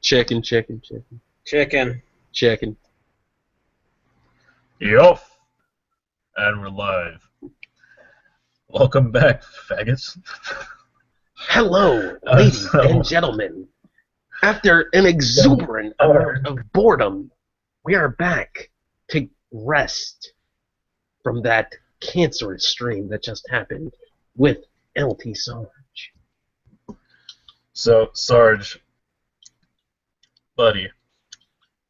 Checking. Chicken. Yup. And we're live. Welcome back, faggots. Hello, ladies and gentlemen. After an exuberant amount of boredom, we are back to rest from that cancerous stream that just happened with LT Sarge. So, Sarge, buddy,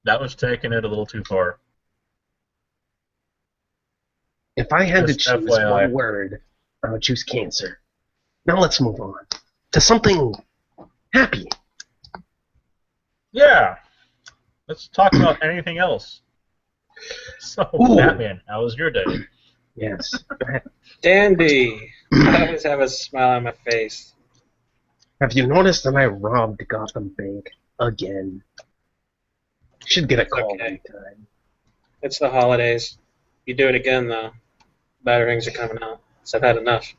that was taking it a little too far. If I had to Just choose FYI. one word, I would choose cancer. Now let's move on to something happy. Yeah. Let's talk about anything else. So, Ooh. Batman, how was your day? Yes. Dandy. I always have a smile on my face. Have you noticed that I robbed Gotham Bank again? Should get a call Okay. anytime. It's the holidays. You do it again, though. Batarangs are coming out. So I've had enough.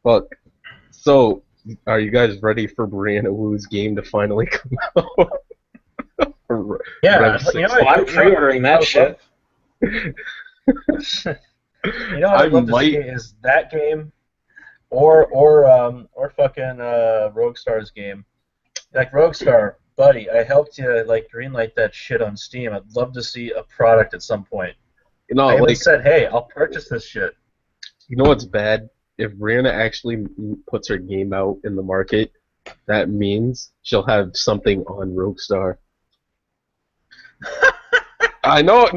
Fuck. So, are you guys ready for Brianna Wu's game to finally come out? Yeah, Rev you know 6. Well, I'm pre-ordering that shit. You know what I'd love to see is that game, or fucking Roguestar's game. Like Roguestar, buddy, I helped you like greenlight that shit on Steam. I'd love to see a product at some point. You know, I even like, said, hey, I'll purchase this shit. you know what's bad? If Brianna actually puts her game out in the market, that means she'll have something on Roguestar. I know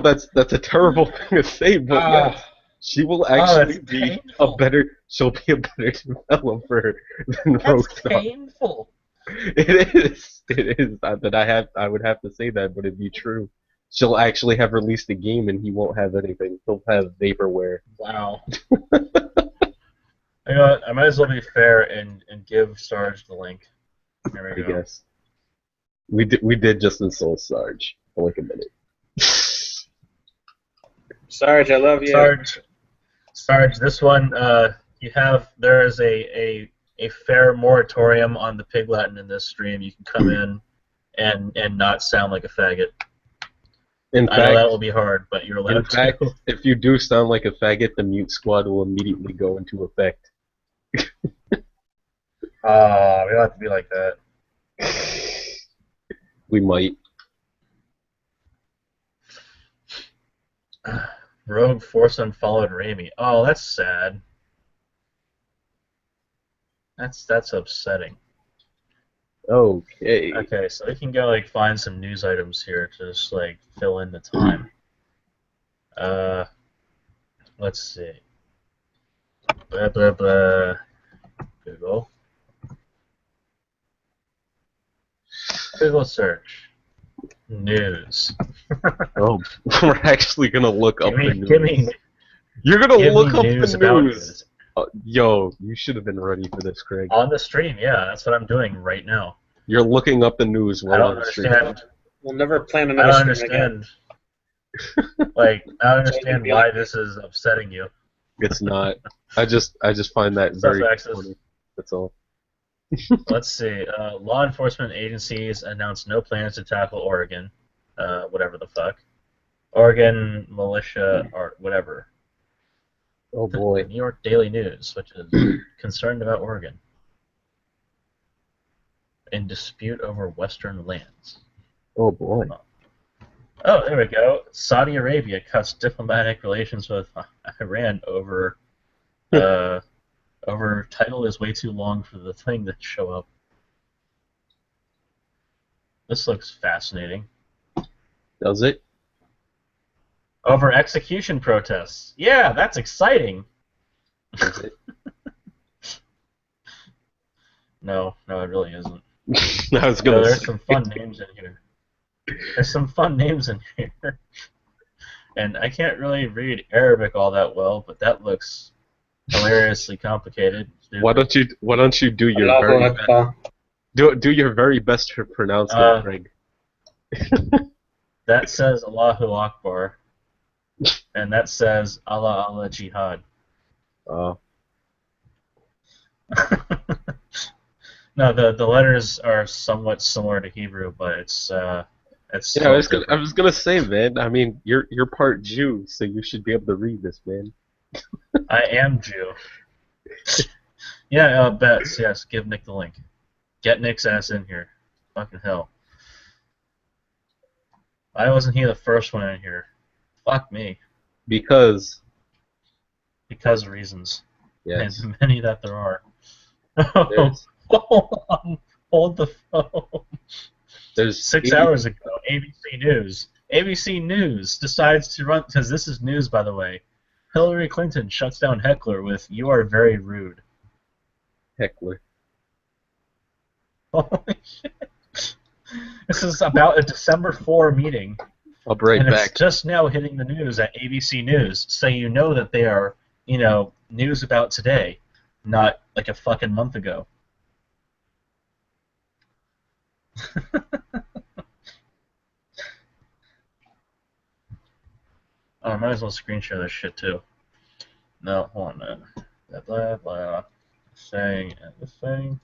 that's a terrible thing to say, but yes, she will actually it's be painful. she'll be a better developer than That's Roguestar. painful. It is. I would have to say that, but it'd be true. She'll actually have released a game, and he won't have anything. He'll have vaporware. Wow. You know what? I might as well be fair and give Sarge the link. There I we go. guess we did just insult Sarge for like a minute. Sarge, I love you. Sarge, this one, there is a fair moratorium on the pig Latin in this stream. You can come in and not sound like a faggot. In I know fact, that will be hard, but you're allowed to. if you do sound like a faggot, the mute squad will immediately go into effect. We don't have to be like that. We might. Rogue force unfollowed Raimi. Oh, that's sad. That's upsetting. Okay. Okay, so we can go like find some news items here to just like fill in the time. Let's see. Blah blah blah. Google. Google search. News. Oh, we're actually gonna look up the news. Give me You're gonna give look me up news the about news. news. Yo, you should have been ready for this, Craig. On the stream, yeah, that's what I'm doing right now. You're looking up the news I while don't on the stream. understand. We'll never plan I another don't stream again. understand. Like, I don't understand why this is upsetting you. It's not. I just find that very Self-access. funny. That's all. Let's see. Law enforcement agencies announced no plans to tackle Oregon. Whatever the fuck. Oregon militia or whatever. Oh The boy. New York Daily News, which is concerned about Oregon. In dispute over Western lands. Oh boy. Oh, there we go. Saudi Arabia cuts diplomatic relations with Iran over title is way too long for the thing to show up. This looks fascinating. Does it? Over execution protests. Yeah, that's exciting. Does it? No, it really isn't. I was gonna There's say. some fun names in here. There's some fun names in here. And I can't really read Arabic all that well, but that looks hilariously complicated. Why don't you do your Allahu very Akbar. do your very best to pronounce that, Craig? That says Allahu Akbar, and that says Allah Allah Jihad. No, the letters are somewhat similar to Hebrew, but it's Yeah, I still was gonna, I different. was gonna say, man. I mean, you're part Jew, so you should be able to read this, man. I am Jew. Yeah, bets. Yes, give Nick the link. Get Nick's ass in here. Fucking hell. Why wasn't he the first one in here? Fuck me. Because Because of reasons. yes, And many that there are. Oh, there's hold on. Hold the phone. there's 6 hours ago, ABC News. ABC News decides to run, because this is news, by the way. Hillary Clinton shuts down Heckler with, "You are very rude." heckler. Holy shit. This is about a December 4 meeting, I'll be right and it's back. just now hitting the news at ABC News, so you know that they are, news about today, not like a fucking month ago. Oh, I might as well screen share this shit too. No, hold on a minute. Blah, blah, blah. Saying everything.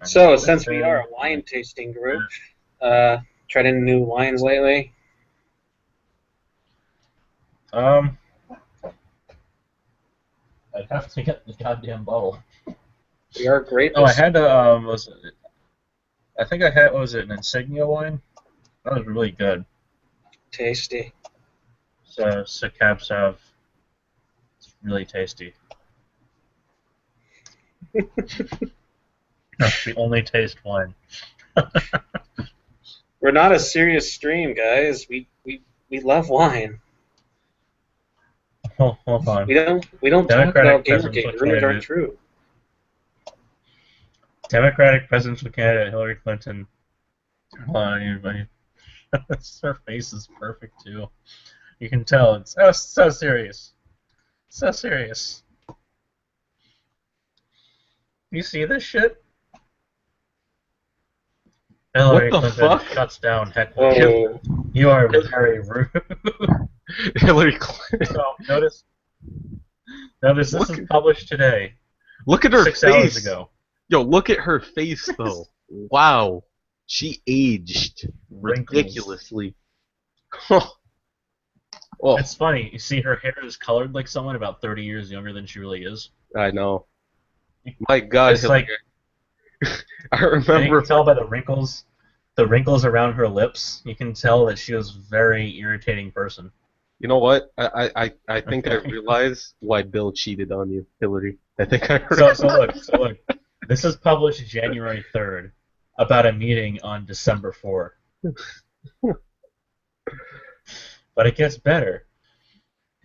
So, since we are a wine tasting group, tried any new wines lately? I'd have to get the goddamn bottle. We are great. Oh, I had to, I think I had, what was it, an Insignia wine? That was really good. Tasty. So, Cab Sav. It's really tasty. We only taste wine. We're not a serious stream, guys. We love wine. Hold on. We don't talk Democratic about presidential Gamergate. Rumors aren't candidate. true. Democratic presidential candidate Hillary Clinton. Her face is perfect too. You can tell it's so serious. So serious. You see this shit? Hillary What the Clinton fuck? shuts down Heckler. Whoa. You are very rude. Hillary Clinton. So notice this Look, is published today, look at her 6 face. hours ago. Yo, look at her face though. Wow, she aged Wrinkles. ridiculously. Oh, It's funny. You see, her hair is colored like someone about 30 years younger than she really is. I know. My God, It's like, I and you remember. can tell by the wrinkles around her lips. You can tell that she was a very irritating person. You know what? I think I realize why Bill cheated on you, Hillary. I think I heard. So look. This is published January 3rd about a meeting on December 4th. But it gets better.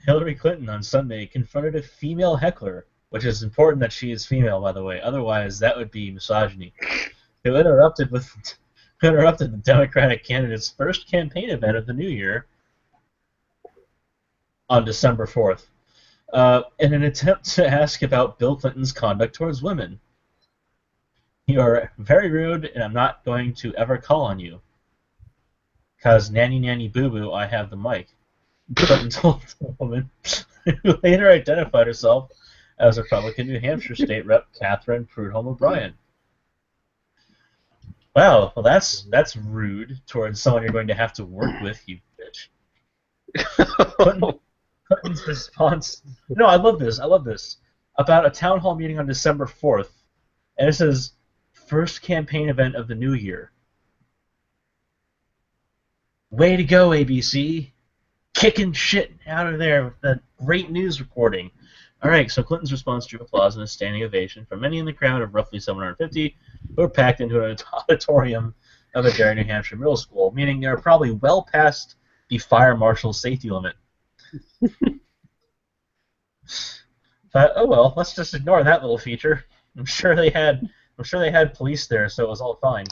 Hillary Clinton on Sunday confronted a female heckler, which is important that she is female, by the way. Otherwise, that would be misogyny. Who interrupted the Democratic candidate's first campaign event of the new year on December 4th, in an attempt to ask about Bill Clinton's conduct towards women. "You are very rude, and I'm not going to ever call on you. 'Cause nanny nanny boo boo, I have the mic," Clinton told the woman, who later identified herself as Republican New Hampshire State Rep Catherine Prudhomme O'Brien. Wow, well that's rude towards someone you're going to have to work with, you bitch. Clinton's response. No, I love this. About a town hall meeting on December 4th, and it says first campaign event of the new year. Way to go, ABC. Kicking shit out of there with that great news reporting. All right, so Clinton's response drew applause and a standing ovation from many in the crowd of roughly 750 who were packed into an auditorium of a Derry, New Hampshire middle school, meaning they were probably well past the fire marshal's safety limit. But oh well, let's just ignore that little feature. I'm sure they had police there, so it was all fine.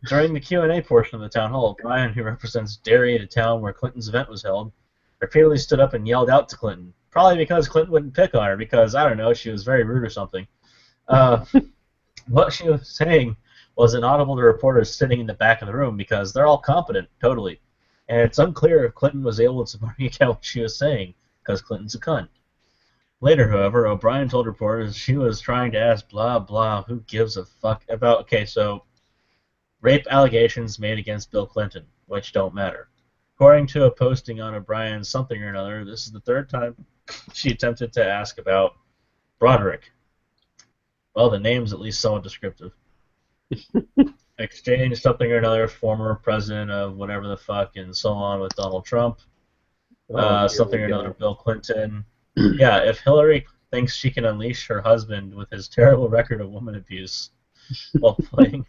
During the Q&A portion of the town hall, Brian, who represents Derry, the town where Clinton's event was held, repeatedly stood up and yelled out to Clinton. Probably because Clinton wouldn't pick on her, because, I don't know, she was very rude or something. What she was saying was inaudible to reporters sitting in the back of the room, because they're all competent, totally. And it's unclear if Clinton was able to make out what she was saying, because Clinton's a cunt. Later, however, O'Brien told reporters she was trying to ask blah blah who gives a fuck about. Okay, so rape allegations made against Bill Clinton, which don't matter. According to a posting on O'Brien's something or another, this is the third time she attempted to ask about Broderick. Well, the name's at least somewhat descriptive. Exchanged something or another, former president of whatever the fuck, and so on with Donald Trump. Something or another, Bill Clinton. Yeah, if Hillary thinks she can unleash her husband with his terrible record of woman abuse while playing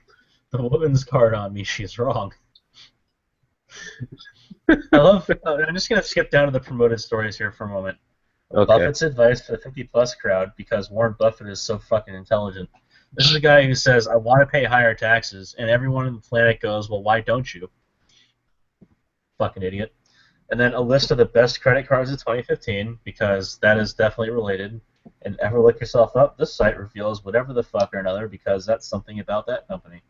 the woman's card on me, she's wrong. I'm just going to skip down to the promoted stories here for a moment. Okay. Buffett's advice to the 50-plus crowd, because Warren Buffett is so fucking intelligent. This is a guy who says, I want to pay higher taxes, and everyone on the planet goes, well, why don't you? Fucking idiot. And then a list of the best credit cards of 2015, because that is definitely related. And ever look yourself up, this site reveals whatever the fuck or another, because that's something about that company.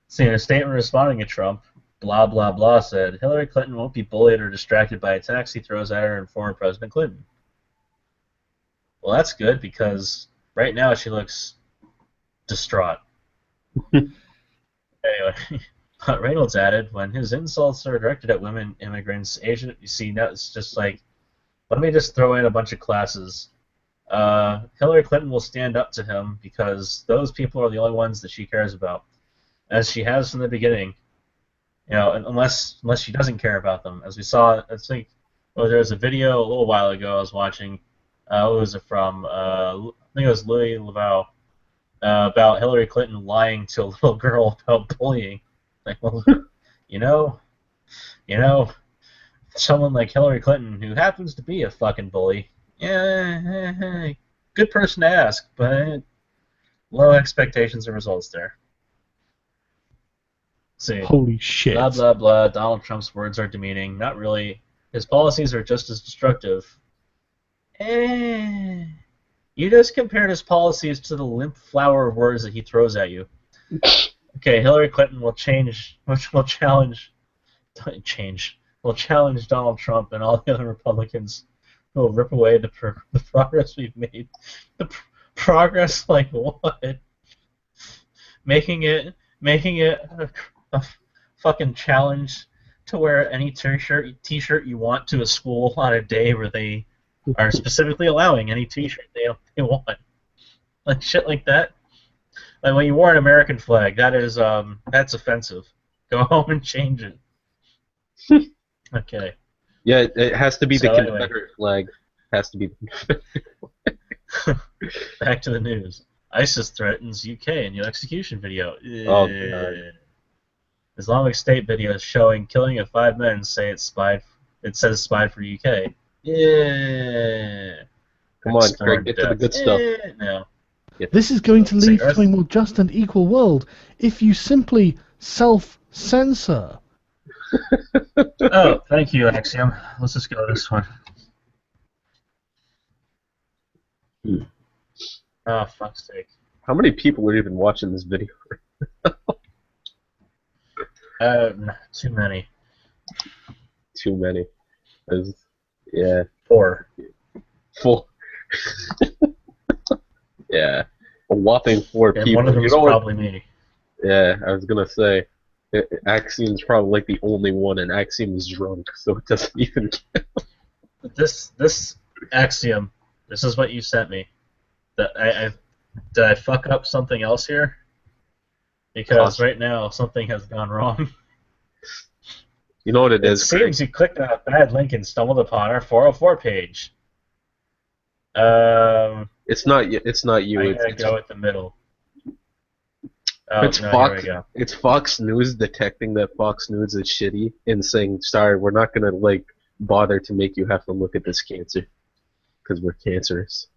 See, in a statement responding to Trump, blah, blah, blah said, Hillary Clinton won't be bullied or distracted by attacks he throws at her and former President Clinton. Well, that's good, because right now she looks distraught. Anyway, Reynolds added, when his insults are directed at women, immigrants, Asian, you see, now it's just like, let me just throw in a bunch of classes. Hillary Clinton will stand up to him because those people are the only ones that she cares about, as she has from the beginning. You know, unless she doesn't care about them, as we saw. I think there was a video a little while ago I was watching. What was it from? I think it was Louis Laval about Hillary Clinton lying to a little girl about bullying. Like, well, you know, someone like Hillary Clinton, who happens to be a fucking bully, yeah, good person to ask, but low expectations and results there. See, holy shit. Blah, blah, blah. Donald Trump's words are demeaning. Not really. His policies are just as destructive. You just compared his policies to the limp flower of words that he throws at you. Okay, Hillary Clinton will challenge Donald Trump and all the other Republicans who will rip away the progress we've made. The progress, like what? Making it a fucking challenge to wear any t-shirt you want to a school on a day where they are specifically allowing any t-shirt they want. Like shit like that. Like when you wore an American flag, that's offensive. Go home and change it. Okay. Yeah, it has to be the Confederate flag. Has to be the Back to the news. ISIS threatens UK in new execution video. Oh, God. Islamic State videos showing killing of 5 men say it says spied for UK. Yeah. Come on, Craig, get to the good stuff. No. This is going to lead to a more just and equal world if you simply self-censor. Oh, thank you, Axiom. Let's just go this one. Oh, fuck's sake. How many people are even watching this video? Too many. Too many. Yeah. 4. Yeah. A whopping 4 and people. One of them is probably me. Yeah, I was gonna say. Axiom's probably like the only one, and Axiom is drunk, so it doesn't even count. This Axiom, this is what you sent me. Did I fuck up something else here? Because right now something has gone wrong. You know what it is? It seems you clicked on a bad link and stumbled upon our 404 page. It's not you. I gotta go at the middle. Oh, it's no, Fox. here we go. It's Fox News detecting that Fox News is shitty and saying, "Sorry, we're not gonna bother to make you have to look at this cancer because we're cancerous."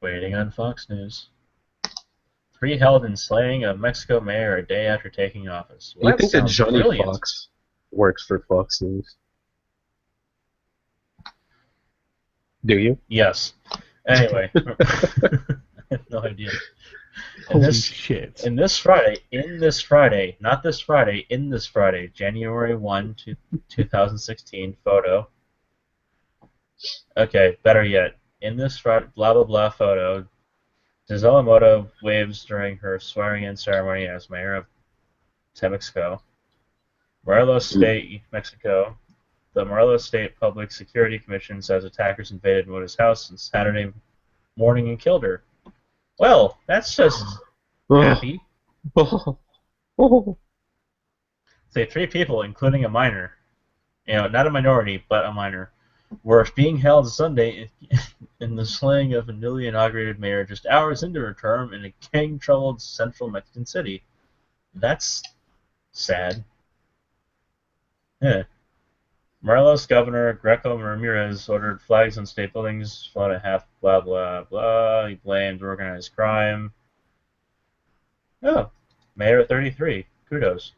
Waiting on Fox News. 3 held in slaying of Mexico mayor a day after taking office. Well, you think that Johnny brilliant. Fox works for Fox News? Do you? Yes. Anyway, I have no idea. Holy shit. In this Friday, not this Friday, in this Friday, January 1, 2016, photo. Okay, better yet, in this Friday, blah blah blah photo, Gisela waves during her swearing-in ceremony as mayor of Temixco, Morelos State, Mexico. The Morelos State Public Security Commission says attackers invaded Moda's house on Saturday morning and killed her. Well, that's just happy. Say 3 people, including a minor, not a minority, but a minor, were being held Sunday in the slaying of a newly inaugurated mayor just hours into her term in a gang-troubled central Mexican city. That's sad. Yeah. Morelos Governor Greco Ramirez ordered flags on state buildings flown at half blah blah blah. He blamed organized crime. Oh, Mayor 33. Kudos.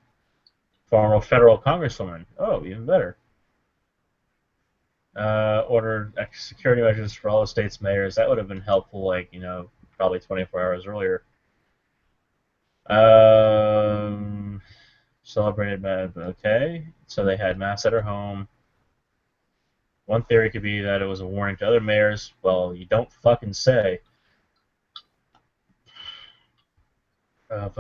Former federal congresswoman. Oh, even better. Ordered security measures for all the state's mayors. That would have been helpful, probably 24 hours earlier. Celebrated, okay. So they had mass at her home. One theory could be that it was a warning to other mayors. Well, you don't fucking say. Of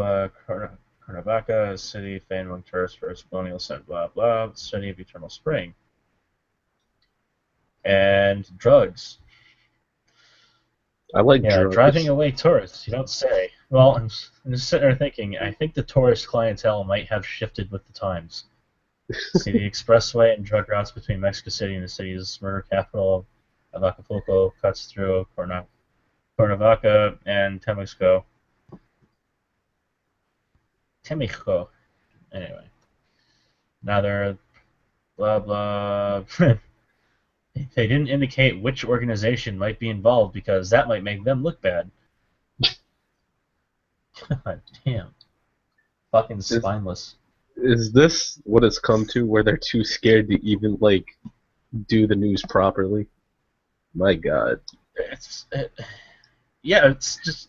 Cuernavaca, a city famed among tourists for its colonial scent, blah blah, the city of eternal spring. And drugs. I like drugs. Driving away tourists, you don't say. Well, I'm just sitting there thinking, I think the tourist clientele might have shifted with the times. See, the expressway and drug routes between Mexico City and the city's murder capital of Acapulco cuts through Cuernavaca and Temixco. Anyway. Now they're blah blah. They didn't indicate which organization might be involved because that might make them look bad. God damn. Fucking spineless. Is this what it's come to, where they're too scared to even, do the news properly? My God. It's just,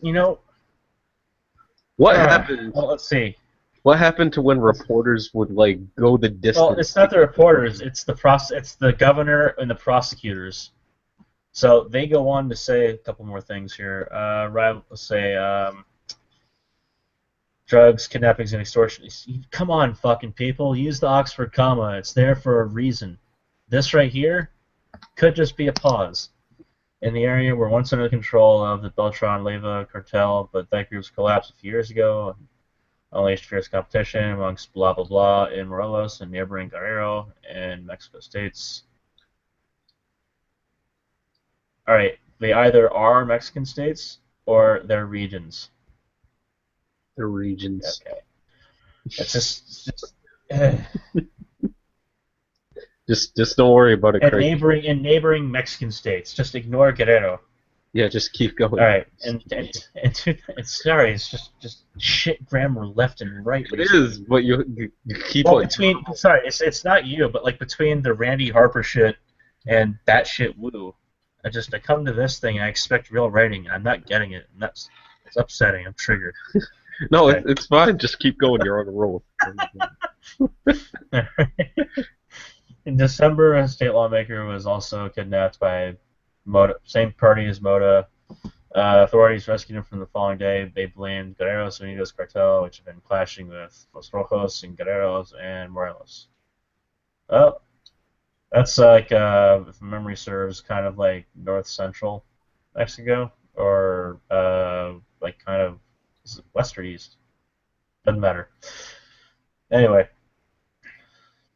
What happened? Well, let's see. What happened to when reporters would, go the distance? Well, it's not the reporters, it's the governor and the prosecutors. So they go on to say a couple more things here. Let's say, drugs, kidnappings, and extortion. Come on, fucking people. Use the Oxford comma. It's there for a reason. This right here could just be a pause. In the area were once under the control of the Beltran Leyva cartel, but that group's collapsed a few years ago and unleashed fierce competition amongst blah blah blah in Morelos and neighboring Guerrero and Mexico states. Alright, they either are Mexican states or they're regions. The regions. Okay. It's just don't worry about it, and Craig. neighboring Mexican states. Just ignore Guerrero. Yeah, just keep going. All right, and sorry, it's just shit grammar left and right. It is, but you keep well, on. Sorry, it's not you, but between the Randy Harper shit and that shit woo, I come to this thing and I expect real writing and I'm not getting it, and it's upsetting. I'm triggered. No, okay. It's fine. Just keep going. You're on a roll. In December, a state lawmaker was also kidnapped by Moda, same party as Moda. Authorities rescued him from the following day. They blamed Guerreros Unidos cartel, which had been clashing with Los Rojos and Guerreros and Morelos. Oh, that's if memory serves, kind of like north central Mexico, or kind of west or east. Doesn't matter. Anyway.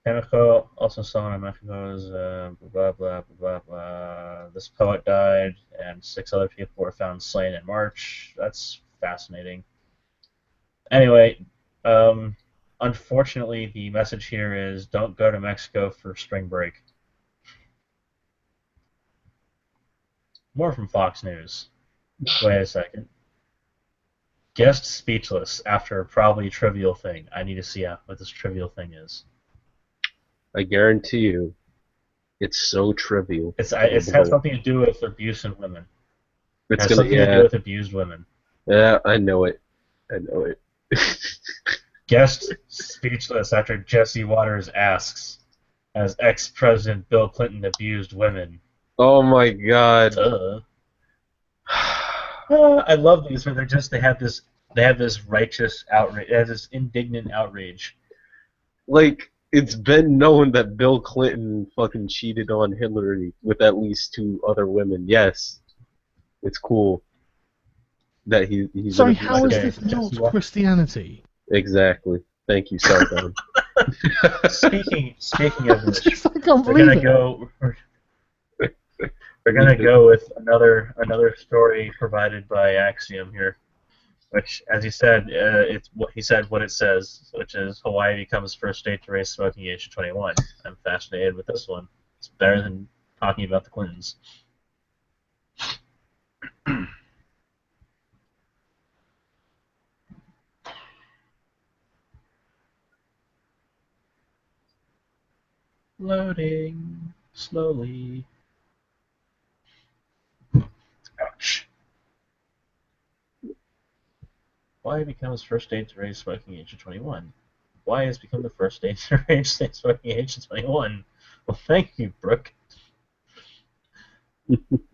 Mexico, also someone in Mexico's blah, blah, blah, blah, blah. This poet died, and 6 other people were found slain in March. That's fascinating. Anyway, unfortunately, the message here is don't go to Mexico for spring break. More from Fox News. Wait a second. Guest speechless after a probably trivial thing. I need to see what this trivial thing is. I guarantee you, it's so trivial. It has something to do with abuse in women. It has something to do with abused women. Yeah, I know it. I know it. Guest speechless after Jesse Waters asks, "Has ex-President Bill Clinton abused women?" Oh my god. Duh. I love these where they have this righteous outrage, they have this indignant outrage. Like, it's been known that Bill Clinton fucking cheated on Hillary with at least 2 other women. Yes, it's cool that he's an Sorry, how is abusive. Okay, this not Jesse Wa- Christianity? Exactly. Thank you, Sargon. Speaking of which, Just, I can't we're believe gonna it. go. We're gonna go with another story provided by Axiom here, which, as he said, it's what he said. What it says, which is Hawaii becomes first state to raise smoking age to 21. I'm fascinated with this one. It's better than talking about the Clintons. Loading slowly. Ouch. Hawaii becomes first state to raise smoking age to 21. Hawaii has become the first state to raise smoking age to 21. Well, thank you, Brooke.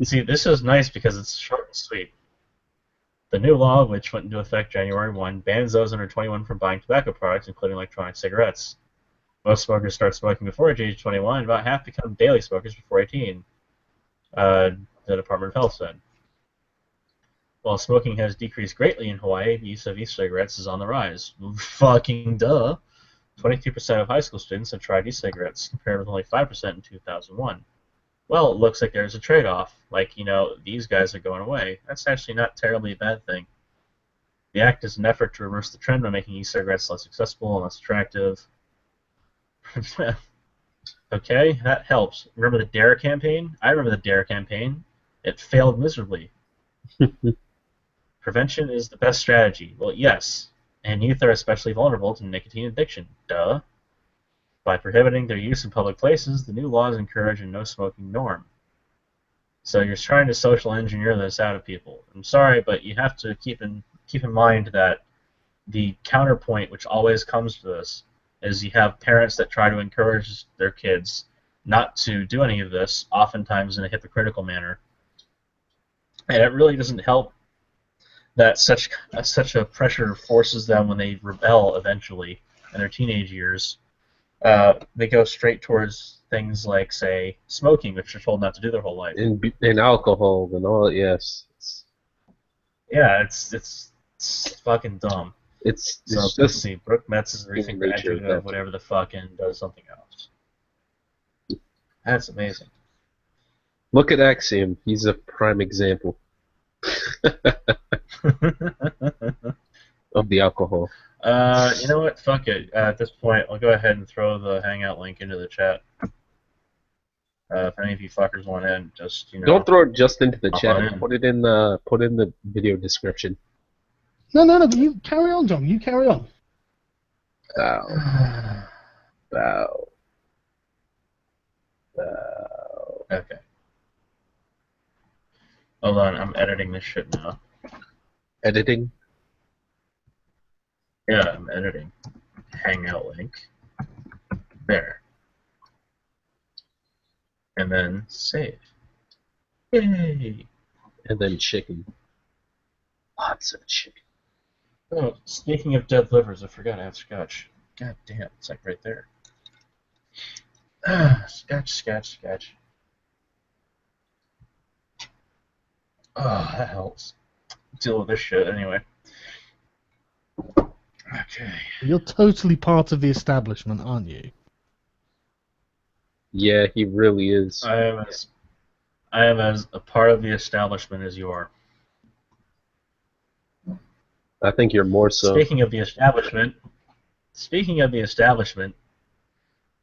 See, this is nice because it's short and sweet. The new law, which went into effect January 1, bans those under 21 from buying tobacco products, including electronic cigarettes. Most smokers start smoking before age 21, and about half become daily smokers before 18, the Department of Health said. While smoking has decreased greatly in Hawaii, the use of e-cigarettes is on the rise. Fucking duh. 22% of high school students have tried e-cigarettes, compared with only 5% in 2001. Well, it looks like there's a trade-off. Like, these guys are going away. That's actually not terribly a bad thing. The act is an effort to reverse the trend by making e-cigarettes less accessible and less attractive. Okay, that helps. Remember the DARE campaign? I remember the DARE campaign. It failed miserably. Prevention is the best strategy. Well, yes. And youth are especially vulnerable to nicotine addiction. Duh. By prohibiting their use in public places, the new laws encourage a no-smoking norm. So you're trying to social engineer this out of people. I'm sorry, but you have to keep in mind that the counterpoint, which always comes to this, is you have parents that try to encourage their kids not to do any of this, oftentimes in a hypocritical manner. And it really doesn't help that such a pressure forces them when they rebel eventually in their teenage years. They go straight towards things like, say, smoking, which they're told not to do their whole life. And alcohol and all, yes. Yeah, it's fucking dumb. It's So just let's see. Brooke Metz is a recent human nature, graduate of whatever the fuck and does something else. That's amazing. Look at Axiom. He's a prime example of the alcohol. You know what? Fuck it. At this point, I'll go ahead and throw the Hangout link into the chat. If any of you fuckers want in, just Don't throw it just into the hop chat. on in. Put it in the video description. No, you carry on, John. You carry on. Bow. Bow. Okay. Hold on, I'm editing this shit now. Editing. Yeah, I'm editing. Hangout link. There. And then save. Yay! And then chicken. Lots of chicken. Oh, speaking of dead livers, I forgot I have scotch. God damn, it's like right there. Scotch. Oh, that helps. Deal with this shit anyway. Okay. You're totally part of the establishment, aren't you? Yeah, he really is. I am as a part of the establishment as you are. I think you're more so. Speaking of the establishment,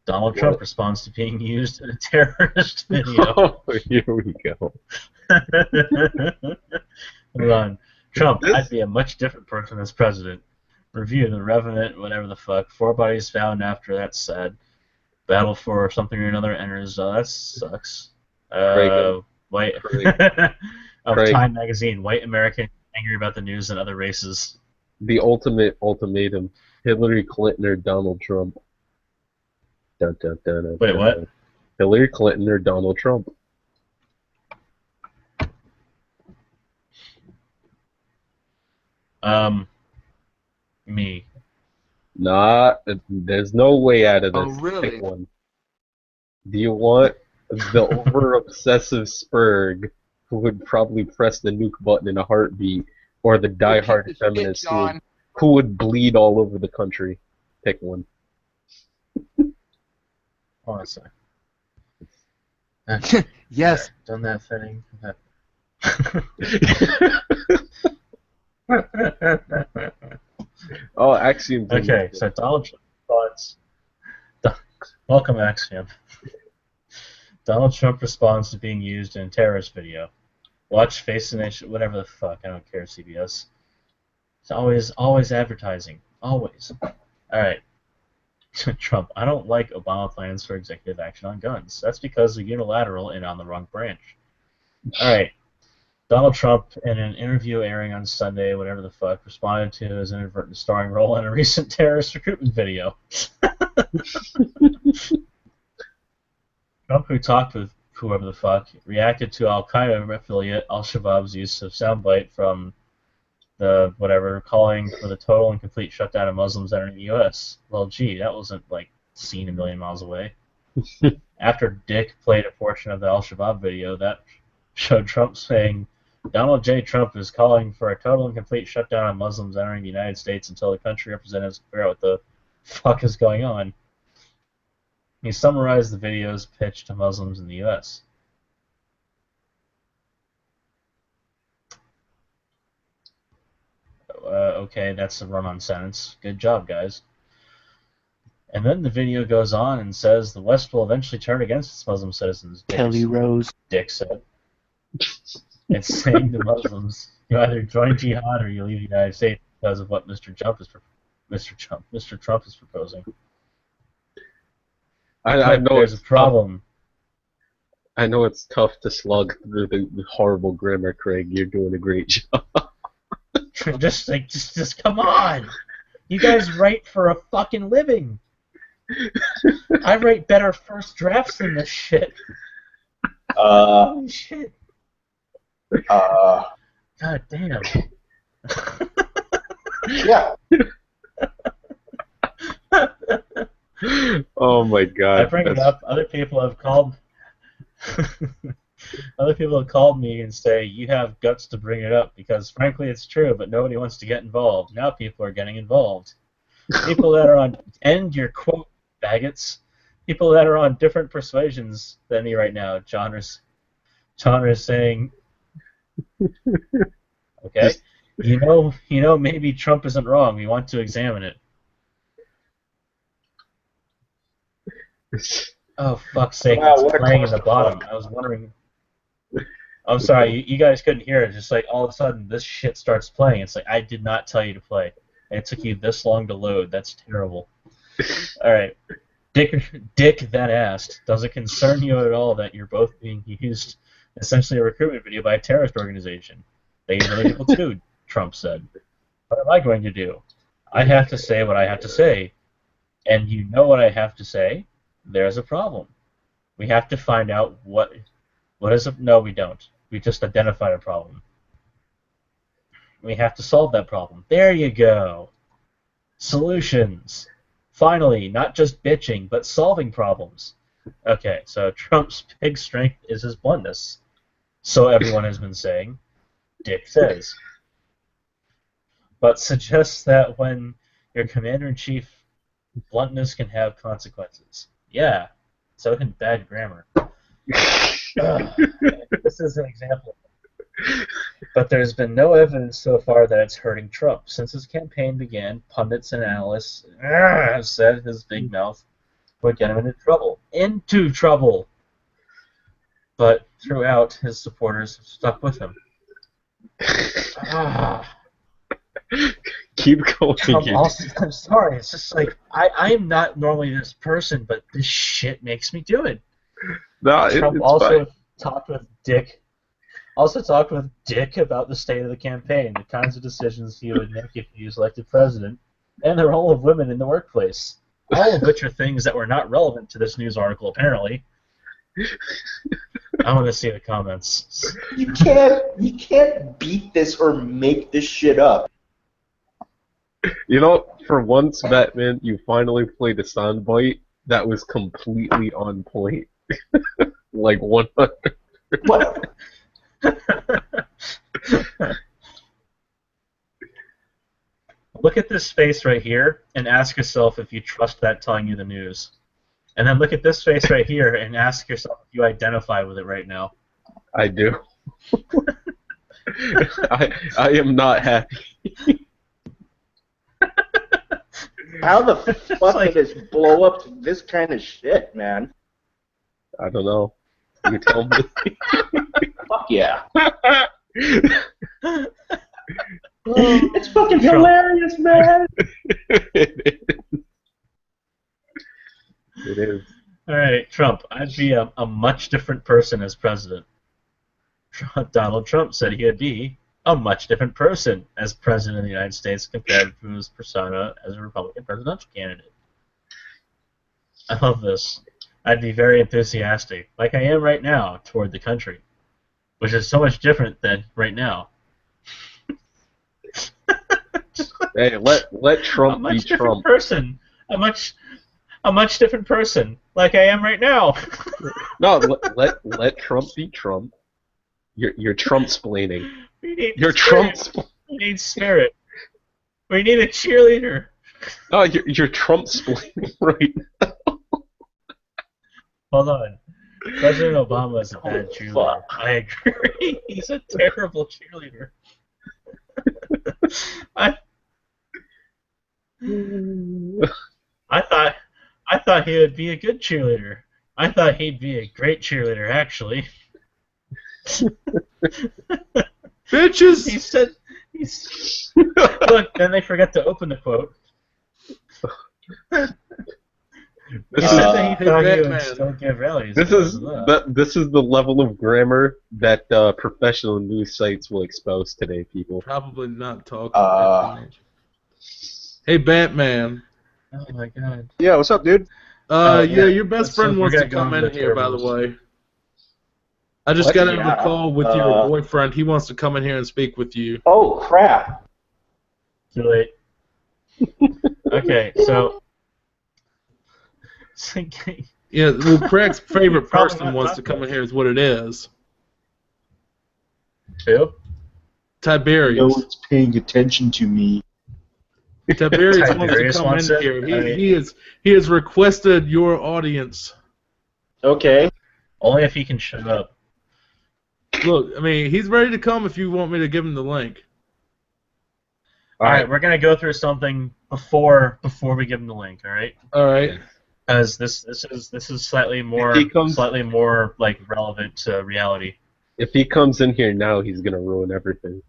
Donald Trump responds to being used in a terrorist video. Oh, here we go. Hold on. Trump, I'd be a much different person as president. Review the Revenant, whatever the fuck. 4 bodies found after that's sad. Battle for something or another enters. That sucks. White. Craig. Of Craig. Time magazine. White American angry about the news than other races. The ultimate ultimatum: Hillary Clinton or Donald Trump. Dun, dun, dun, dun, Wait, dun, what? dun. Hillary Clinton or Donald Trump? Me. Nah, there's no way out of this. Oh, really? Pick one. Do you want the over-obsessive Spurg, who would probably press the nuke button in a heartbeat, or the die-hard Repeat the shit, feminist John. who would bleed all over the country? Pick one. Hold on a sec. Yes. Done that thing. Oh, Axiom's in Okay, this. so Donald Trump responds. Welcome, Axiom. Donald Trump responds to being used in a terrorist video. Watch Face the Nation, whatever the fuck. I don't care, CBS. It's always advertising. Always. Alright. Trump, I don't like Obama plans for executive action on guns. That's because they're unilateral and on the wrong branch. Alright. Donald Trump, in an interview airing on Sunday, whatever the fuck, responded to his inadvertent starring role in a recent terrorist recruitment video. Trump, who talked with whoever the fuck, reacted to Al-Qaeda affiliate Al-Shabaab's use of soundbite from the whatever, calling for the total and complete shutdown of Muslims entering the U.S. Well, gee, that wasn't, like, seen a million miles away. After Dick played a portion of the Al-Shabaab video, that showed Trump saying, Donald J. Trump is calling for a total and complete shutdown of Muslims entering the United States until the country representatives figure out what the fuck is going on. He summarized the video's pitch to Muslims in the U.S. Okay, that's a run-on sentence. Good job, guys. And then the video goes on and says the West will eventually turn against its Muslim citizens. Kelly Rose. Dick said. It's saying to Muslims, you either join jihad or you leave the United States because of what Mr. Trump is proposing. I know there's a problem. I know it's tough to slug through the horrible grammar, Craig. You're doing a great job. just come on. You guys write for a fucking living. I write better first drafts than this shit. Holy shit. God damn. Yeah. Oh my god. I bring it up. Other people have called. Other people have called me and say you have guts to bring it up because frankly it's true, but nobody wants to get involved. Now people are getting involved. People that are on end your quote faggots. People that are on different persuasions than me right now. John is saying, okay, you know, maybe Trump isn't wrong. We want to examine it. Oh, fuck's sake, Wow, it's what a playing in the clusterfuck. bottom. I was wondering. I'm sorry, you guys couldn't hear it. Just like all of a sudden, this shit starts playing. It's like, I did not tell you to play. And it took you this long to load. That's terrible. Alright. Dick that asked, does it concern you at all that you're both being used, essentially a recruitment video by a terrorist organization? They use other people too, Trump said. What am I going to do? I have to say what I have to say. And you know what I have to say? There's a problem. We have to find out what is it? No, we don't. We just identified a problem. We have to solve that problem. There you go. Solutions. Finally, not just bitching, but solving problems. Okay, so Trump's big strength is his bluntness. So everyone has been saying. Dick says. But suggests that when your commander-in-chief, bluntness can have consequences. Yeah, so can bad grammar. This is an example. But there's been no evidence so far that it's hurting Trump. Since his campaign began, pundits and analysts have said his big mouth would get him into trouble. Into trouble! But throughout, his supporters have stuck with him. Keep going. I'm sorry, it's just like, I'm not normally this person, but this shit makes me do it. No, Trump it's also fine. talked with Dick Also talked with Dick about the state of the campaign, the kinds of decisions he would make if he was elected president, and the role of women in the workplace. All of which are things that were not relevant to this news article, apparently. I want to see the comments. You can't beat this or make this shit up. You know, for once, Batman, you finally played a soundbite that was completely on point. Like 100. What? Look at this face right here and ask yourself if you trust that telling you the news. And then look at this face right here and ask yourself if you identify with it right now. I do. I am not happy. How the fuck did this blow up to this kind of shit, man? I don't know. You tell me. Fuck yeah. It's fucking hilarious, man. It is. Alright, Trump. I'd be a much different person as president. Donald Trump said he'd be a much different person as president of the United States compared to his persona as a Republican presidential candidate. I love this. I'd be very enthusiastic, like I am right now, toward the country, which is so much different than right now. Hey, let Trump A be much different Trump. person. A much different person, like I am right now. No, let Trump be Trump. You're Trump-splaining. You're Trump. We need spirit. We need a cheerleader. No, you're Trump-splaining right now. Hold on. President Obama is a bad Oh, cheerleader. fuck. I agree. He's a terrible cheerleader. I thought he would be a good cheerleader. I thought he'd be a great cheerleader, actually. Bitches! He said look, then they forgot to open the quote. He This said is that he Hey, thought he would Batman. still give rallies. this because is of that. this is the level of grammar that professional news sites will expose today, people. Probably not talking Uh, that much. Hey, Batman. Oh my god. Yeah, what's up, dude? Yeah, your best So friend we're wants to gonna go come into in here, by the terribles. way. I just What? got out of Yeah. the call with your boyfriend. He wants to come in here and speak with you. Oh, crap. Too late. Okay, so. Yeah, well, Craig's favorite Probably person not wants to talking come in here, is what it is. Who? Tiberius. No one's paying attention to me. Tiberius wants to Tiberius come wants in it? here. I mean- He has requested your audience. Okay. Only if he can shut up. Look, I mean, he's ready to come if you want me to give him the link. Alright, we're gonna go through something before we give him the link, alright? All right. Because this is slightly more He comes- like relevant to reality. If he comes in here now, he's gonna ruin everything.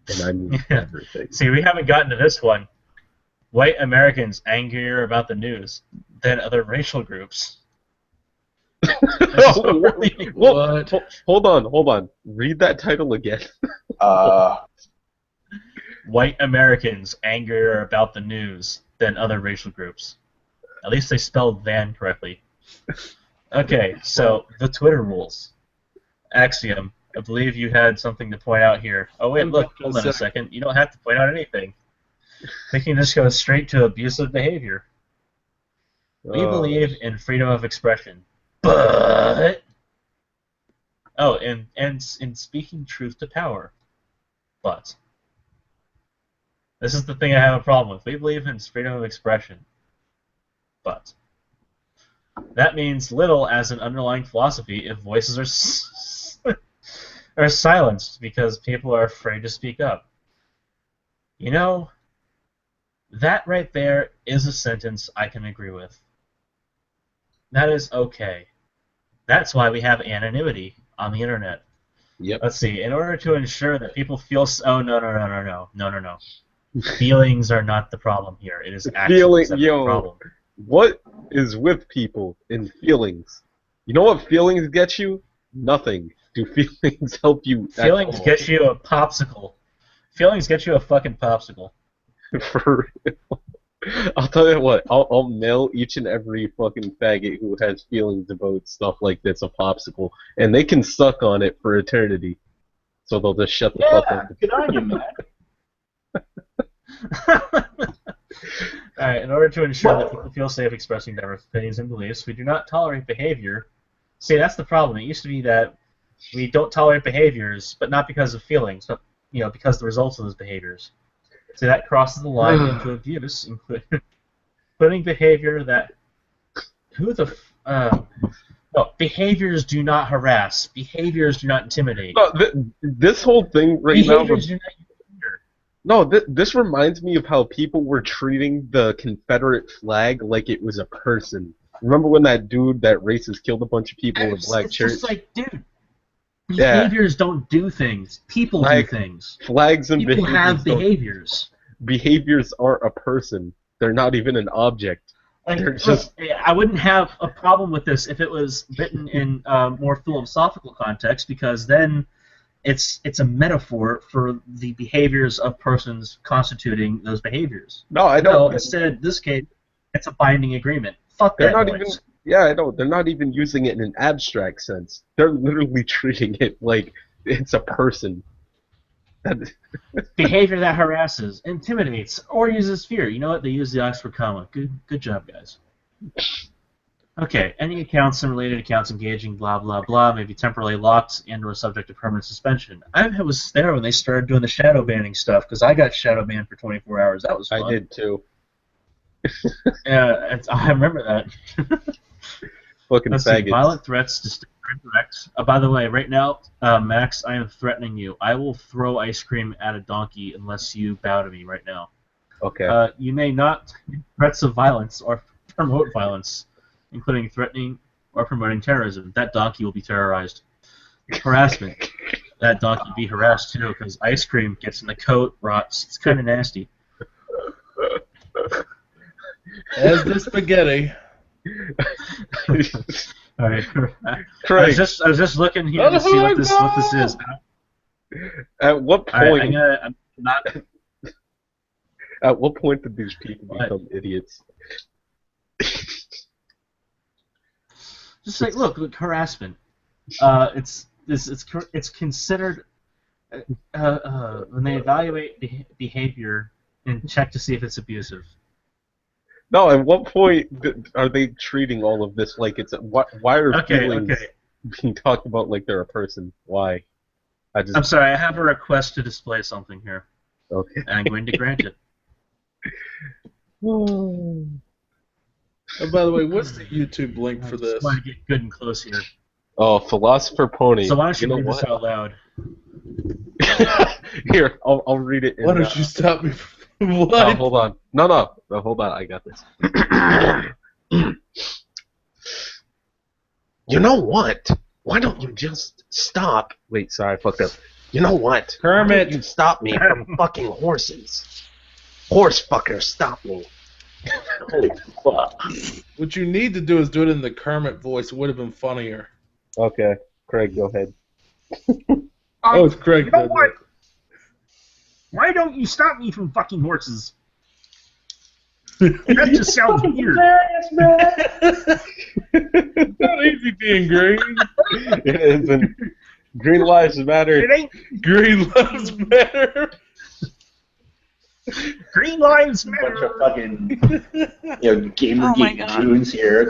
And I mean Yeah. everything. See, we haven't gotten to this one. White Americans angrier about the news than other racial groups. This is really- Well, What? hold on. Read that title again. White Americans angrier about the news than other racial groups. At least they spelled "than" correctly. Okay, so the Twitter rules. Axiom, I believe you had something to point out here. Oh wait, look, hold on a second. You don't have to point out anything. We can just go straight to abusive behavior. We believe in freedom of expression, but and in speaking truth to power. But this is the thing I have a problem with. We believe in freedom of expression, but that means little as an underlying philosophy if voices are silenced because people are afraid to speak up. You know, that right there is a sentence I can agree with. That is okay. That's why we have anonymity on the internet. Yep. Let's see. In order to ensure that people feel... Oh, no. Feelings are not the problem here. It is actions that are the problem. What is with people in feelings? You know what feelings get you? Nothing. Do feelings help you? Feelings get you a popsicle. Feelings get you a fucking popsicle. For real. I'll tell you what. I'll mail each and every fucking faggot who has feelings about stuff like this a popsicle, and they can suck on it for eternity. So they'll just shut the fuck up. Good on you, man. Alright, in order to ensure that people feel safe expressing their opinions and beliefs, we do not tolerate behavior. See, that's the problem. It used to be that we don't tolerate behaviors, but not because of feelings, but because of the results of those behaviors. So that crosses the line into abuse, including behavior that no, behaviors do not harass. Behaviors do not intimidate. No, this whole thing right behaviors now. Do not hinder. No, this reminds me of how people were treating the Confederate flag like it was a person. Remember when that racist killed a bunch of people in black church? It's just like, dude, behaviors don't do things. People do things. Flags and people behaviors have behaviors. Behaviors aren't a person. They're not even an object. I wouldn't have a problem with this if it was written in more philosophical context, because then it's a metaphor for the behaviors of persons constituting those behaviors. No, I don't. No, instead, in this case, it's a binding agreement. Fuck that noise. Yeah, I know. They're not even using it in an abstract sense. They're literally treating it like it's a person. Behavior that harasses, intimidates, or uses fear. You know what? They use the Oxford comma. Good job, guys. Okay, any accounts and related accounts engaging blah blah blah may be temporarily locked and/or subject to permanent suspension. I was there when they started doing the shadow banning stuff, because I got shadow banned for 24 hours. That was fun. I did too. Yeah, I remember that. Fucking faggots. Violent threats, distinct or indirect. By the way, right now, Max, I am threatening you. I will throw ice cream at a donkey unless you bow to me right now. Okay. You may not make threats of violence or promote violence, including threatening or promoting terrorism. That donkey will be terrorized. Harassment. That donkey be harassed too, because ice cream gets in the coat, rots. It's kind of nasty. As the spaghetti. All right. I was just looking here to see what this is. At what point? I'm not. At what point did these people become idiots? Just like look, harassment. It's considered when they evaluate behavior and check to see if it's abusive. No, at what point are they treating all of this like it's why are feelings being talked about like they're a person? Why? I'm sorry, I have a request to display something here. Okay. And I'm going to grant it. Oh, by the way, what's the YouTube link for this? I want to get good and close here. Oh, Philosopher Pony. So why don't you read this out loud? Here, I'll read it. Why don't you stop me? What? Oh, hold on. No, hold on. I got this. You know what? Why don't you just stop? Wait, sorry, I fucked up. You know what? Kermit! Why don't you stop me from fucking horses? Horse fucker, stop me. Holy fuck. What you need to do is do it in the Kermit voice. It would have been funnier. Okay, Craig, go ahead. Oh, it's Craig. You know what? Why don't you stop me from fucking horses? That just sounds weird. It's not easy being green. It isn't. Green lives matter. It ain't. Green lives matter. Green lives Bunch matter. of fucking, Gamergate goons here.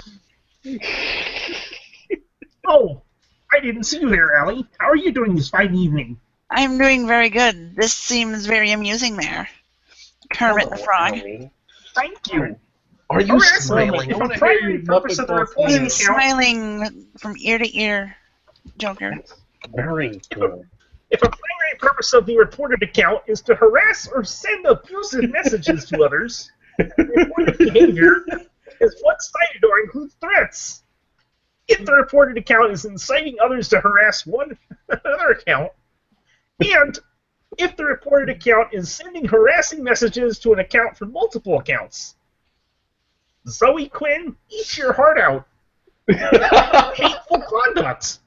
Oh, I didn't see you there, Allie. How are you doing this fine evening? I'm doing very good. This seems very amusing there. Kermit the Frog. Thank you. Are you smiling? If a primary purpose of the reporting I'm account... smiling from ear to ear, Joker. Very good. If a primary purpose of the reported account is to harass or send abusive messages to others, reported behavior is what's cited or includes threats. If the reported account is inciting others to harass another account, and if the reported account is sending harassing messages to an account from multiple accounts. Zoe Quinn, eat your heart out. Hateful conduct.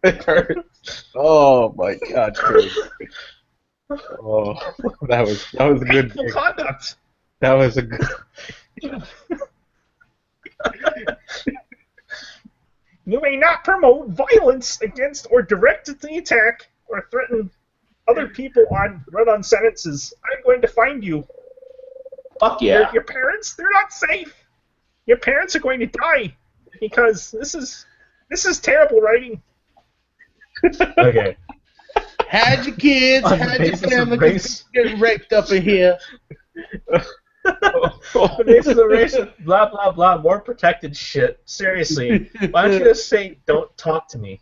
It hurts. Oh my God, Craig. Oh, that was a good. Conduct. That was a good. You may not promote violence against or direct the attack or threaten other people on run-on sentences. I'm going to find you. Fuck yeah. Your parents, they're not safe. Your parents are going to die because this is terrible writing. Okay. Had your kids, On the had your basis of family, race. getting raped up in here. The basis of race, blah blah blah, more protected shit. Seriously, why don't you just say, "Don't talk to me"?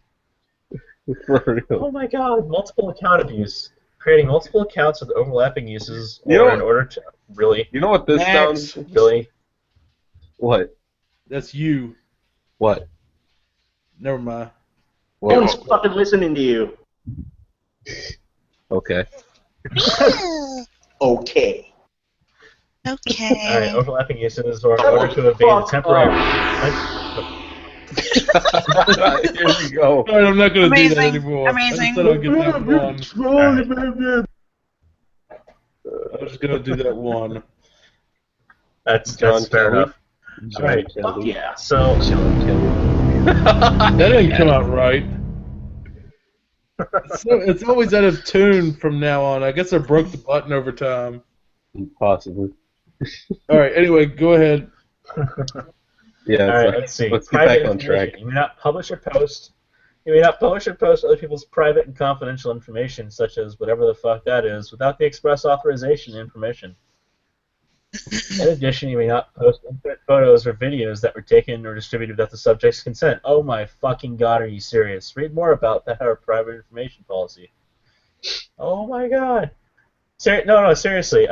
For real. Oh my God, multiple account abuse, creating multiple accounts with overlapping uses, You know or in order to really, You know what this Max. sounds? really. What? That's you. What? Never mind. No one's What? fucking listening to you. Okay. Okay. All right, Okay. overlapping uses, or in Shut order the to evade the fuck temporary. Here we go. All right, I'm not going to do that Amazing. anymore. Amazing. I just thought I'd get that one. I'm just going to do that one. That's John fair Kelly. enough. John All right, Fuck Kelly. yeah. so John Kelly. That didn't come out right. It's always out of tune from now on. I guess I broke the button over time. Possibly. All right, anyway, go ahead. Yeah. all right, so let's see. Let's get Private back on track. information. You may not publish or post. You may not publish or post other people's private and confidential information, such as whatever the fuck that is, without the express authorization and permission. In addition, you may not post intimate photos or videos that were taken or distributed without the subject's consent. Oh my fucking God, are you serious? Read more about that, our private information policy. Oh my God. No, seriously.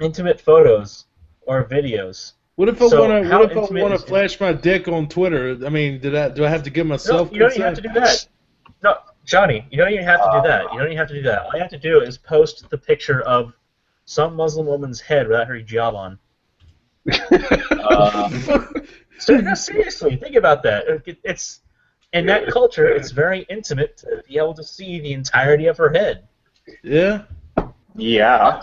Intimate photos or videos. What if I So, want to? how What if I intimate want is to flash my dick on Twitter? I mean, do I have to give No, myself you don't even have to consent? do that. No, Johnny, you don't even have to do that. You don't even have to do that. All you have to do is post the picture of some Muslim woman's head without her hijab on. Seriously, think about that. It's in that culture, it's very intimate to be able to see the entirety of her head. Yeah. Yeah.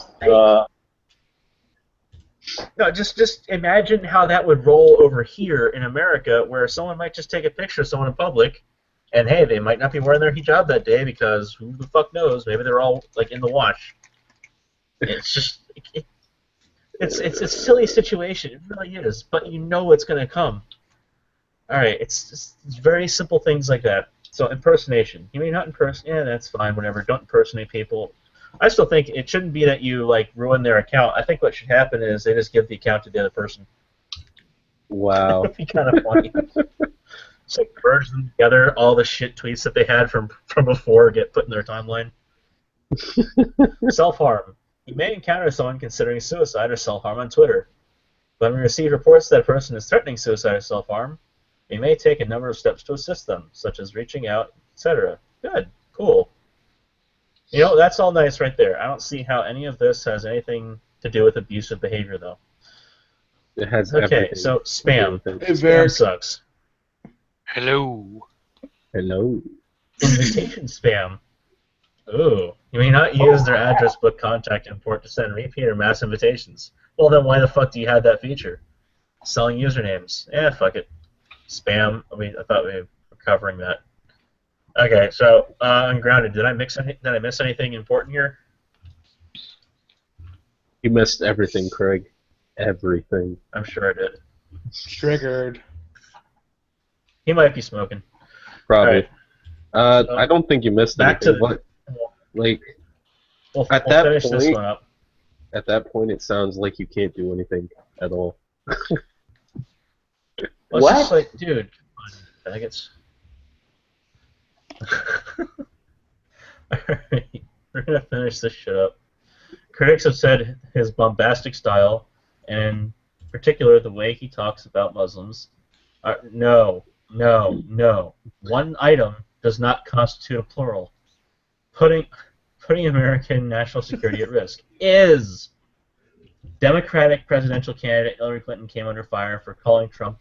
No, just imagine how that would roll over here in America, where someone might just take a picture of someone in public, and hey, they might not be wearing their hijab that day because who the fuck knows? Maybe they're all like in the wash. It's just it's a silly situation. It really is, but you know it's gonna come. All right, it's very simple things like that. So impersonation. You may not impersonate. Yeah, that's fine. Whatever. Don't impersonate people. I still think it shouldn't be that you like ruin their account. I think what should happen is they just give the account to the other person. Wow. That'd be kind of funny. Just like merge them together, all the shit tweets that they had from before get put in their timeline. Self-harm. You may encounter someone considering suicide or self-harm on Twitter. When we receive reports that a person is threatening suicide or self-harm, we may take a number of steps to assist them, such as reaching out, etc. Good. Cool. You know, that's all nice right there. I don't see how any of this has anything to do with abusive behavior, though. It has Okay, everything so to do spam. with it. Hey, Spam Varric. sucks. Hello. Hello. Invitation spam. Ooh. You may not use their address book contact import to send repeat or mass invitations. Well, then why the fuck do you have that feature? Selling usernames. Fuck it. Spam. I thought we were covering that. Okay, so Ungrounded. Did I miss anything important here? You missed everything, Craig. Everything. I'm sure I did. Triggered. He might be smoking. Probably. Alright. So, I don't think you missed back anything, to- but like We'll At that finish this point- one up. at that point, it sounds like you can't do anything at all. Well, it's What? just like, dude, come on, faggots. Alright, we're gonna finish this shit up. Critics have said his bombastic style, and in particular the way he talks about Muslims, no. One item does not constitute a plural. Putting American national security at risk is. Democratic presidential candidate Hillary Clinton came under fire for calling Trump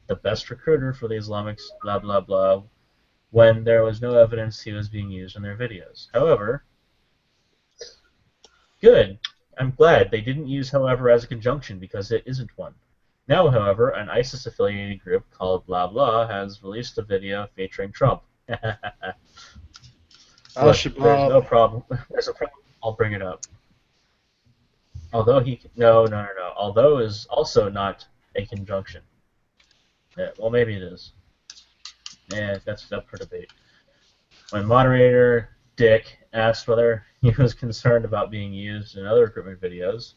the best recruiter for the Islamics, blah blah blah, when there was no evidence he was being used in their videos. However, good. I'm glad they didn't use however as a conjunction because it isn't one. Now, however, an ISIS-affiliated group called Blah Blah has released a video featuring Trump. Look, there's no problem. There's a problem. I'll bring it up. Although no. Although is also not a conjunction. Yeah, well, maybe it is. Yeah, that's up for debate. When moderator Dick asked whether he was concerned about being used in other recruitment videos,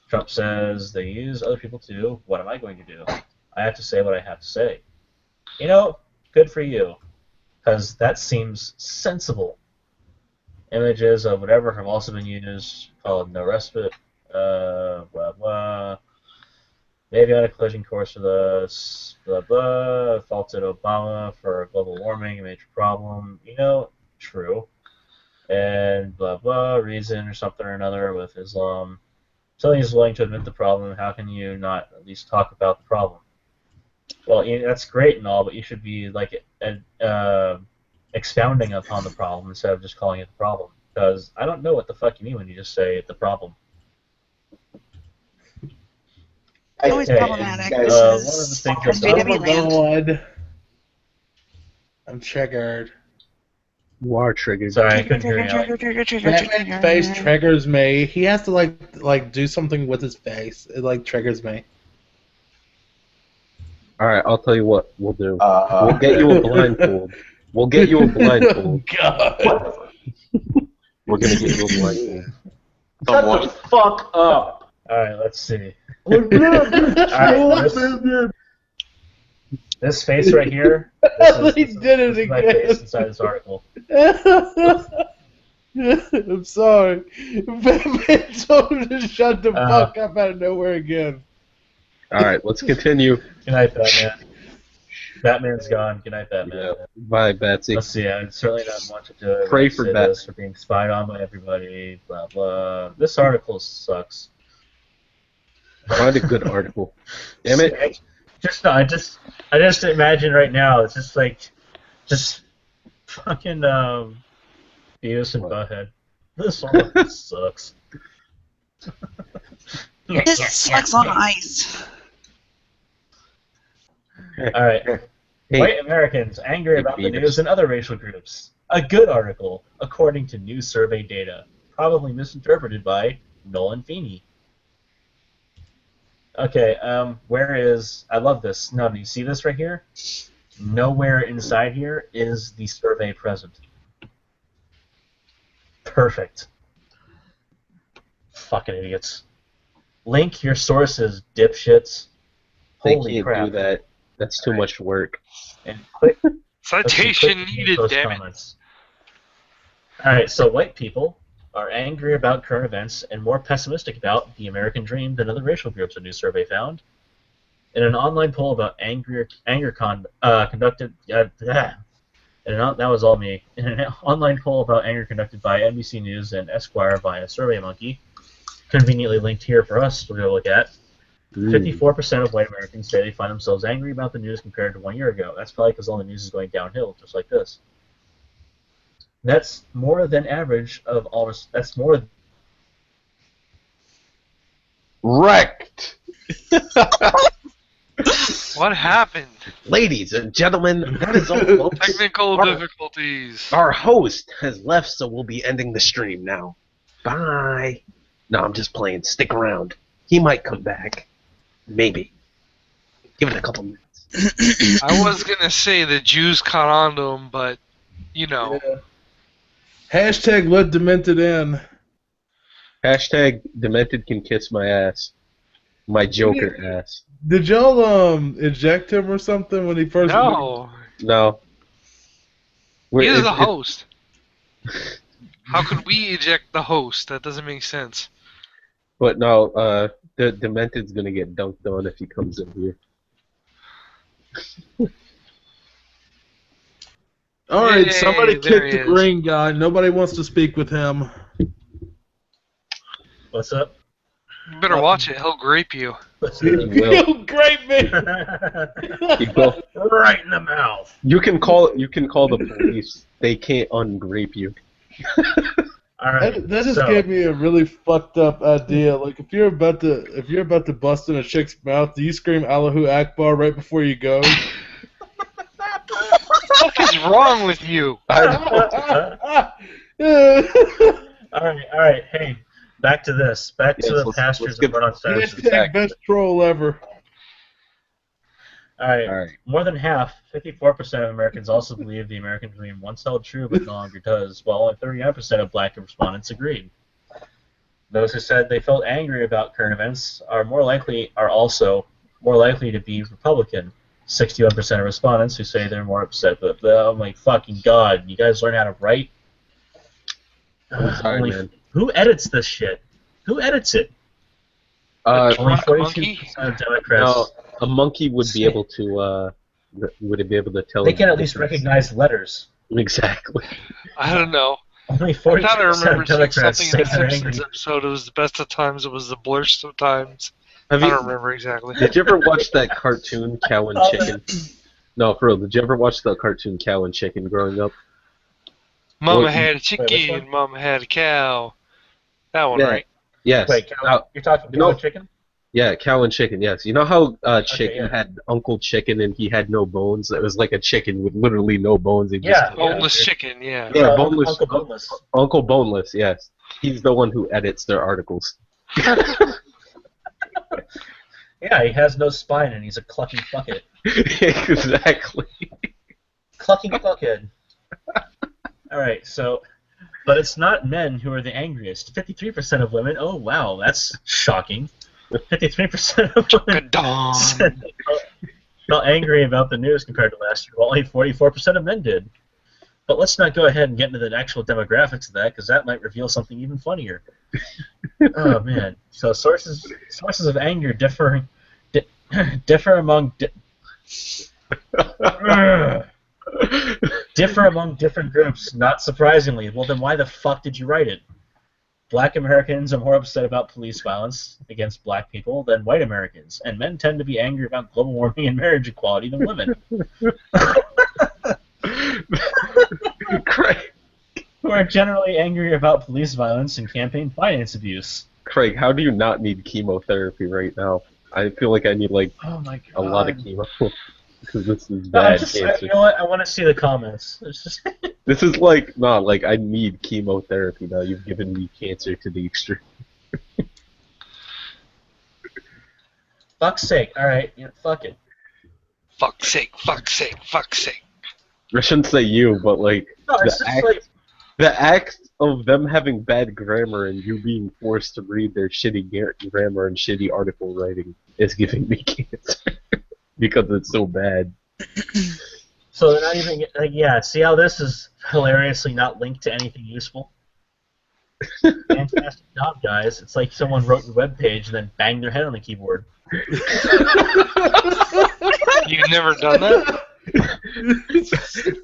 Trump says they use other people too. What am I going to do? I have to say what I have to say. You know, good for you, because that seems sensible. Images of whatever have also been used, called no respite, blah blah. Maybe on a collision course with us, blah blah. Faulted Obama for global warming, a major problem. You know, true. And blah blah, reason or something or another with Islam. So he's willing to admit the problem. How can you not at least talk about the problem? Well, that's great and all, but you should be like expounding upon the problem instead of just calling it the problem. Because I don't know what the fuck you mean when you just say the problem. It's always problematic. One of the things God. I'm triggered. You are triggered. Sorry, I couldn't hear you. Trigger. Face triggers me. He has to like do something with his face. It like triggers me. All right, I'll tell you what we'll do. We'll get you a blindfold. We'll get you a blindfold. God. We're gonna get you a blindfold. Shut the fuck up. All right, let's see. All right, this face right here. He did it again. My face inside this article. I'm sorry. Batman told him to shut the fuck up out of nowhere again. All right, let's continue. Good night, Batman. Batman's gone. Good night, Batman. Yeah. Bye, Batsy. Let's see. I certainly not want to do it. Pray for Bat. For being spied on by everybody. Blah blah. This article sucks. Find a good article. Damn it. I just imagine right now. It's just like, fucking Beavis and Butthead. This one sucks. This sucks on ice. Alright. Hey. White Americans angry about the news and other racial groups. A good article, according to new survey data. Probably misinterpreted by Nolan Feeney. Okay, where is... I love this. No, do you see this right here? Nowhere inside here is the survey present. Perfect. Fucking idiots. Link your sources, dipshits. Holy they can't crap. do that. That's too much work. And click... Citation needed, damn it. Alright, so white people are angry about current events and more pessimistic about the American dream than other racial groups, a new survey found. In an online poll about conducted... that was all me. In an online poll about anger conducted by NBC News and Esquire by a SurveyMonkey, conveniently linked here for us to go look at, 54% of white Americans say they find themselves angry about the news compared to 1 year ago. That's probably because all the news is going downhill, just like this. That's more than average of all. That's more. Wrecked. What happened? Ladies and gentlemen, that is all, folks. Technical difficulties. Our host has left, so we'll be ending the stream now. Bye. No, I'm just playing. Stick around. He might come back. Maybe. Give it a couple minutes. I was gonna say the Jews caught on to him, but you know. Yeah. Hashtag let Demented in. Hashtag Demented can kiss my ass. My Joker ass. Did y'all eject him or something when he first? No. No. He is the host. How could we eject the host? That doesn't make sense. But no, the Demented's gonna get dunked on if he comes in here. All right, Yay, somebody there kick he the is. green guy. Nobody wants to speak with him. What's up? You better watch it. He'll grape you. He will. You grape me. He will. Right in the mouth. You can call the police. They can't ungrape you. All right. That just so, gave me a really fucked up idea. Like if you're about to bust in a chick's mouth, do you scream Allahu Akbar right before you go? What the fuck is wrong with you? All right. Hey, back to this. Back to the pastures of run-on services. Hashtag best troll ever. All right. More than half, 54% of Americans also believe the American dream once held true but no longer does, while only 39% of black respondents agreed. Those who said they felt angry about current events are also more likely to be Republican. 61% of respondents who say they're more upset, but oh my fucking god, you guys learn how to write? Sorry, man. Who edits this shit? Who edits it? Only 42% of Democrats. No, a monkey would be able to tell. They can at least recognize letters. Exactly. I don't know. Only I 42% thought I remember of seeing Democrats something say in the they're Simpsons angry. episode. It was the best of times. It was the worst of times. Have I you, don't remember exactly. did you ever watch that cartoon Cow and Chicken? No, for real. Did you ever watch the cartoon Cow and Chicken growing up? Mama Well, had a which chicken. one? Mama had a cow. That one, Yeah. right? Yes. Wait, you're talking No. about chicken? Yeah, Cow and Chicken. Yes. You know how Chicken yeah. had Uncle Chicken and he had no bones? It was like a chicken with literally no bones. He Yeah. just, Boneless chicken, yeah. Yeah, boneless. Uncle Boneless. Uncle Boneless. Yes. He's the one who edits their articles. Yeah, he has no spine and he's a clucking fuckhead. Exactly. Clucking fuckhead. Alright, so... But it's not men who are the angriest. 53% of women... Oh, wow, that's shocking. 53% of women said they felt angry about the news compared to last year, while only 44% of men did. But let's not go ahead and get into the actual demographics of that, because that might reveal something even funnier. Oh, man. So sources of anger differ among different groups, not surprisingly. Well, then why the fuck did you write it? Black Americans are more upset about police violence against black people than white Americans, and men tend to be angry about global warming and marriage equality than women. Craig. Who are generally angry about police violence and campaign finance abuse. Craig, how do you not need chemotherapy right now? I feel like I need Oh my god. a lot of chemo because this is No, bad you cancer. know what? I want to see the comments. It's just This is like I need chemotherapy now. You've given me cancer to the extreme. fuck's sake. All right, fuck it. Fuck's sake, fuck's sake, fuck's sake. I shouldn't say you, but like No, it's the just act, like the act of them having bad grammar and you being forced to read their shitty grammar and shitty article writing is giving me cancer because it's so bad. so they're not even like yeah. See how this is hilariously not linked to anything useful. Fantastic job, guys. It's like someone wrote your webpage and then banged their head on the keyboard. You've never done that?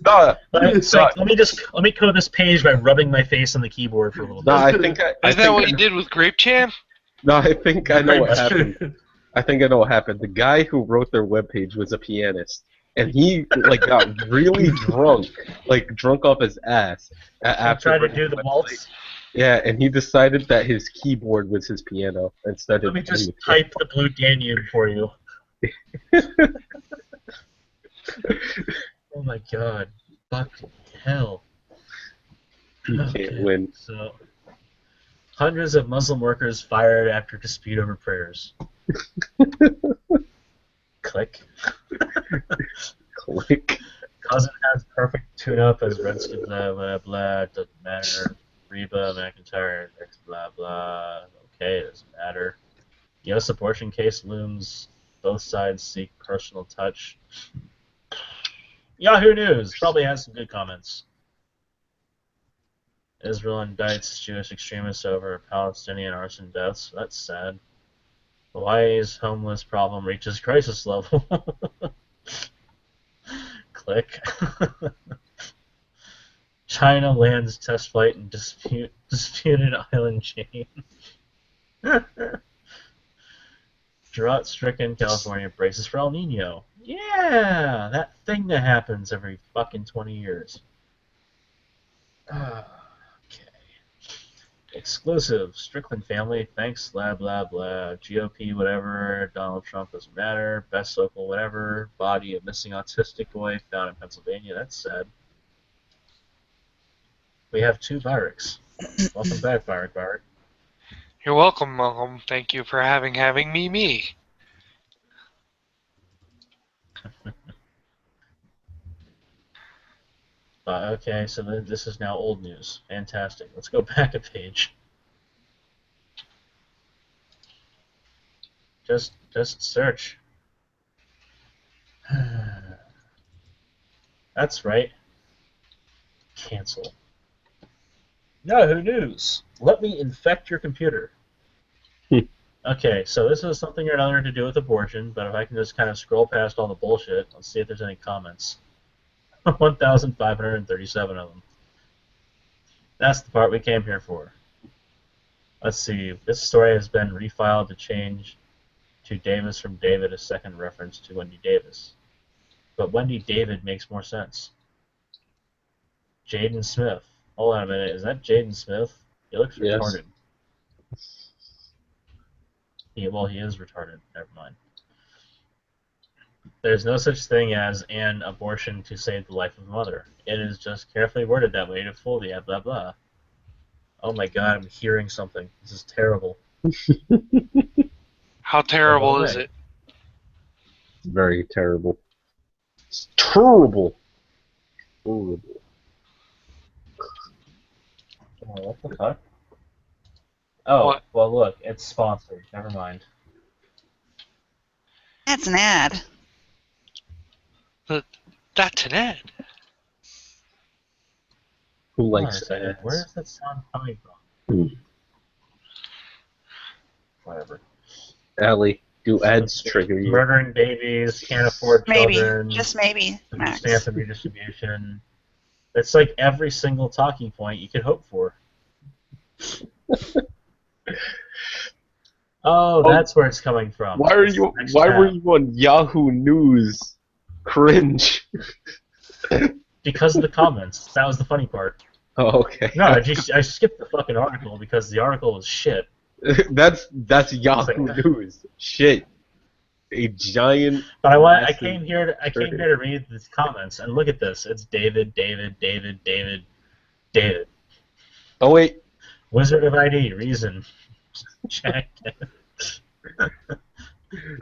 No, It's like, let me code this page by rubbing my face on the keyboard for a little bit. no, I think Is that what you did with Grape Chan? No, I think I know what happened. I think I know what happened. The guy who wrote their webpage was a pianist, and he like got really drunk off his ass after Trying to writing do the waltz. website. Yeah, and he decided that his keyboard was his piano instead of. Let me just type the Blue Danube for you. Oh my god. Fucking hell. You can't win. So, hundreds of Muslim workers fired after dispute over prayers. Click. Click. Cousin has perfect tune-up as Redskin, blah, blah, blah, doesn't matter. Reba, McIntyre, next, blah, blah. Okay, doesn't matter. U.S. abortion case looms. Both sides seek personal touch. Yahoo News probably has some good comments. Israel indicts Jewish extremists over Palestinian arson deaths. That's sad. Hawaii's homeless problem reaches crisis level. Click. China lands test flight in disputed island chain. Drought-stricken California braces for El Nino. Yeah, that thing that happens every fucking 20 years. Okay. Exclusive. Strickland family. Thanks. Blah blah blah. GOP whatever. Donald Trump doesn't matter. Best local whatever. Body of missing autistic boy found in Pennsylvania. That's sad. We have 2 Byrics. Welcome back, Byrick. You're welcome, Malcolm. Thank you for having me. Okay, so then this is now old news. Fantastic. Let's go back a page. Just search. That's right. Cancel. Yahoo News. Let me infect your computer. Okay, so this is something or another to do with abortion, but if I can just kind of scroll past all the bullshit, let's see if there's any comments. 1,537 of them. That's the part we came here for. Let's see. This story has been refiled to change to Davis from David, a second reference to Wendy Davis. But Wendy David makes more sense. Jaden Smith. Hold on a minute. Is that Jaden Smith? He looks retarded. Well, he is retarded. Never mind. There's no such thing as an abortion to save the life of a mother. It is just carefully worded that way to fool the blah blah. Oh my god, I'm hearing something. This is terrible. How terrible is it? Very terrible. It's terrible. Horrible. Oh, what the fuck? Oh, what? Well look, it's sponsored. Never mind. That's an ad. That's an ad. Who likes that? ads? Where is that sound coming from? Whatever. Allie, do ads trigger you? Murdering babies, can't afford children. Maybe. Just maybe, Max. Stamp and redistribution. It's like every single talking point you could hope for. Oh, that's where it's coming from. Why were you on Yahoo News? Cringe. Because of the comments. That was the funny part. Oh, okay. No, I skipped the fucking article because the article was shit. that's Yahoo News. Shit. A giant. But I came here to read these comments and look at this. It's David. Oh wait. Wizard of ID, reason. Check.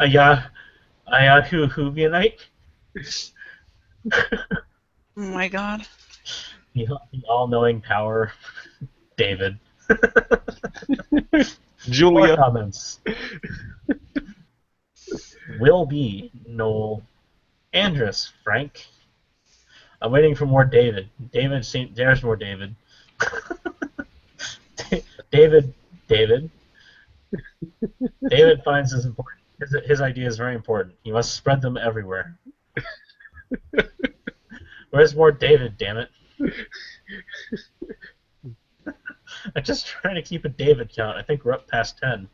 A Yahoo Whovianite. Oh my god. The all-knowing power, David. Julia. More comments. Will be Noel. Andrus, Frank. I'm waiting for more David. There's more David. David. David finds this important. His idea is very important. He must spread them everywhere. Where's more David, damn it? I'm just trying to keep a David count. I think we're up past 10.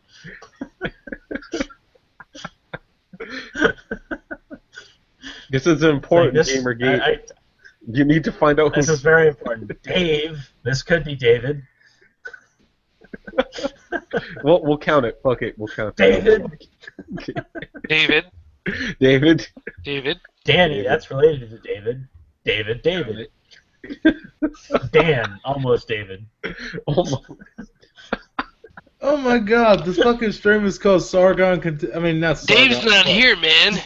This is important, Gamergate. You need to find out This is very important. Dave. This could be David. We'll count it. Fuck it. We'll count it. David. Danny, that's related to David. David. Dan, almost David. Almost. Oh my god, this fucking stream is called Sargon. Not Sargon. Dave's not here, man.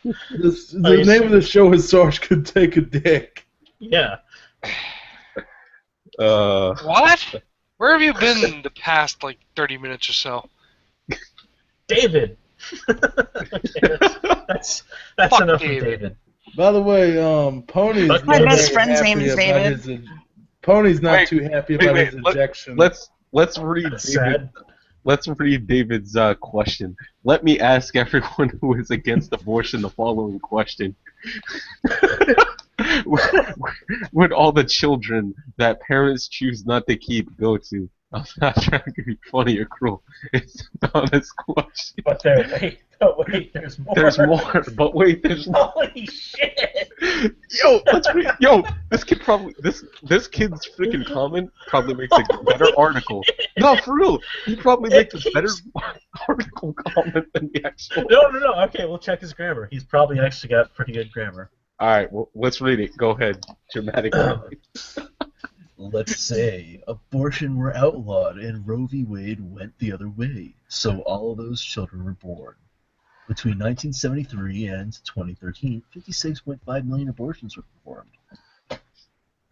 The name of the show is Sarge Could Take a Dick. Yeah. What? Where have you been the past, 30 minutes or so? David! That's enough of David. By the way, Pony's my best friend's name is David. Pony's not too happy about his injection. Let's read David. Let's read David's question. Let me ask everyone who is against abortion the following question. Would all the children that parents choose not to keep go to I'm not trying to be funny or cruel. It's an honest question. But there's more. There's more, but wait, there's more. Holy shit! Yo, let's read. Yo, this kid's freaking comment probably makes a better article. No, for real, he probably makes a better article comment than the actual. No. Okay, we'll check his grammar. He's probably actually got pretty good grammar. All right, well, let's read it. Go ahead, dramatic. Let's say abortion were outlawed and Roe v. Wade went the other way, so all of those children were born. Between 1973 and 2013, 56.5 million abortions were performed.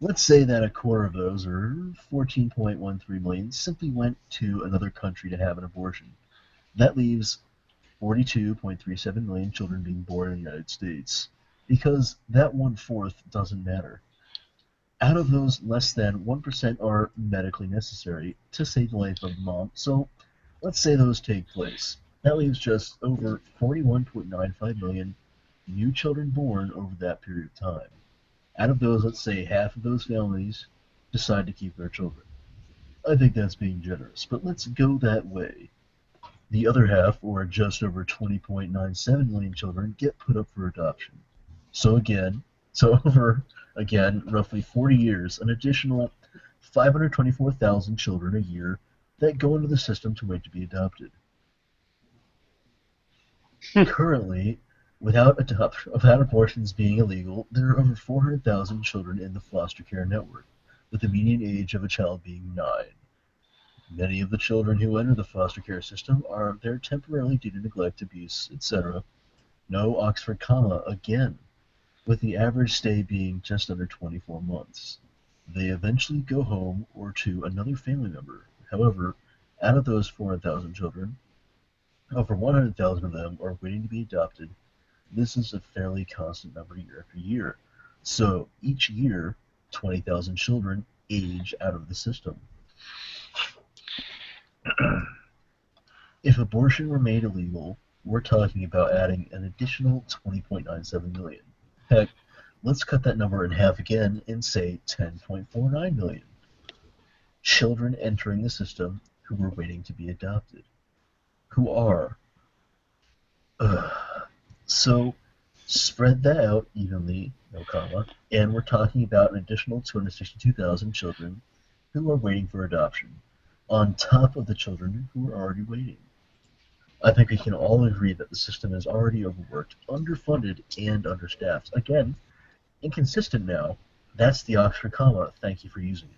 Let's say that a quarter of those, or 14.13 million, simply went to another country to have an abortion. That leaves 42.37 million children being born in the United States, because that 1/4 doesn't matter. Out of those, less than 1% are medically necessary to save the life of mom, so let's say those take place. That leaves just over 41.95 million new children born over that period of time. Out of those, let's say half of those families decide to keep their children. I think that's being generous, but let's go that way. The other half, or just over 20.97 million children, get put up for adoption. So over roughly 40 years, an additional 524,000 children a year that go into the system to wait to be adopted. Currently, without abortions being illegal, there are over 400,000 children in the foster care network, with the median age of a child being 9. Many of the children who enter the foster care system are there temporarily due to neglect, abuse, etc. No Oxford comma again, with the average stay being just under 24 months. They eventually go home or to another family member. However, out of those 400,000 children, over 100,000 of them are waiting to be adopted. This is a fairly constant number year after year. So each year, 20,000 children age out of the system. If abortion were made illegal, we're talking about adding an additional 20.97 million. Heck, let's cut that number in half again and say 10.49 million. Children entering the system who were waiting to be adopted. Who are. So, spread that out evenly, no comma, and we're talking about an additional 262,000 children who are waiting for adoption, on top of the children who are already waiting. I think we can all agree that the system is already overworked, underfunded, and understaffed. Again, inconsistent now. That's the Oxford comma. Thank you for using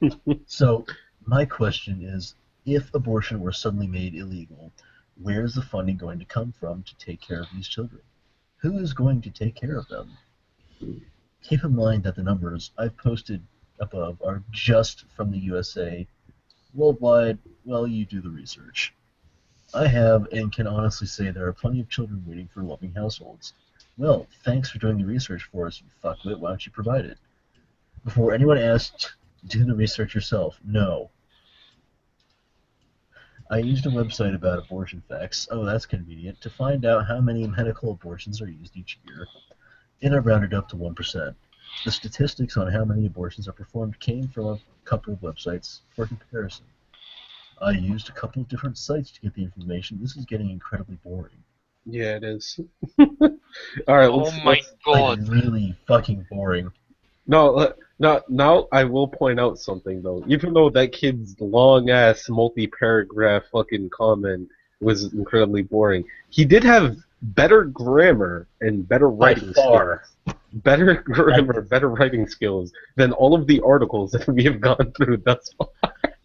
it. So, my question is, if abortion were suddenly made illegal, where is the funding going to come from to take care of these children? Who is going to take care of them? Keep in mind that the numbers I've posted above are just from the USA. Worldwide, well, you do the research. I have and can honestly say there are plenty of children waiting for loving households. Well, thanks for doing the research for us, you fuckwit. Why don't you provide it? Before anyone asks, do the research yourself. No. I used a website about abortion facts, oh that's convenient, to find out how many medical abortions are used each year, and I rounded up to 1%. The statistics on how many abortions are performed came from a couple of websites for comparison. I used a couple of different sites to get the information. This is getting incredibly boring. Yeah, it is. Alright, God. Like, really fucking boring. No, now I will point out something, though. Even though that kid's long-ass, multi-paragraph fucking comment was incredibly boring, he did have better grammar and better writing skills. Better grammar, better writing skills than all of the articles that we have gone through thus far.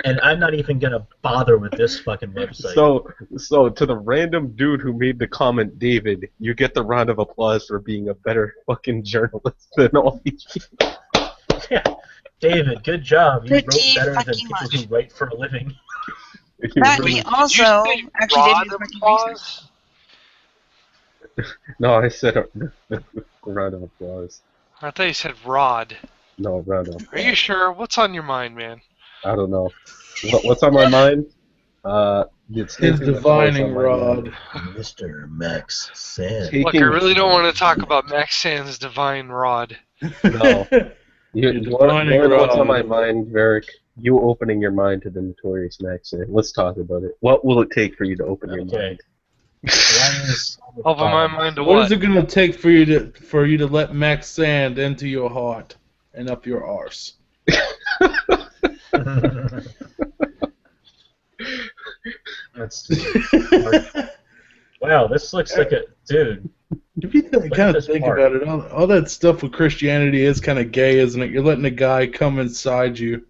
And I'm not even gonna bother with this fucking website. So to the random dude who made the comment, David, you get the round of applause for being a better fucking journalist than all these people. Yeah. David, good job. You wrote Pretty better than fucking people much. who write for a living. But we also actually did do some research. No, I said a round of applause. I thought you said Rod. No, round of applause. Are you sure? What's on your mind, man? I don't know. What's on my mind? It's His divining rod. Mr. Max Sand. Look, I really don't want to talk about Max Sand's divine rod. No. You want to know what's on my mind, Varric? you opening your mind to the Notorious Max. Let's talk about it. What will it take for you to open your mind? Open my mind to What is what? it gonna take for you to let Max Sand into your heart and up your arse? Let's see. Wow, this looks like a dude. If you kind of think about it, all that stuff with Christianity is kind of gay, isn't it? You're letting a guy come inside you.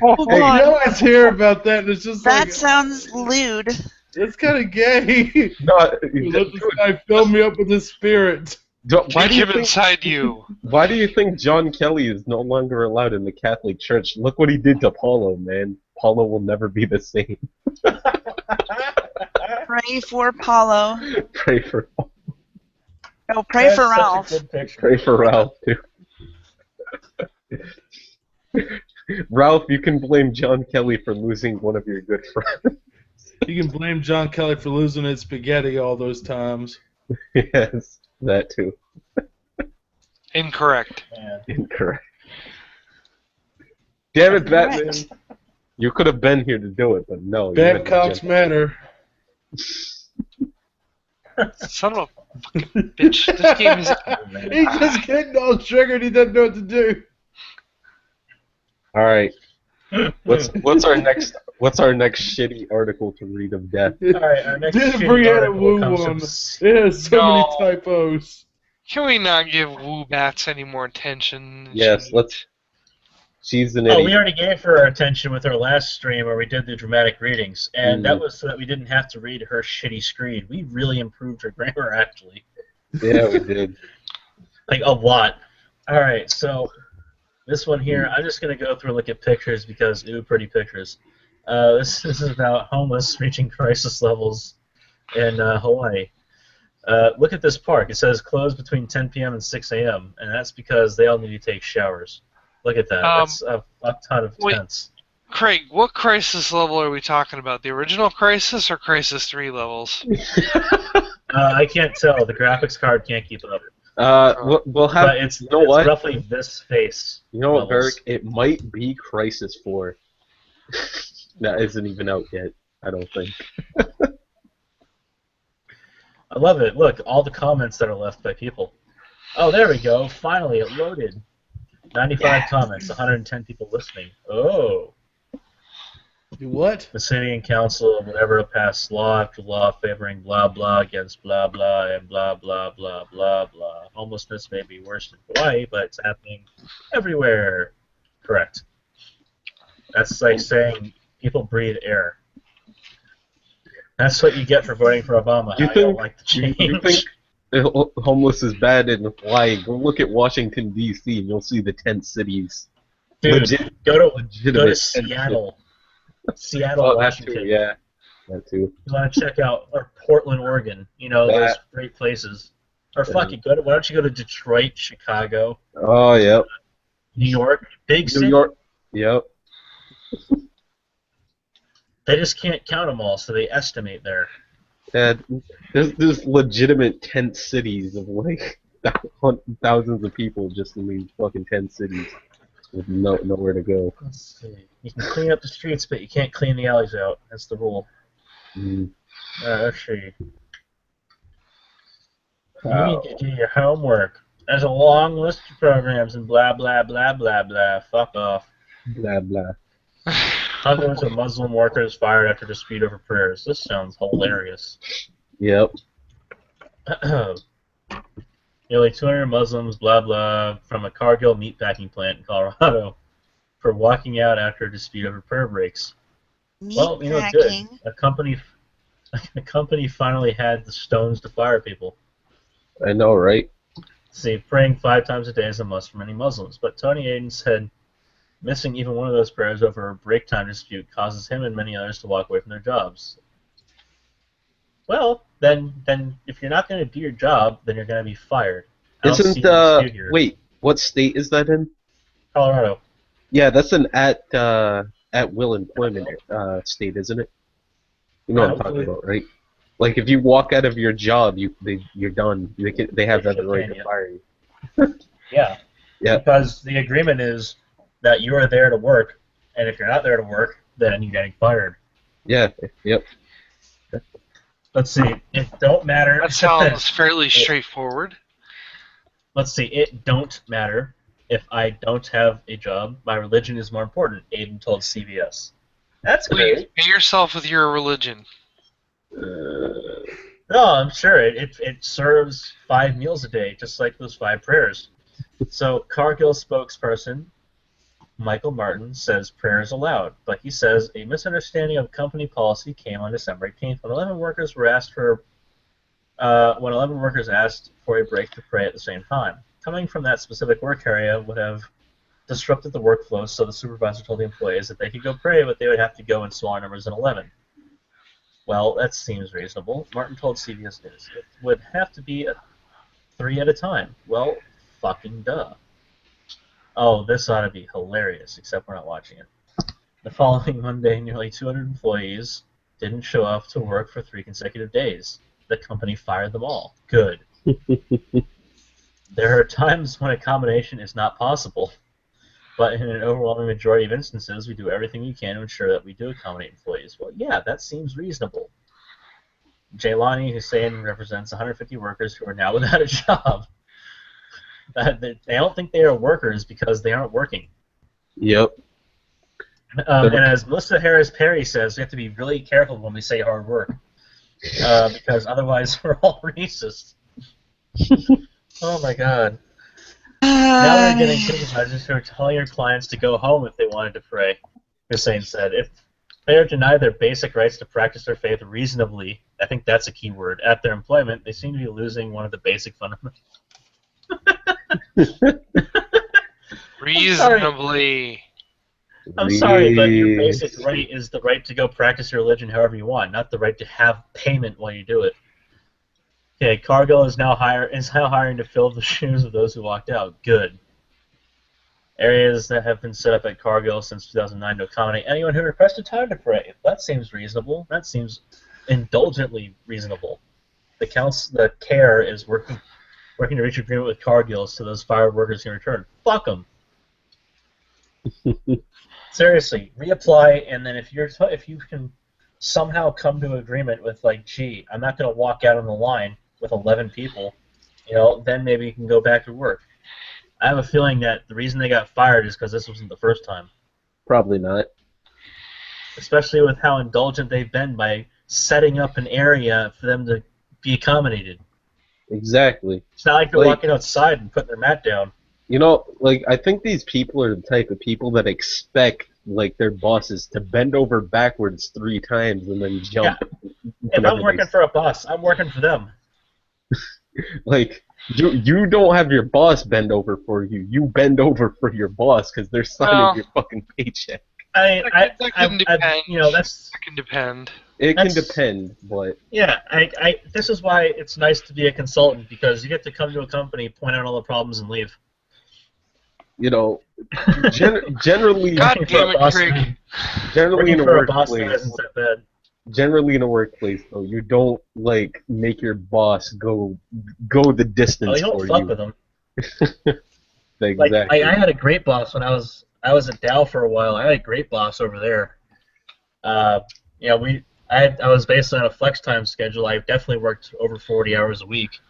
Hold You on. always hear about that, and it's just That like sounds lewd. it's kind of gay. No, You let this guy fill me up with his spirit. Take him inside you. Why do you think John Kelly is no longer allowed in the Catholic Church? Look what he did to Paulo, man. Paulo will never be the same. Pray for Paulo. Pray for No, pray for Ralph. Pray for Ralph too. Ralph, you can blame John Kelly for losing one of your good friends. You can blame John Kelly for losing his spaghetti all those times. Yes, that too. Incorrect. Yeah. Incorrect. Damn it, Batman. You could have been here to do it, but no. Babcock's Manor. Son of a fucking bitch. This game is... He just getting all triggered. He doesn't know what to do. All right. What's our next shitty article to read of death? All right, our next Didn't shitty forget a article woo comes one. from It has so many typos. Can we not give Woo Bats any more attention? Yes, let's. She's an Oh, idiot. we already gave her our attention with our last stream where we did the dramatic readings, and that was so that we didn't have to read her shitty screen. We really improved her grammar, actually. Yeah, we did. Like, a lot. Alright, so this one here, I'm just going to go through and look at pictures because, ooh, pretty pictures. This is about homeless reaching crisis levels in Hawaii. Look at this park. It says closed between 10 p.m. and 6 a.m., and that's because they all need to take showers. Look at that. That's a fuck ton of tents. Craig, what crisis level are we talking about? The original Crisis or Crisis 3 levels? I can't tell. The graphics card can't keep up. We'll have. But it's, you know it's what? roughly this face. You know what, levels. Varric? It might be Crisis 4. That isn't even out yet. I don't think. I love it. Look, all the comments that are left by people. Oh, there we go. Finally, it loaded. 95 comments, 110 people listening. Oh. What? The city and council, whatever, passed law after law favoring blah blah against blah blah and blah blah blah blah blah. Homelessness may be worse in Hawaii, but it's happening everywhere. Correct. That's like saying people breathe air. That's what you get for voting for Obama. I don't like the change. You think homeless is bad in Hawaii? Go look at Washington, D.C., and you'll see the tent cities. Dude, go to Seattle. Seattle, Washington. That too, yeah. That too. You want to check out or Portland, Oregon. You know, those great places. Or fuck it, why don't you go to Detroit, Chicago? Oh, yep. New York, big city. New York, yep. They just can't count them all, so they estimate there. And there's legitimate tent cities of like thousands of people just in these fucking tent cities with nowhere to go. Let's see. You can clean up the streets, but you can't clean the alleys out. That's the rule. Let's see. You need to do your homework. There's a long list of programs and blah blah blah blah blah. Fuck off. Blah blah. Hundreds of Muslim workers fired after dispute over prayers. This sounds hilarious. Yep. Nearly 200 Muslims, blah blah, from a Cargill meatpacking plant in Colorado for walking out after a dispute over prayer breaks. Well, you know, good. A company finally had the stones to fire people. I know, right? See, praying 5 times a day is a must for many Muslims, but Tony Aiden said missing even one of those prayers over a break time dispute causes him and many others to walk away from their jobs. Well, then if you're not going to do your job, then you're going to be fired. Wait, what state is that in? Colorado. Yeah, that's an at will employment state, isn't it? You know what I'm talking about, right? Like if you walk out of your job, you're done. They have the right to fire you. Yeah. Yeah. Because the agreement is that you are there to work, and if you're not there to work, then you're getting fired. Yeah. Yep. Let's see. It don't matter. That sounds fairly straightforward. Let's see. It don't matter if I don't have a job. My religion is more important. Aiden told CBS. That's Please great. pay yourself with your religion. No, I'm sure it serves 5 meals a day, just like those 5 prayers. So Cargill spokesperson Michael Martin says prayers allowed, but he says a misunderstanding of company policy came on December 18th when 11 workers asked for a break to pray at the same time. Coming from that specific work area would have disrupted the workflow, so the supervisor told the employees that they could go pray, but they would have to go in smaller numbers than 11. Well, that seems reasonable. Martin told CBS News it would have to be 3 at a time. Well, fucking duh. Oh, this ought to be hilarious, except we're not watching it. The following Monday, nearly 200 employees didn't show up to work for 3 consecutive days. The company fired them all. Good. There are times when accommodation is not possible, but in an overwhelming majority of instances, we do everything we can to ensure that we do accommodate employees. Well, yeah, that seems reasonable. Jaylani Hussein represents 150 workers who are now without a job. They don't think they are workers because they aren't working. Yep. And as Melissa Harris Perry says, we have to be really careful when we say hard work, because otherwise we're all racist. Oh my god. Now they're getting supervisors who are telling their clients to go home if they wanted to pray, Hussein said. If they are denied their basic rights to practice their faith reasonably, I think that's a key word, at their employment, they seem to be losing one of the basic fundamentals. Reasonably. I'm sorry, but your basic right is the right to go practice your religion however you want, not the right to have payment while you do it. Okay, Cargill is now hiring to fill the shoes of those who walked out. Good. Areas that have been set up at Cargill since 2009 to accommodate anyone who requested time to pray. That seems reasonable. That seems indulgently reasonable. The CARE is working to reach agreement with Cargill so those fired workers can return. Fuck them. Seriously, reapply, and then if you can somehow come to agreement with, like, gee, I'm not going to walk out on the line with 11 people, then maybe you can go back to work. I have a feeling that the reason they got fired is because this wasn't the first time. Probably not. Especially with how indulgent they've been by setting up an area for them to be accommodated. Exactly. It's not like they're walking outside and putting their mat down. I think these people are the type of people that expect, their bosses to bend over backwards 3 times and then jump. Yeah. If I'm working for a boss, I'm working for them. You don't have your boss bend over for you. You bend over for your boss because they're signing your fucking paycheck. That can depend. That can depend. It can depend, but yeah, this is why it's nice to be a consultant, because you get to come to a company, point out all the problems, and leave. Generally. God damn it, Craig. Generally in a workplace. Generally in a workplace, though, you don't make your boss go the distance for you. You don't fuck with them. Exactly. I had a great boss when I was at Dow for a while. I had a great boss over there. I was basically on a flex time schedule. I definitely worked over 40 hours a week.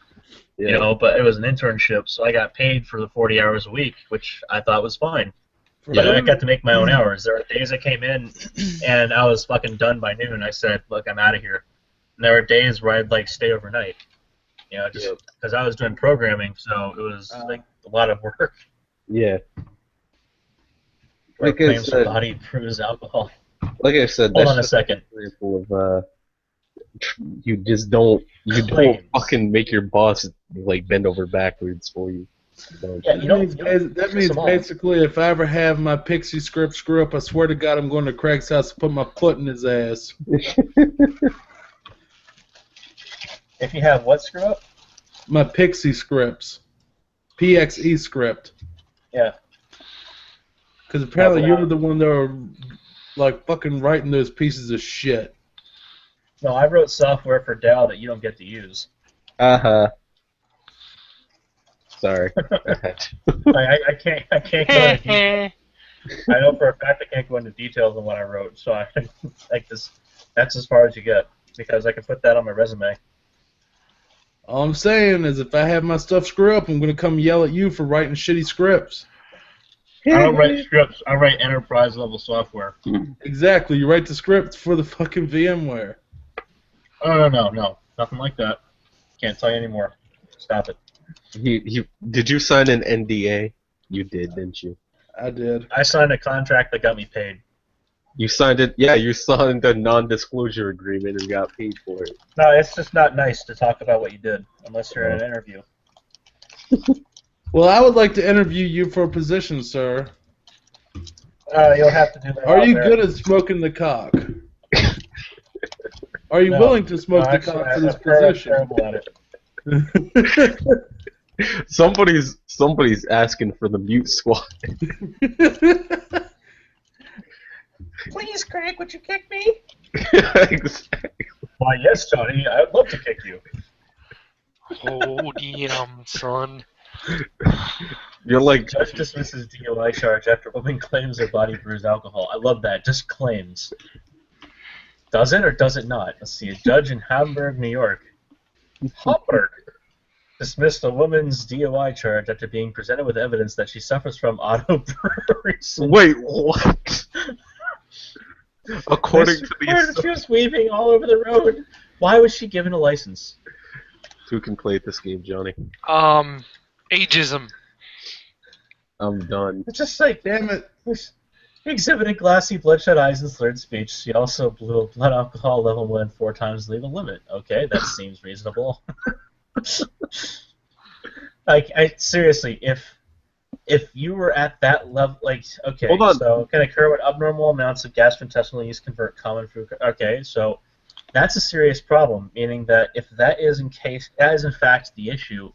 Yeah. But it was an internship, so I got paid for the 40 hours a week, which I thought was fine. But I got to make my own hours. There were days I came in and I was fucking done by noon. I said, look, I'm out of here. And there were days where I'd stay overnight. Just because I was doing programming, so it was a lot of work. Yeah. Like I said, body improves alcohol. Like I said, hold on a second. Example of you don't fucking make your boss bend over backwards for you. That means basically, if I ever have my pixie script screw up, I swear to God, I'm going to Craig's house and put my foot in his ass. If you have what screw up? My pixie scripts. PXE script. Yeah. Because apparently you're the one that are fucking writing those pieces of shit. No, I wrote software for Dow that you don't get to use. Sorry. I can't go into detail. I know for a fact I can't go into details on what I wrote, so I like this. That's as far as you get because I can put that on my resume. All I'm saying is, if I have my stuff screw up, I'm gonna come yell at you for writing shitty scripts. I don't write scripts. I write enterprise level software. Exactly. You write the script for the fucking VMware. Oh no, nothing like that. Can't tell you anymore. Stop it. Did you sign an NDA? You did, didn't you? I did. I signed a contract that got me paid. You signed it. Yeah, you signed a non-disclosure agreement and got paid for it. No, it's just not nice to talk about what you did unless you're in an interview. Well, I would like to interview you for a position, sir. You'll have to do that. Are you good at smoking the cock? Are you willing to smoke the cock for this position? I'm terrible at it. Somebody's asking for the mute squad. Please, Craig, would you kick me? Exactly. Why, yes, Johnny. I'd love to kick you. Oh, damn, son. You're like Judge dismisses DUI charge after woman claims her body brews alcohol. I love that. Just claims. Does it or does it not? Let's see. A judge in Hamburg, New York. Hamburg dismissed a woman's DUI charge after being presented with evidence that she suffers from auto brewery syndrome. Wait, what? According to these, she was weaving all over the road. Why was she given a license? who can play this game, Johnny? Ageism. I'm done. It's just like, Damn it. She exhibited glassy, bloodshot eyes and slurred speech. She also blew a blood alcohol level more than 4 times the legal limit. Okay, that seems reasonable. Like, seriously, if you were at that level, like, okay, Hold on. so it can occur when abnormal amounts of gastrointestinal yeast convert common food. Okay, so that's a serious problem, meaning that if that is in fact the issue,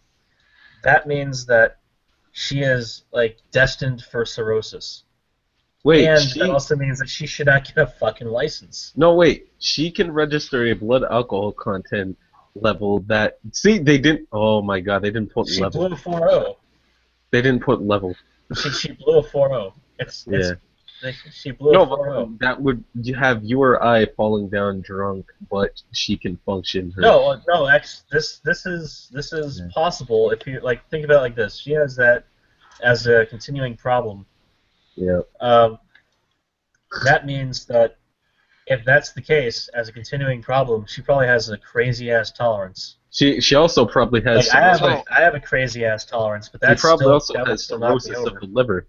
that means that she is, like, destined for cirrhosis. Wait, and that also means that she should not get a fucking license. No, wait. She can register a blood alcohol content level that... See, they didn't... Oh my god, they didn't put She level. blew a 4.0. They didn't put level. She blew a 4.0. She blew a 4.0. That would have you or I falling down drunk, but she can function. No, actually, this is possible if you, like, think about it like this. She has that as a continuing problem. Yeah. That means that if that's the case, as a continuing problem, she probably has a crazy ass tolerance. She also probably has. Like, I have a crazy ass tolerance, but that's she probably still, also has cirrhosis of the liver,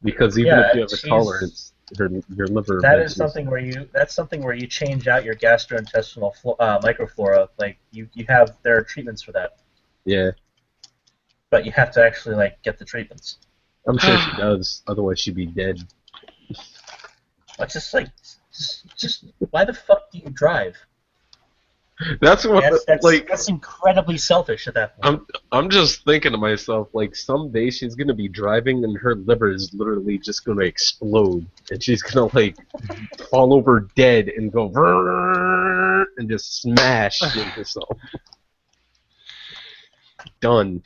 because even if you have a tolerance, your liver. That's something where you change out your gastrointestinal microflora. Like there are treatments for that. Yeah. But you have to actually, like, get the treatments. I'm sure she does. Otherwise, she'd be dead. It's just like, just why the fuck do you drive? That's what that's incredibly selfish at that point. I'm just thinking to myself, like, someday she's gonna be driving and her liver is literally just gonna explode, and she's gonna, like, fall over dead and go and just smash into herself. Done.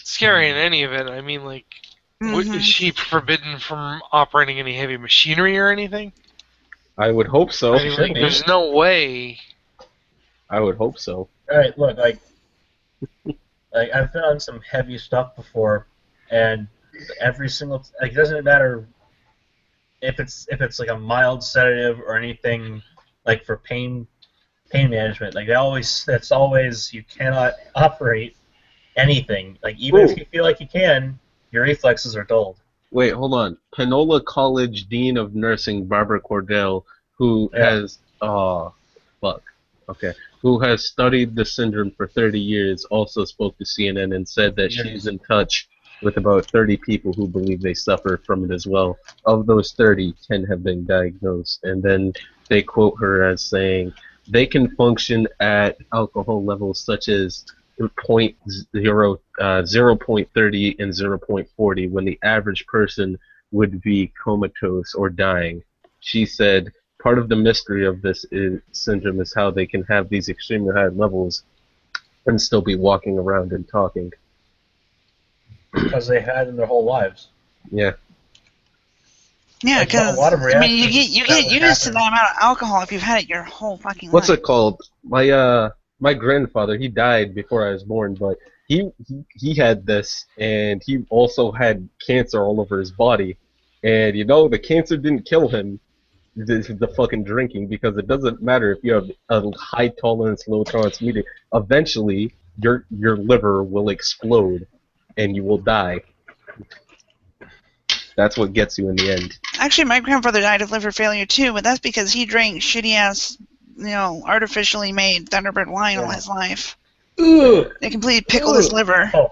Scary in any event. I mean, like, is she forbidden from operating any heavy machinery or anything? I would hope so. I mean, like, there's no way. I would hope so. Alright, look, like I've been on some heavy stuff before, and every single, like, it doesn't matter if it's like a mild sedative or anything, like, for pain management. Like, that's always you cannot operate anything. Like, even if you feel like you can, your reflexes are dulled. Wait, hold on. Panola College Dean of Nursing Barbara Cordell, who has who has studied the syndrome for 30 years, also spoke to CNN and said that she's in touch with about 30 people who believe they suffer from it as well. Of those 30, 10 have been diagnosed. And then they quote her as saying, they can function at alcohol levels such as 0.30 and 0.40 when the average person would be comatose or dying. She said, part of the mystery of this syndrome is how they can have these extremely high levels and still be walking around and talking. because they had in their whole lives. Yeah. Yeah, Like, a because lot of I mean, reactions you that get would used to happen. that amount of alcohol if you've had it your whole fucking What's life. it called? My grandfather, he died before I was born, but he had this, and he also had cancer all over his body, and the cancer didn't kill him. The fucking drinking, because it doesn't matter if you have a high tolerance, low tolerance, medium. Eventually, your liver will explode, and you will die. That's what gets you in the end. Actually, my grandfather died of liver failure too, but that's because he drank shitty ass, artificially made Thunderbird wine all his life. Ugh. It completely pickled his liver. Oh,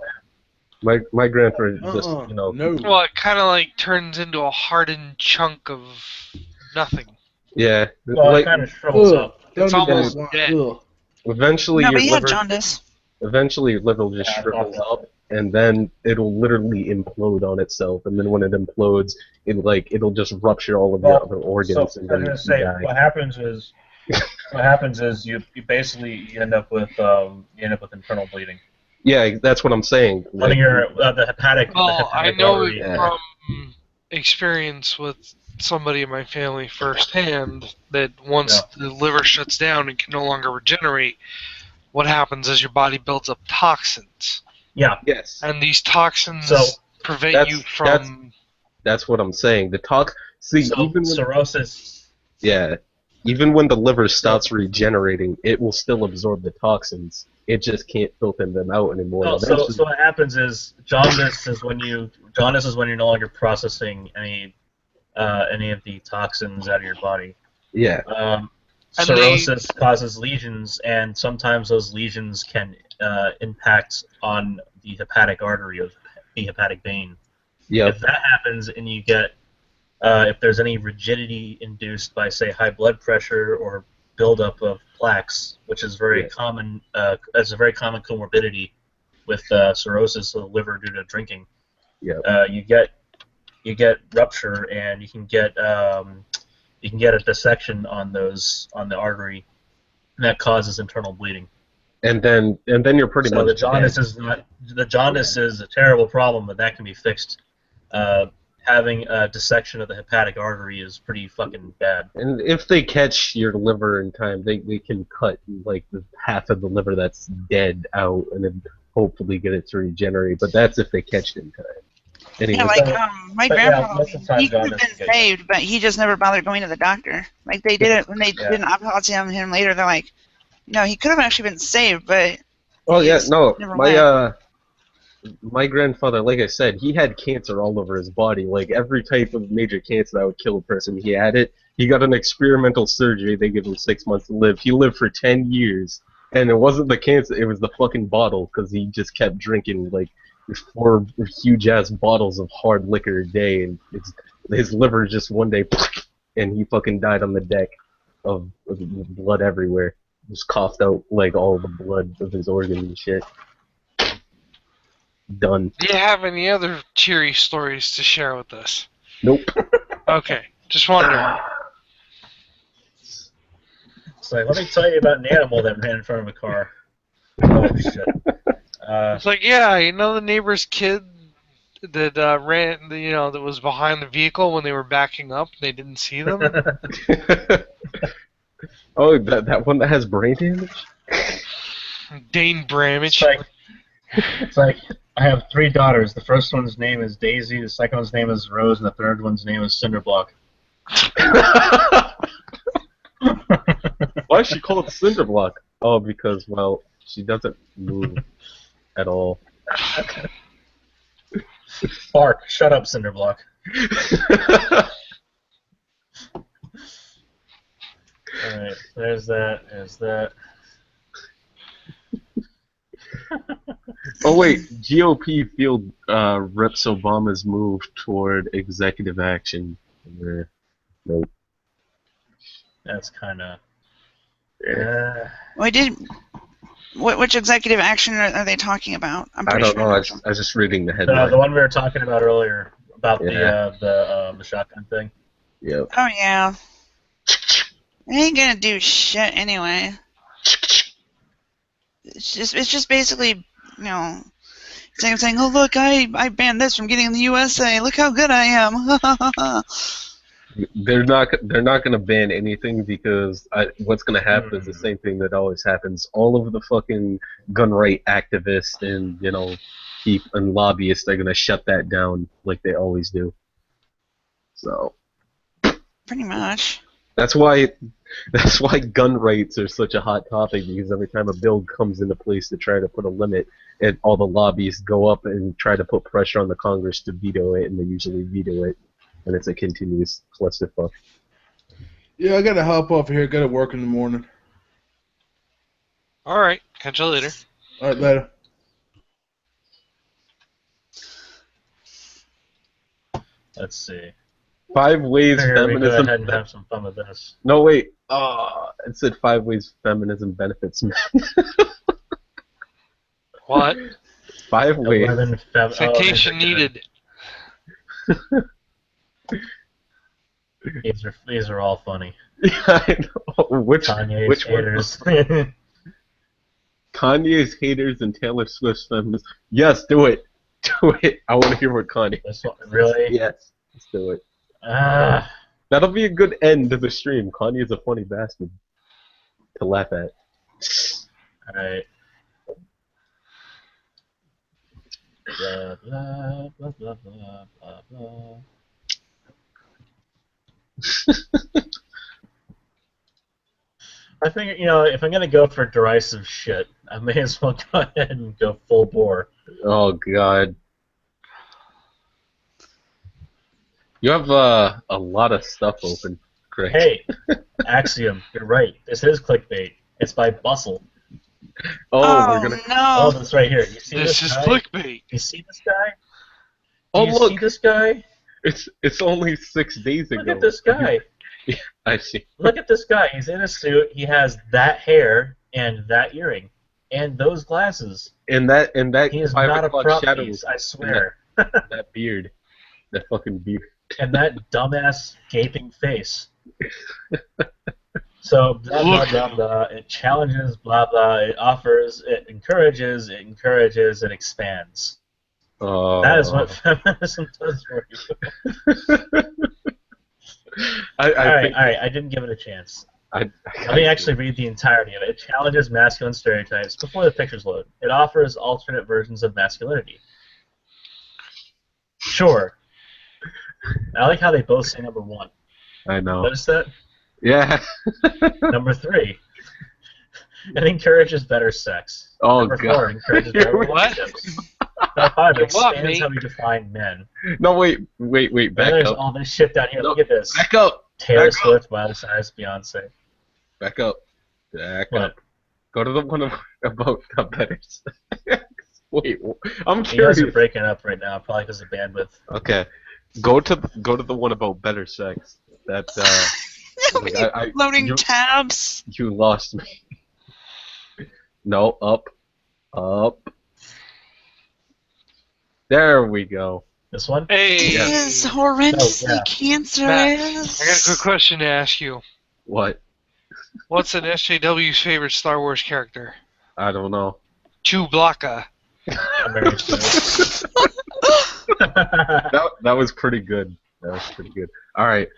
My grandfather just No. Well, it kind of like turns into a hardened chunk of nothing. yeah, well, like it kind of shrivels Ugh. up. It's Thunderbird almost wine. dead. Ugh. eventually No, your but he had liver jaundice. eventually your liver will just Yeah, I shrivels thought up, and then it'll literally implode on itself, and then when it implodes, it'll just rupture all of your other So organs, and I was then gonna you say, die. what happens is you basically you end up with internal bleeding. Yeah, that's what I'm saying. On the hepatic Well, I know artery. it from experience with somebody in my family firsthand that once the liver shuts down and can no longer regenerate, what happens is your body builds up toxins. Yeah. Yes. And these toxins So prevent you from... That's what I'm saying. Even when, cirrhosis. yeah, even when the liver stops regenerating, it will still absorb the toxins. It just can't filter them out anymore. No, so what happens is jaundice is when you're no longer processing any of the toxins out of your body. Yeah. Cirrhosis causes lesions, and sometimes those lesions can impact on the hepatic artery of the hepatic vein. Yep. If that happens, and you get if there's any rigidity induced by, say, high blood pressure or buildup of plaques, which is very common, as a very common comorbidity with cirrhosis of the liver due to drinking. Yep. You get rupture, and you can get a dissection on the artery, and that causes internal bleeding. And then you're pretty much the jaundice dead. is a terrible problem, but that can be fixed. Having a dissection of the hepatic artery is pretty fucking bad. And if they catch your liver in time, they can cut like the half of the liver that's dead out, and then hopefully get it to regenerate. But that's if they catch it in time. Anyway, My grandpa, he could have been saved, but he just never bothered going to the doctor. Like, they did it when they did an autopsy on him later. They're like, no, he could have actually been saved, but... Oh, yeah, no, never went. My grandfather, like I said, he had cancer all over his body. Like, every type of major cancer that would kill a person, he had it. He got an experimental surgery. They gave him 6 months to live. He lived for 10 years. And it wasn't the cancer, it was the fucking bottle, because he just kept drinking, like, 4 huge-ass bottles of hard liquor a day. And his liver just one day, and he fucking died on the deck of blood everywhere. Just coughed out, like, all the blood of his organs and shit. Done. Do you have any other cheery stories to share with us? Nope. Okay, just wondering. So let me tell you about an animal that ran in front of a car. Oh shit! It's like, yeah, the neighbor's kid that ran, that was behind the vehicle when they were backing up. They didn't see them. Oh, that one that has brain damage? Dane Bramage. It's like I have 3 daughters. The first one's name is Daisy, the second one's name is Rose, and the third one's name is Cinderblock. Why is she called Cinderblock? Oh, because, well, she doesn't move at all. Bark! Shut up, Cinderblock. Alright, there's that. Oh wait, GOP field reps Obama's move toward executive action. Nope. That's kind of. Which executive action are they talking about? I don't know. I was just reading the headline. The one we were talking about earlier about the shotgun thing. Yep. Oh yeah. They ain't gonna do shit anyway. It's just basically, Same saying, oh look, I banned this from getting in the USA. Look how good I am. They're not going to ban anything because what's going to happen is the same thing that always happens. All of the fucking gun right activists and and lobbyists are going to shut that down like they always do. So Pretty much. that's why gun rights are such a hot topic, because every time a bill comes into place to try to put a limit, and all the lobbyists go up and try to put pressure on the Congress to veto it, and they usually veto it. And it's a continuous clusterfuck. Yeah, I gotta hop off here. Gotta work in the morning. All right, catch you later. All right, later. Let's see. 5 ways Figure we go feminism. ahead and have some fun with this. No, wait. It said 5 ways feminism benefits men. What? 5 ways. Citation needed. These are all funny. Yeah, I know. Which haters? Kanye's haters and Taylor Swift's feminists. Yes, do it. Do it. I want to hear what Kanye. This one, really? Yes, let's do it. That'll be a good end to the stream. Kanye's a funny bastard to laugh at. Alright. Blah, blah, blah, blah, blah, blah, blah. I think, if I'm gonna go for derisive shit, I may as well go ahead and go full bore. Oh God. You have a lot of stuff open, Greg. Hey, Axiom, you're right. This is clickbait. It's by Bustle. We're gonna. Oh, that's right here. You see this this is guy? clickbait. You see this guy? Oh, you look. See this guy? It's only 6 days ago. Look at this guy. Yeah, I see. Look at this guy. He's in a suit. He has that hair and that earring and those glasses. And that He is 5 not a o'clock prop shadow. piece, I swear. That beard. That fucking beard. And that dumbass gaping face. So, blah, blah, blah, blah. It challenges, blah, blah. It offers, it encourages, it expands. That is what feminism does for you. Alright, I didn't give it a chance. Let me actually read the entirety of it. It challenges masculine stereotypes before the pictures load. It offers alternate versions of masculinity. Sure. I like how they both say number 1. I know. Notice that? Yeah. Number 3. It encourages better sex. Oh, Number God. 4 encourages better What? relationships. Number 5 What, expands mate? how we define men. No, wait. And Back there's up. all this shit down here. No, Look at this. Back up. Taylor Back Swift, Miley Cyrus, Beyonce. Back up. Back What? up. Go to the one about the better sex. Wait, I'm You guys curious. are breaking up right now, probably because of bandwidth. Okay. Go to the one about better sex. That Loading tabs. You lost me. No, up. There we go. This one? Hey, It is horrendously Oh, yeah. cancerous. I got a quick question to ask you. What? What's an SJW's favorite Star Wars character? I don't know. Chewbacca. I'm very sure. That was pretty good. That was pretty good. All right.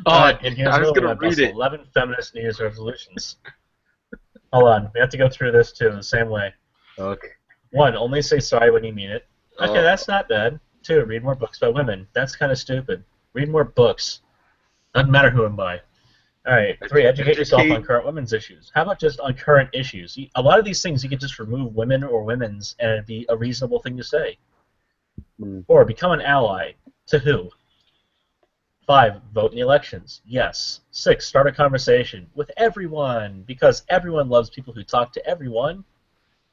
Alright, and here's I was another gonna one, read Bustle. it. 11 feminist New Year's resolutions. Hold on, we have to go through this too, the same way. Okay. 1, only say sorry when you mean it. Okay, Oh. that's not bad. 2, read more books by women. That's kind of stupid. Read more books. Doesn't matter who and by. Alright, 3, educate yourself on current women's issues. How about just on current issues? A lot of these things you could just remove women or women's and it'd be a reasonable thing to say. 4, become an ally. To who? 5, vote in the elections. Yes. 6, start a conversation with everyone, because everyone loves people who talk to everyone.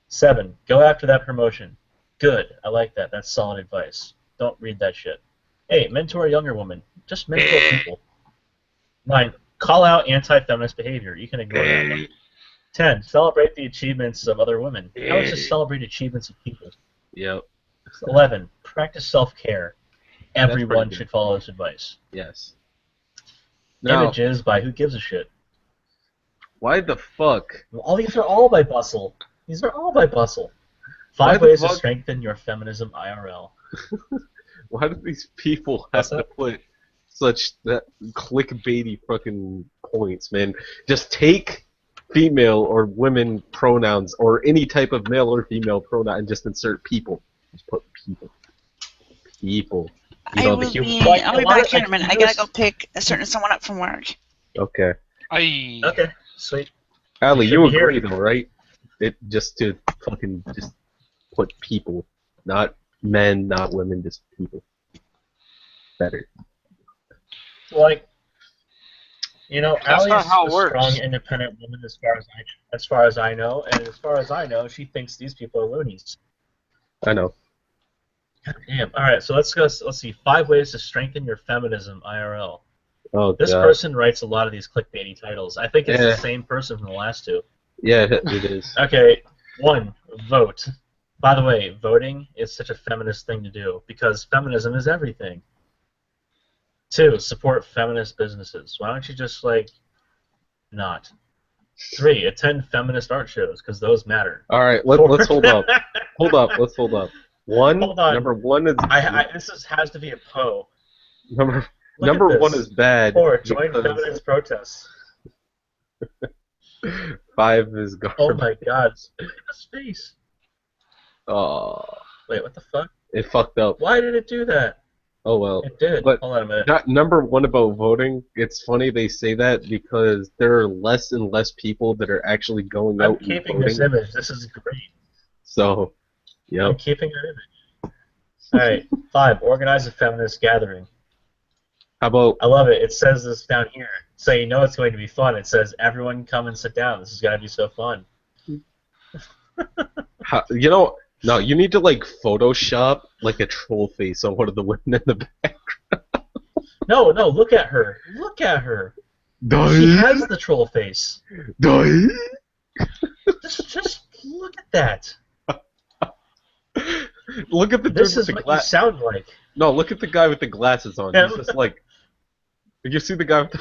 7, go after that promotion. Good. I like that. That's solid advice. Don't read that shit. 8, mentor a younger woman. Just mentor people. 9, call out anti-feminist behavior. You can ignore that one. 10, celebrate the achievements of other women. How is just celebrate achievements of people? Yep. 11, practice self-care. That's Everyone pretty good. should follow this advice. Yes. Now, Images by who gives a shit. why the fuck? Well, these are all by Bustle. These are all by Bustle. 5 ways to strengthen your feminism IRL. Why do these people have to put such clickbaity fucking points, man? Just take female or women pronouns or any type of male or female pronoun and just insert people. Just put people. People. I'll be back here in a minute. I gotta go pick someone up from work. Okay. Okay, sweet. Ali, you agree though, right? Just to fucking just put people, not men, not women, just people. Better. Like, Allie's not how it a works. strong, independent woman as far as I know, and as far as I know, she thinks these people are loonies. I know. God damn. All right, so let's go. Let's see. 5 ways to strengthen your feminism IRL. Oh, this God. person writes a lot of these clickbaity titles. I think it's the same person from the last 2. Yeah, it is. Okay, 1, vote. By the way, voting is such a feminist thing to do because feminism is everything. 2, support feminist businesses. Why don't you just, not? 3, attend feminist art shows because those matter. All right, let's hold up. Let's hold up. Number 1 is... This has to be a Poe. Number 1 is bad. 4, join feminist protests. 5 is garbage. Oh my God! Look at his face. Oh. Wait, what the fuck? It fucked up. Why did it do that? Oh well. It did. But hold on a minute. Not number 1 about voting. It's funny they say that because there are less and less people that are actually going out and voting. I'm keeping this image. This is great. So, yeah. I'm keeping that image. All right. 5, organize a feminist gathering. How about... I love it. It says this down here. So you know it's going to be fun. It says, everyone come and sit down. This is going to be so fun. No, you need to, Photoshop, a troll face on one of the women in the background. No, look at her. Look at her. She has the troll face. Just look at that. Look at the dude with the what you sound like. No, look at the guy with the glasses on. He's just like... Did you see the guy with the...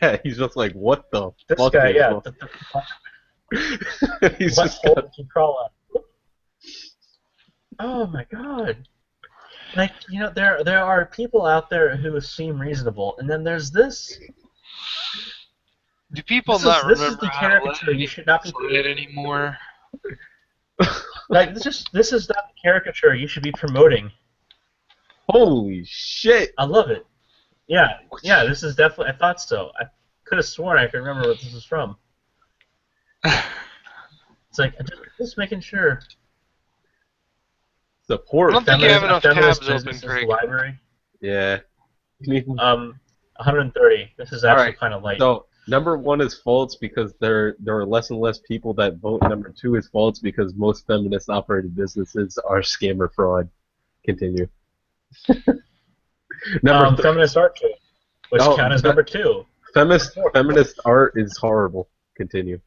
Yeah, he's just like, what the this fuck? Guy, yeah. He's what just hole did you crawl out? Oh my God. There are people out there who seem reasonable, and then there's this. Do people this remember is the how caricature you should not be it anymore? This is not the caricature you should be promoting. Holy shit! I love it. Yeah, this is definitely... I thought so. I could have sworn I could remember what this was from. It's just making sure. Support. I don't think you have enough tabs open, Craig. Library. Yeah. 130. This is actually kind of light. So, number 1 is false because there are less and less people that vote. Number 2 is false because most feminist operated businesses are scammer fraud. Continue. Feminist art show, which count as number 2. Feminist art is horrible. Continue.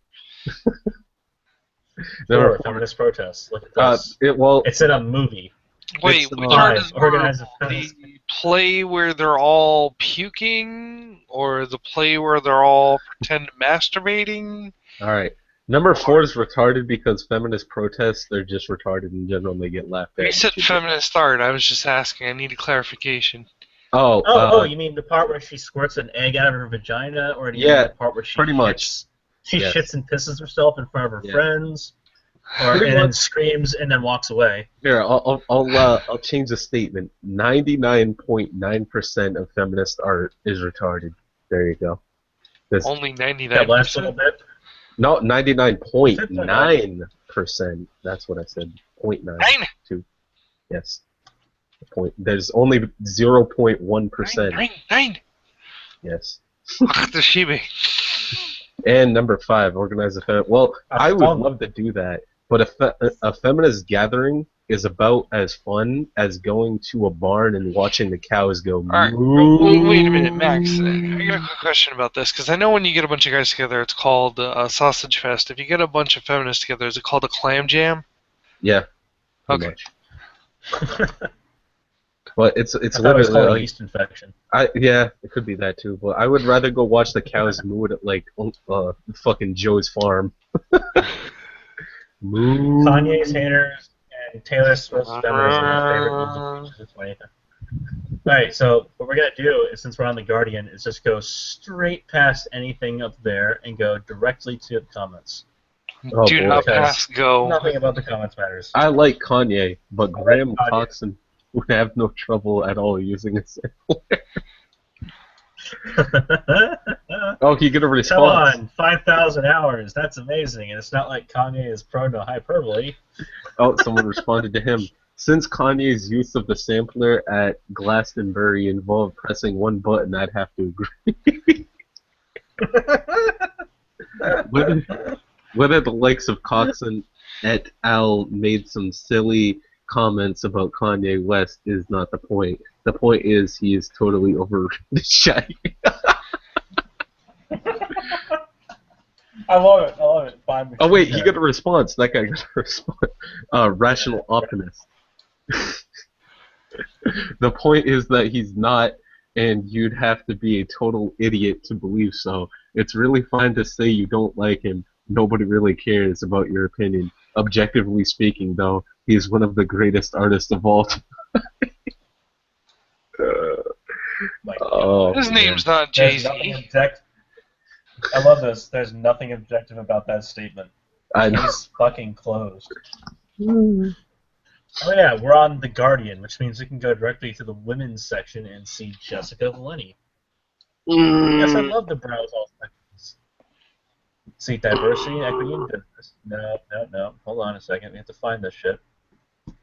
Number 4, feminist protests. Look at this. It's in a movie. Wait, organize a feminist play where they're all puking, or the play where they're all pretend masturbating? All right. Number 4 is retarded because feminist protests, they're just retarded in general and they get laughed at. You said feminist art. I was just asking. I need a clarification. Oh, you mean the part where she squirts an egg out of her vagina, or do you mean the part where she pretty much. She shits and pisses herself in front of her friends, and then screams and then walks away. Here, I'll change the statement. 99.9% of feminist art is retarded. There you go. Only 99%. That last little bit. No, 99.9%. That's what I said. 0.9. Yes. There's only 0.1%. Nine. Yes. The Shibe. And number 5, organize a feminist. Well, I would love to do that, but a feminist gathering is about as fun as going to a barn and watching the cows go moo. Alright, wait a minute, Max. I got a quick question about this, because I know when you get a bunch of guys together, it's called a sausage fest. If you get a bunch of feminists together, is it called a clam jam? Yeah. Okay. But it's literally like, yeast infection. Yeah, it could be that too. But I would rather go watch the cows moo at fucking Joe's farm. Moo. Kanye's haters And Taylor Swift's feminism, my favorite music of the 20th. Alright, so what we're going to do, is, since we're on The Guardian, is just go straight past anything up there and go directly to the comments. Oh, Do not pass go. Nothing about the comments matters. I like Kanye, but Graham Coxon would have no trouble at all using a sample. Oh, he get a response. Come on, 5,000 hours. That's amazing. And it's not like Kanye is prone to hyperbole. Oh, someone responded to him. Since Kanye's use of the sampler at Glastonbury involved pressing one button, I'd have to agree. Whether the likes of Coxon et al. Made some silly comments about Kanye West is not the point. The point is he is totally over the shit. I love it. I love it. Fine. Oh wait, he got a response. That guy got a response. Rational optimist. The point is that he's not, and you'd have to be a total idiot to believe so. It's really fine to say you don't like him. Nobody really cares about your opinion. Objectively speaking, though, he is one of the greatest artists of all time. His name's not Jay-Z. I love this. There's nothing objective about that statement. He's fucking closed. Oh yeah, we're on The Guardian, which means we can go directly to the women's section and see Jessica Valenti. Yes, I love to browse all sections. See diversity, equity, and business. No. Hold on a second. We have to find this shit.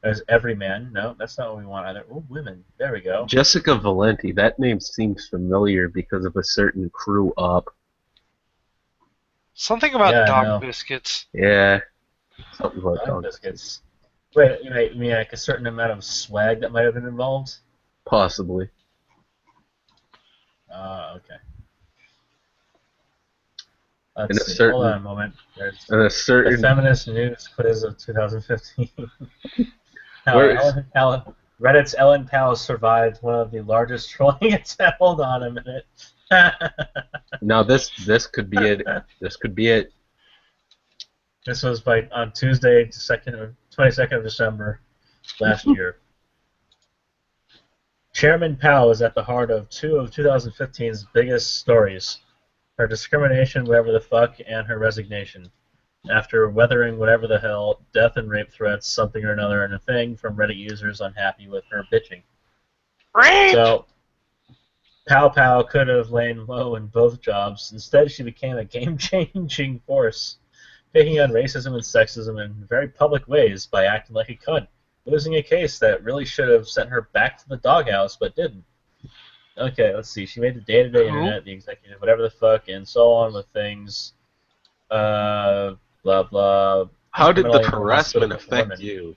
There's Everyman. No, that's not what we want either. Oh, women. There we go. Jessica Valenti. That name seems familiar because of a certain crew up. Something about dog biscuits. Yeah. Something about dog biscuits. Wait, you mean like a certain amount of swag that might have been involved? Possibly. Okay. Hold on a moment. There's the Feminist News Quiz of 2015. Reddit's Ellen Pao survived one of the largest trolling attempts. Hold on a minute. Now this could be it. This could be it. This was on Tuesday, 22nd of December last year. Chairman Pao is at the heart of two of 2015's biggest stories. Her discrimination, whatever the fuck, and her resignation. After weathering whatever the hell, death and rape threats, something or another, and a thing from Reddit users unhappy with her bitching. So, Pao could have lain low in both jobs. Instead, she became a game-changing force, taking on racism and sexism in very public ways by acting like a cunt, losing a case that really should have sent her back to the doghouse, but didn't. Okay, let's see. She made the day-to-day internet, the executive, whatever the fuck, and so on with things. Blah, blah. How did the harassment affect you?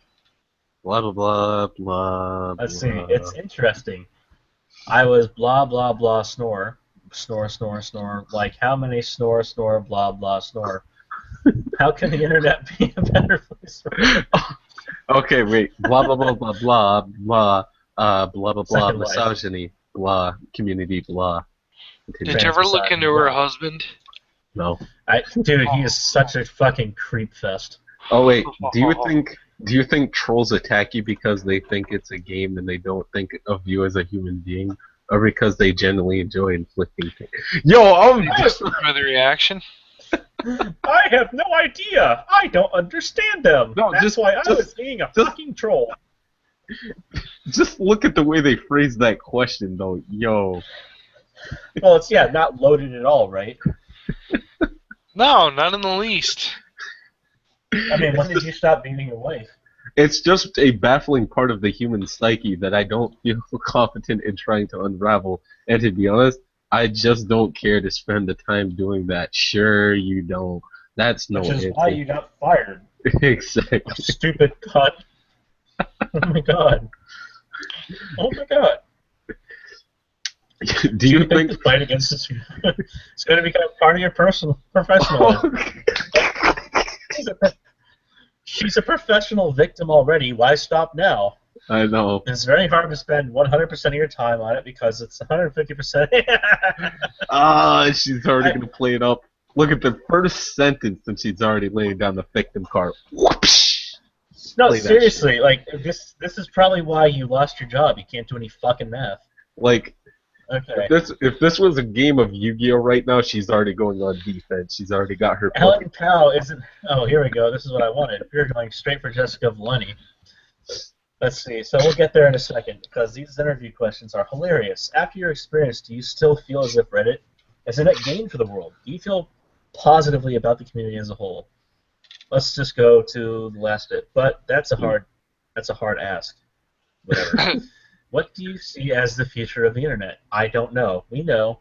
Blah, blah, blah, blah. Let's see. It's interesting. I was blah, blah, blah, snore. Snore, snore, snore. Like, how many snore, snore, blah, blah, snore? How can the internet be a better place for me? Okay, wait. Blah, blah, blah, blah, blah, blah, blah, blah, blah, misogyny. Blah, community, blah. Did you ever look into her husband? No. Dude, he is such a fucking creep fest. Oh wait, do you think trolls attack you because they think it's a game and they don't think of you as a human being, or because they genuinely enjoy inflicting pain? Yo, I'm just for the reaction. I have no idea. I don't understand them. No, that's why I was being a fucking troll. Just look at the way they phrase that question, though. Yo. Well, it's not loaded at all, right? No, not in the least. I mean, when did you stop beating your wife? It's just a baffling part of the human psyche that I don't feel confident in trying to unravel. And to be honest, I just don't care to spend the time doing that. Sure, you don't. That's no answer. Which is why you got fired. Exactly. You stupid cunt. Oh my god. Oh my god. Do you think the fight against this it's going to become part of your professional? She's a professional victim already. Why stop now? I know. It's very hard to spend 100% of your time on it because it's 150%. She's already going to play it up. Look at the first sentence and she's already laying down the victim card. Whoosh! No, Play that seriously, like this is probably why you lost your job. You can't do any fucking math. Like, Okay. if this was a game of Yu-Gi-Oh right now, she's already going on defense. She's already got her. Ellen Powell isn't. Oh, here we go. This is what I wanted. We're going straight for Jessica Valenti. Let's see. So we'll get there in a second because these interview questions are hilarious. After your experience, do you still feel as if Reddit is a net gain for the world? Do you feel positively about the community as a whole? Let's just go to the last bit. But that's a hard ask. Whatever. What do you see as the future of the internet? I don't know. We know.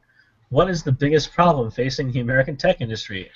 What is the biggest problem facing the American tech industry?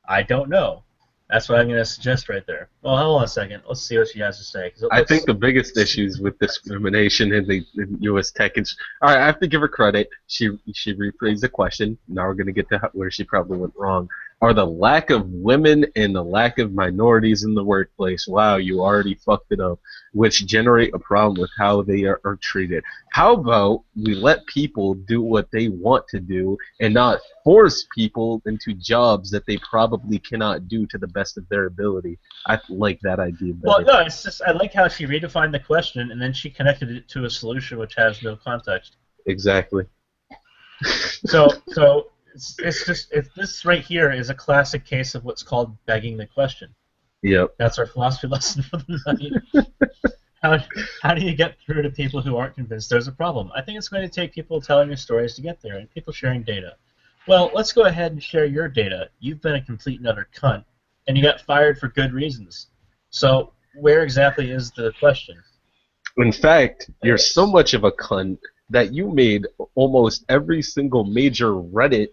I don't know. That's what I'm going to suggest right there. Well, hold on a second. Let's see what she has to say. I think the biggest issues with discrimination in the U.S. tech is. All right, I have to give her credit. She rephrased the question. Now we're going to get to where she probably went wrong. Are the lack of women and the lack of minorities in the workplace. Wow, you already fucked it up. Which generate a problem with how they are treated. How about we let people do what they want to do and not force people into jobs that they probably cannot do to the best of their ability? I like that idea better. Well, no, it's just I like how she redefined the question and then she connected it to a solution which has no context. Exactly. So it's just this right here is a classic case of what's called begging the question. Yep. That's our philosophy lesson for the night. How do you get through to people who aren't convinced there's a problem? I think it's going to take people telling their stories to get there and people sharing data. Well, let's go ahead and share your data. You've been a complete and utter cunt, and you got fired for good reasons. So where exactly is the question? In fact, you're so much of a cunt that you made almost every single major Reddit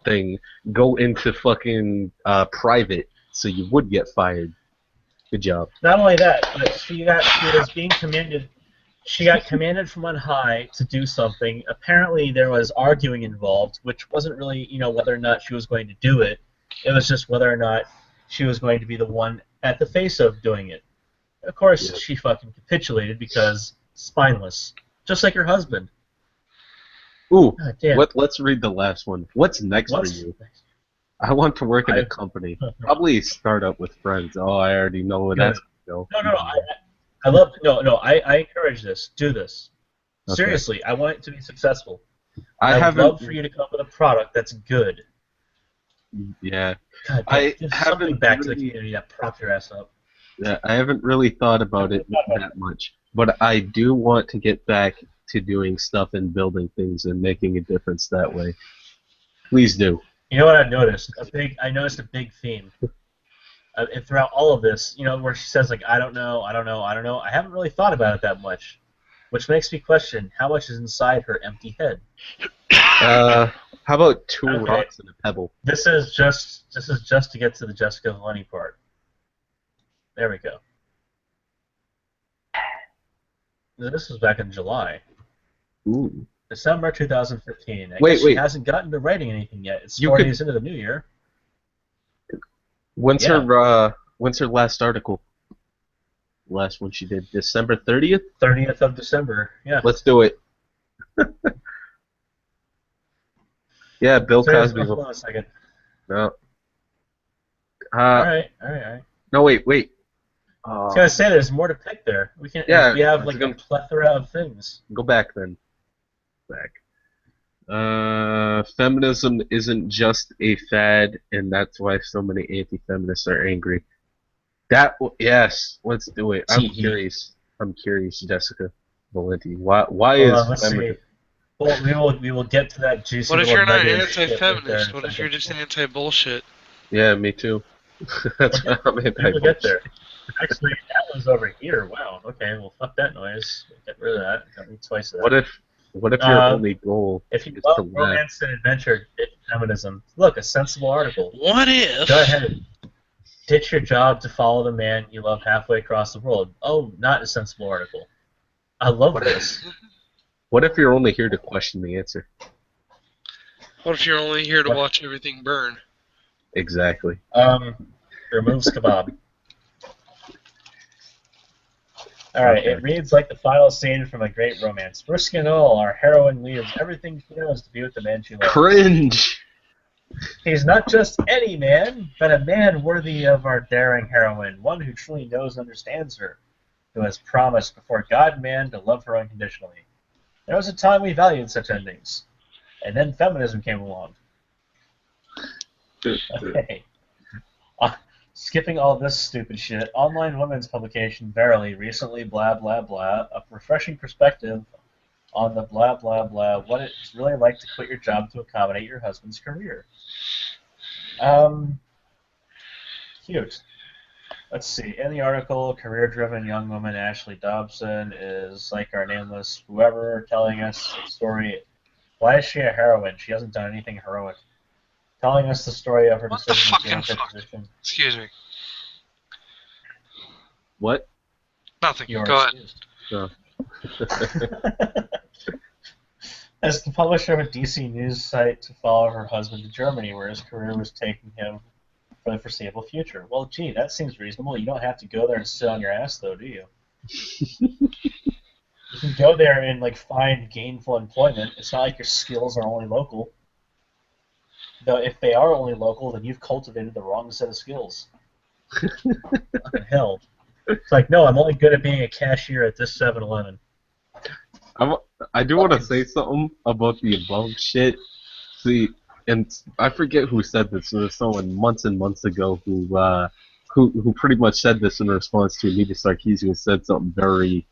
thing go into fucking private, so you would get fired. Good job. Not only that, but she was being commanded. She got commanded from on high to do something. Apparently, there was arguing involved, which wasn't really, whether or not she was going to do it. It was just whether or not she was going to be the one at the face of doing it. Of course, she fucking capitulated because spineless, just like her husband. Ooh, damn. let's read the last one. What's next for you? I want to work in a company. Probably a startup with friends. Oh, I already know what that's going to go. No. I love I encourage this. Do this. Okay. Seriously, I want it to be successful. I would love for you to come up with a product that's good. Yeah. God, give something back to the community that props your ass up. Yeah, I haven't really thought about it that much, but I do want to get back to doing stuff and building things and making a difference that way. Please do. You know what I've noticed? I noticed a big theme. And throughout all of this, where she says, like, I don't know. I haven't really thought about it that much, which makes me question how much is inside her empty head. How about two rocks and a pebble? This is just to get to the Jessica Valenti part. There we go. This was back in July. Ooh. December 2015. I Wait, guess she hasn't gotten to writing anything yet. It's 4 days into the new year. When's her last article? Last one she did, December 30th? 30th of December, yeah. Let's do it. Yeah, Bill Cosby. Hold on a second. No. All right. No, wait. I was gonna say there's more to pick there. We have like a plethora of things. Go back then. Feminism isn't just a fad, and that's why so many anti-feminists are angry. Yes, let's do it. I'm curious, Jessica Valenti. Why is feminism? Well, we will get to that juicy. What if you're not anti-feminist? What if you're just anti-bullshit? Yeah, me too. That's why I'm anti-bullshit. We'll get there. Actually, that was over here. Wow. Okay. Well, fuck that noise. Get rid of that. Got me twice of that. What if your only goal if you is love to romance and adventure, feminism? Look, a sensible article. What if? Go ahead. Ditch your job to follow the man you love halfway across the world. Oh, not a sensible article. I love this. What if you're only here to question the answer? What if you're only here to watch everything burn? Exactly. Removes kebab. Alright, It reads like the final scene from a great romance. Risk and all, our heroine leaves everything she knows to be with the man she loves. Cringe! He's not just any man, but a man worthy of our daring heroine, one who truly knows and understands her, who has promised before God and man to love her unconditionally. There was a time we valued such endings, and then feminism came along. Okay. Skipping all this stupid shit, online women's publication Verily recently blah blah blah, a refreshing perspective on the blah blah blah, what it's really like to quit your job to accommodate your husband's career. Cute. Let's see. In the article, career-driven young woman Ashley Dobson is like our nameless whoever telling us the story. Why is she a heroine? She hasn't done anything heroic. Telling us the story of her decision to change her position. Excuse me. What? Nothing. You are Go ahead. excused. No. As the publisher of a DC news site to follow her husband to Germany, where his career was taking him for the foreseeable future. Well, gee, that seems reasonable. You don't have to go there and sit on your ass, though, do you? You can go there and find gainful employment. It's not like your skills are only local. Though if they are only local, then you've cultivated the wrong set of skills. Fucking hell. It's like, no, I'm only good at being a cashier at this 7-Eleven. I do want to say something about the above shit. See, and I forget who said this. There was someone months and months ago who pretty much said this in response to Anita Sarkeesian, who said something very,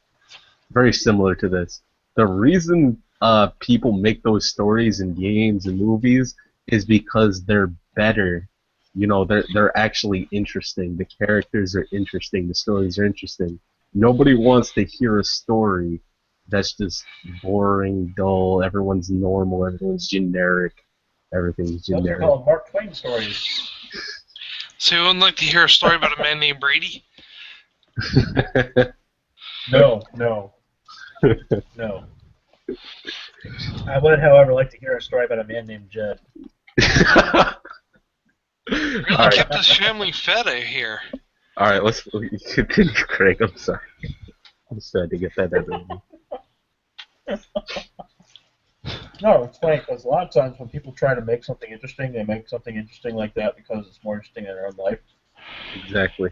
very similar to this. The reason people make those stories in games and movies is because they're better. You know, they're actually interesting. The characters are interesting. The stories are interesting. Nobody wants to hear a story that's just boring, dull. Everyone's normal. Everyone's generic. Everything's generic. Those are called Mark Twain stories. So you wouldn't like to hear a story about a man named Brady? No. I would, however, like to hear a story about a man named Jed. Really kept his family fed, I hear. Alright, let's continue, Craig. I'm sorry. I'm sad to get that out of me. No, it's funny because a lot of times when people try to make something interesting, they make something interesting like that because it's more interesting in their own life. Exactly.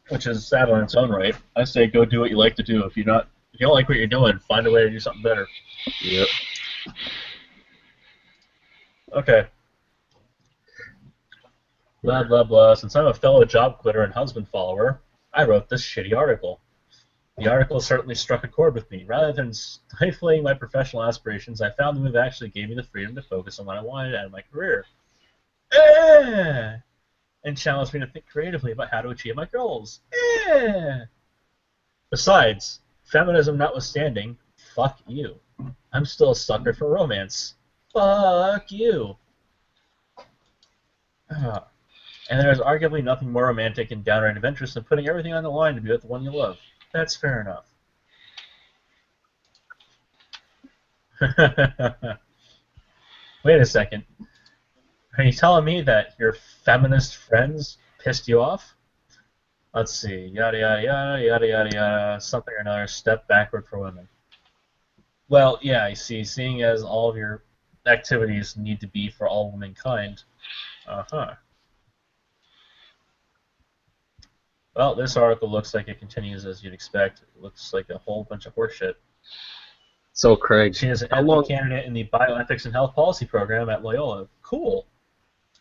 Which is sad on its own right. I say go do what you like to do. If you don't like what you're doing, find a way to do something better. Yep. Okay. Blah blah blah. Since I'm a fellow job quitter and husband follower, I wrote this shitty article. The article certainly struck a chord with me. Rather than stifling my professional aspirations, I found the move actually gave me the freedom to focus on what I wanted out of my career. And challenged me to think creatively about how to achieve my goals. Besides, feminism notwithstanding, fuck you. I'm still a sucker for romance. Fuck you. And there is arguably nothing more romantic and downright adventurous than putting everything on the line to be with the one you love. That's fair enough. Wait a second. Are you telling me that your feminist friends pissed you off? Let's see. Yada yada yada yada yada yada. Something or another. Step backward for women. Well, yeah, I see. Seeing as all of your activities need to be for all womankind. Well, this article looks like it continues as you'd expect. It looks like a whole bunch of horseshit. So, Craig, she is an ethics candidate in the Bioethics and Health Policy Program at Loyola. Cool.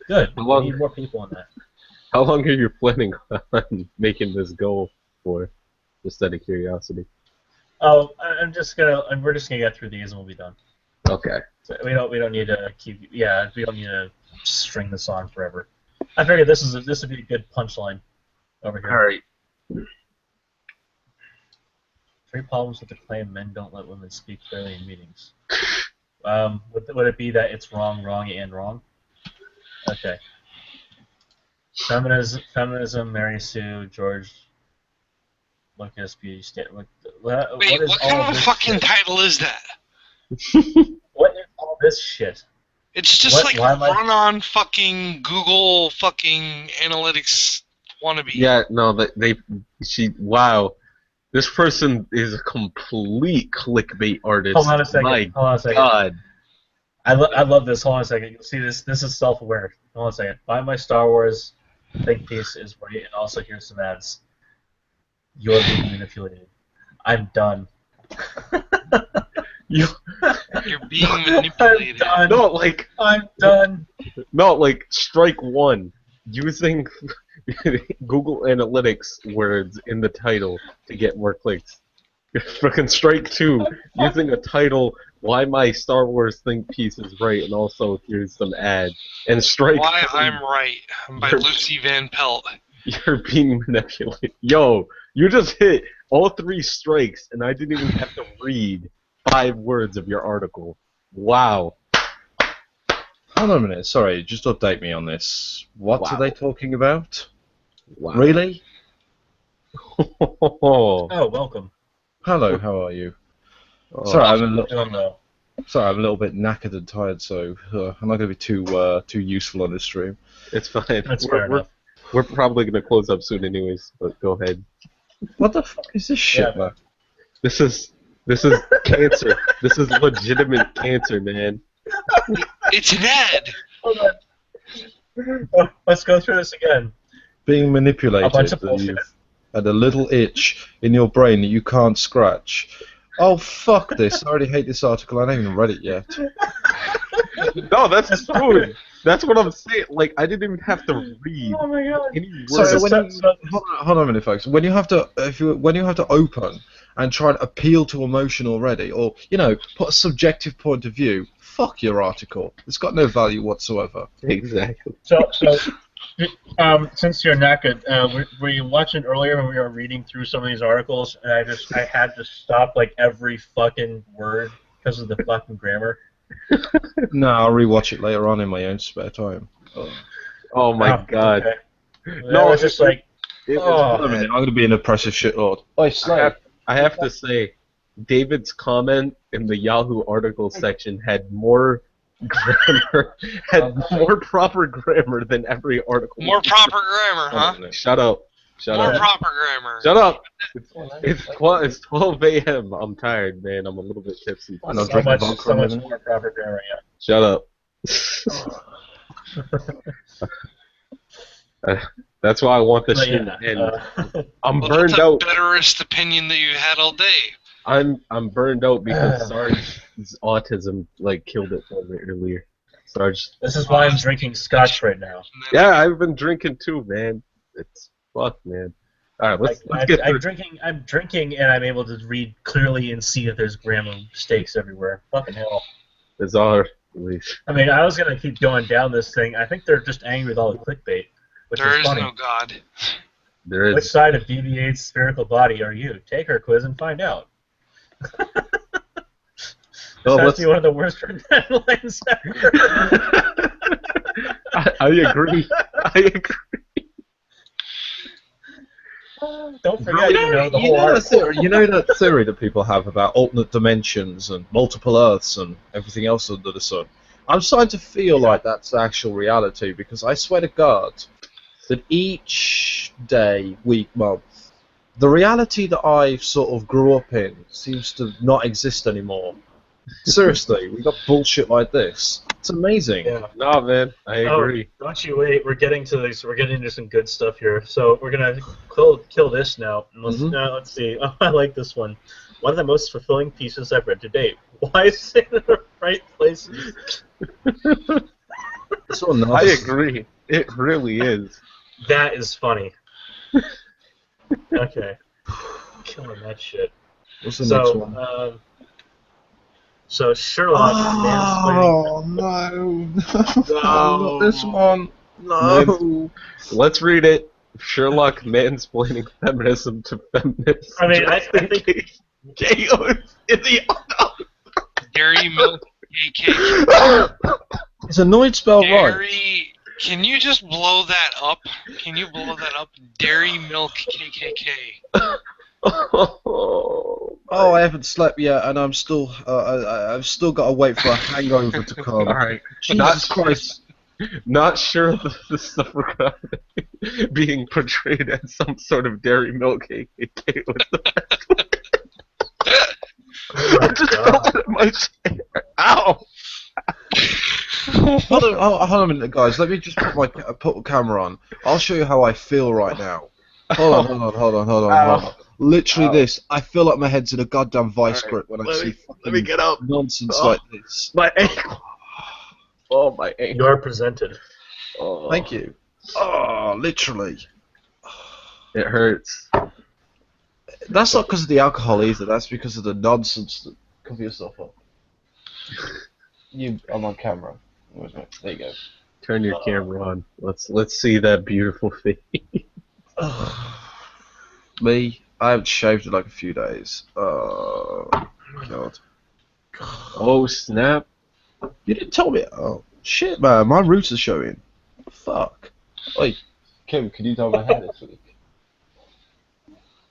Good. We need more people in that. How long are you planning on making this go for? Just out of curiosity. Oh, we're just gonna get through these and we'll be done. Okay. So we don't need to keep. Yeah, we don't need to string this on forever. I figured this would be a good punchline over here. All right. 3 problems with the claim men don't let women speak fairly in meetings. Would it be that it's wrong, and wrong? Okay. Feminism, Mary Sue, George Lucas, Beauty State. Wait, what kind of a fucking title is that? What is all this shit? It's just run-on fucking Google fucking analytics wannabe. Yeah, no, wow. This person is a complete clickbait artist. Hold on a second. My God. I love this. Hold on a second. You'll see this. This is self-aware. Hold on a second. Buy my Star Wars think piece is right, and also here's some ads. You're being manipulated. I'm done. You're being manipulated. I'm done. No, like I'm done. no, like strike one, using Google Analytics words in the title to get more clicks. Fucking strike two, using a title, why my Star Wars think piece is right, and also here's some ads. And strike Why three, I'm Right by Lucy Van Pelt. you're being manipulated. Yo, you just hit all 3 strikes, and I didn't even have to read 5 words of your article. Wow. Hold on a minute, sorry, just update me on this. What Wow. are they talking about? Wow. Really? Oh, welcome. Hello, how are you? Oh. Sorry, I'm a little bit knackered and tired, so I'm not going to be too useful on this stream. It's fine. That's fair enough. We're probably going to close up soon anyways, but go ahead. What the fuck is this shit, man? This is cancer. This is legitimate cancer, man. It's an ad. Hold on. Oh, let's go through this again. Being manipulated. A bunch of and bullshit. you've had a little itch in your brain that you can't scratch. Oh, fuck this. I already hate this article. I haven't even read it yet. No, that's good. That's what I'm saying. Like, I didn't even have to read Oh my god. any So words. hold on a minute, folks. When you have to open and try and appeal to emotion already, or put a subjective point of view, fuck your article. It's got no value whatsoever. Exactly. So, since you're knackered, were you watching earlier when we were reading through some of these articles, and I had to stop like every fucking word because of the fucking grammar? No, I'll rewatch it later on in my own spare time. Oh my god. Okay. No, it's just like, Hold on a minute. I'm going to be an oppressive shitlord. I have to say, David's comment in the Yahoo article section had more grammar, more proper grammar than every article. More proper grammar, huh? Shut up. More proper grammar. Shut up. It's 12 a.m. I'm tired, man. I'm a little bit tipsy. so much more proper grammar, yeah. Shut up. That's why I want this shit to end. I'm burned out. That's the betterest opinion that you had all day. I'm burned out because Sarge's autism killed it for me earlier. Sarge. This is why I'm drinking scotch right now. Yeah, I've been drinking too, man. It's fuck, man. All right, let's get through. I'm drinking, and I'm able to read clearly and see that there's grammar mistakes everywhere. Fucking hell. Bizarre, Luis. I mean, I was gonna keep going down this thing. I think they're just angry with all the clickbait, which There is is funny. no God. There is. Which side of BB-8's spherical body are you? Take our quiz and find out. Well, That's one of the worst headlines ever. I agree. I agree. Don't forget, the whole article. You know that theory that people have about alternate dimensions and multiple Earths and everything else under the sun? I'm starting to feel like that's actual reality, because I swear to God that each day, week, month, the reality that I sort of grew up in seems to not exist anymore. Seriously, we got bullshit like this. It's amazing. Yeah. No, man, I agree. Oh, don't you wait. We're getting to this. We're getting into some good stuff here. So we're gonna kill this now. Let's see. Oh, I like this one. One of the most fulfilling pieces I've read to date. Why is it in the right places? I agree. It really is. That is funny. Okay. Killing that shit. What's the next one? So Sherlock Oh, no. Not this one. No. Let's read it. Sherlock mansplaining feminism to feminists. I mean, I think Dairy milk KK. Is annoyed spelled right? Dairy. Can you just blow that up? Can you blow that up? Dairy milk KKK. Oh, I haven't slept yet, and I'm still. I've still got to wait for a hangover to come. All right. Jesus Christ. Not sure if this stuff being portrayed as some sort of dairy milk KKK was the best one. I just felt it in my chair. Ow! Hold on a minute, guys. Let me just put the camera on. I'll show you how I feel right now. Hold on. Literally this. I feel like my head's in a goddamn vice grip when I see fucking get up. nonsense like this. My ankle. Oh, my ankle. You are presented. Oh. Thank you. Oh, literally. It hurts. That's not because of the alcohol either. That's because of the nonsense that cover yourself up. I'm on camera. There you go. Turn your camera on. Let's see that beautiful face. Me, I haven't shaved in like a few days. Oh, God. Oh, snap. You didn't tell me. Oh, shit, man. My roots are showing. Fuck. Wait, Kim, can you dye my hair this week?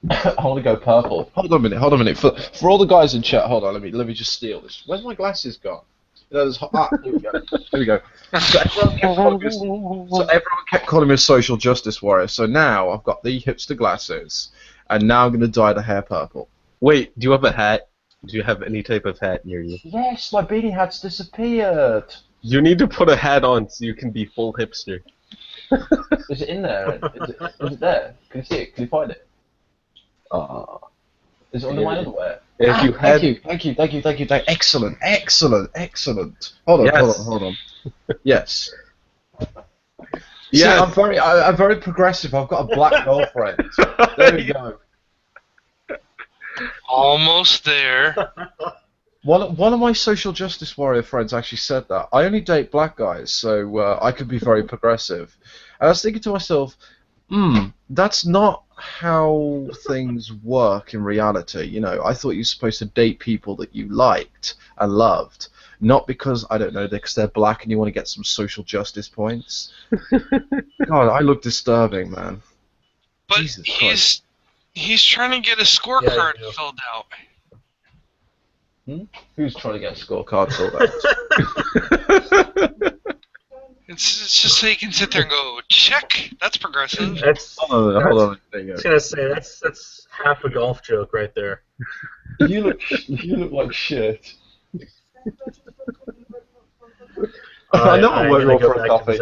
I want to go purple. Hold on a minute. For all the guys in chat, hold on. Let me just steal this. Where's my glasses gone? You know, there's here we go. Here we go. So everyone kept calling me a social justice warrior. So now I've got the hipster glasses, and now I'm gonna dye the hair purple. Wait, do you have a hat? Do you have any type of hat near you? Yes, my beanie hat's disappeared. You need to put a hat on so you can be full hipster. Is it in there? Is it there? Can you see it? Can you find it? Is it under my underwear? If you had... Thank you. Excellent. Hold on. Yes. Yeah, I'm very progressive. I've got a black girlfriend. There we go. Almost there. One of my social justice warrior friends actually said that. I only date black guys, so I could be very progressive. And I was thinking to myself, that's not how things work in reality. You know, I thought you were supposed to date people that you liked and loved, not because, I don't know, because they're black and you want to get some social justice points. God, I look disturbing, man. But Jesus he's trying to get a scorecard filled out. Who's trying to get a scorecard filled out? It's just so you can sit there and go, check. That's progressive. Hold on. I was gonna say that's half a golf joke right there. You look like shit. I know I won't go for a coffee.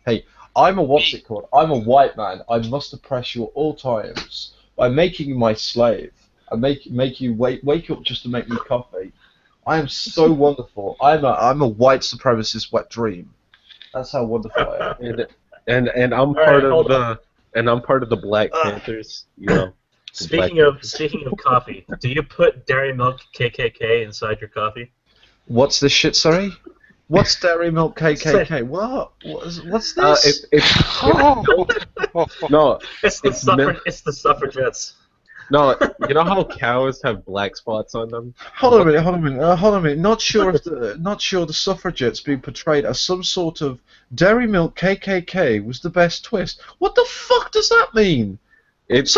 Hey. I'm a white man. I must oppress you at all times by making you my slave. I make you wake up just to make me coffee. I am so wonderful. I'm a white supremacist wet dream. That's how wonderful I am. And I'm part of the Black Panthers. You know. Speaking of coffee, do you put Dairy Milk KKK inside your coffee? What's this shit? Sorry. What's Dairy Milk KKK? What's this? No, it's the suffragettes. No, you know how cows have black spots on them? Hold on a minute. Not sure the suffragettes being portrayed as some sort of Dairy Milk KKK was the best twist. What the fuck does that mean? It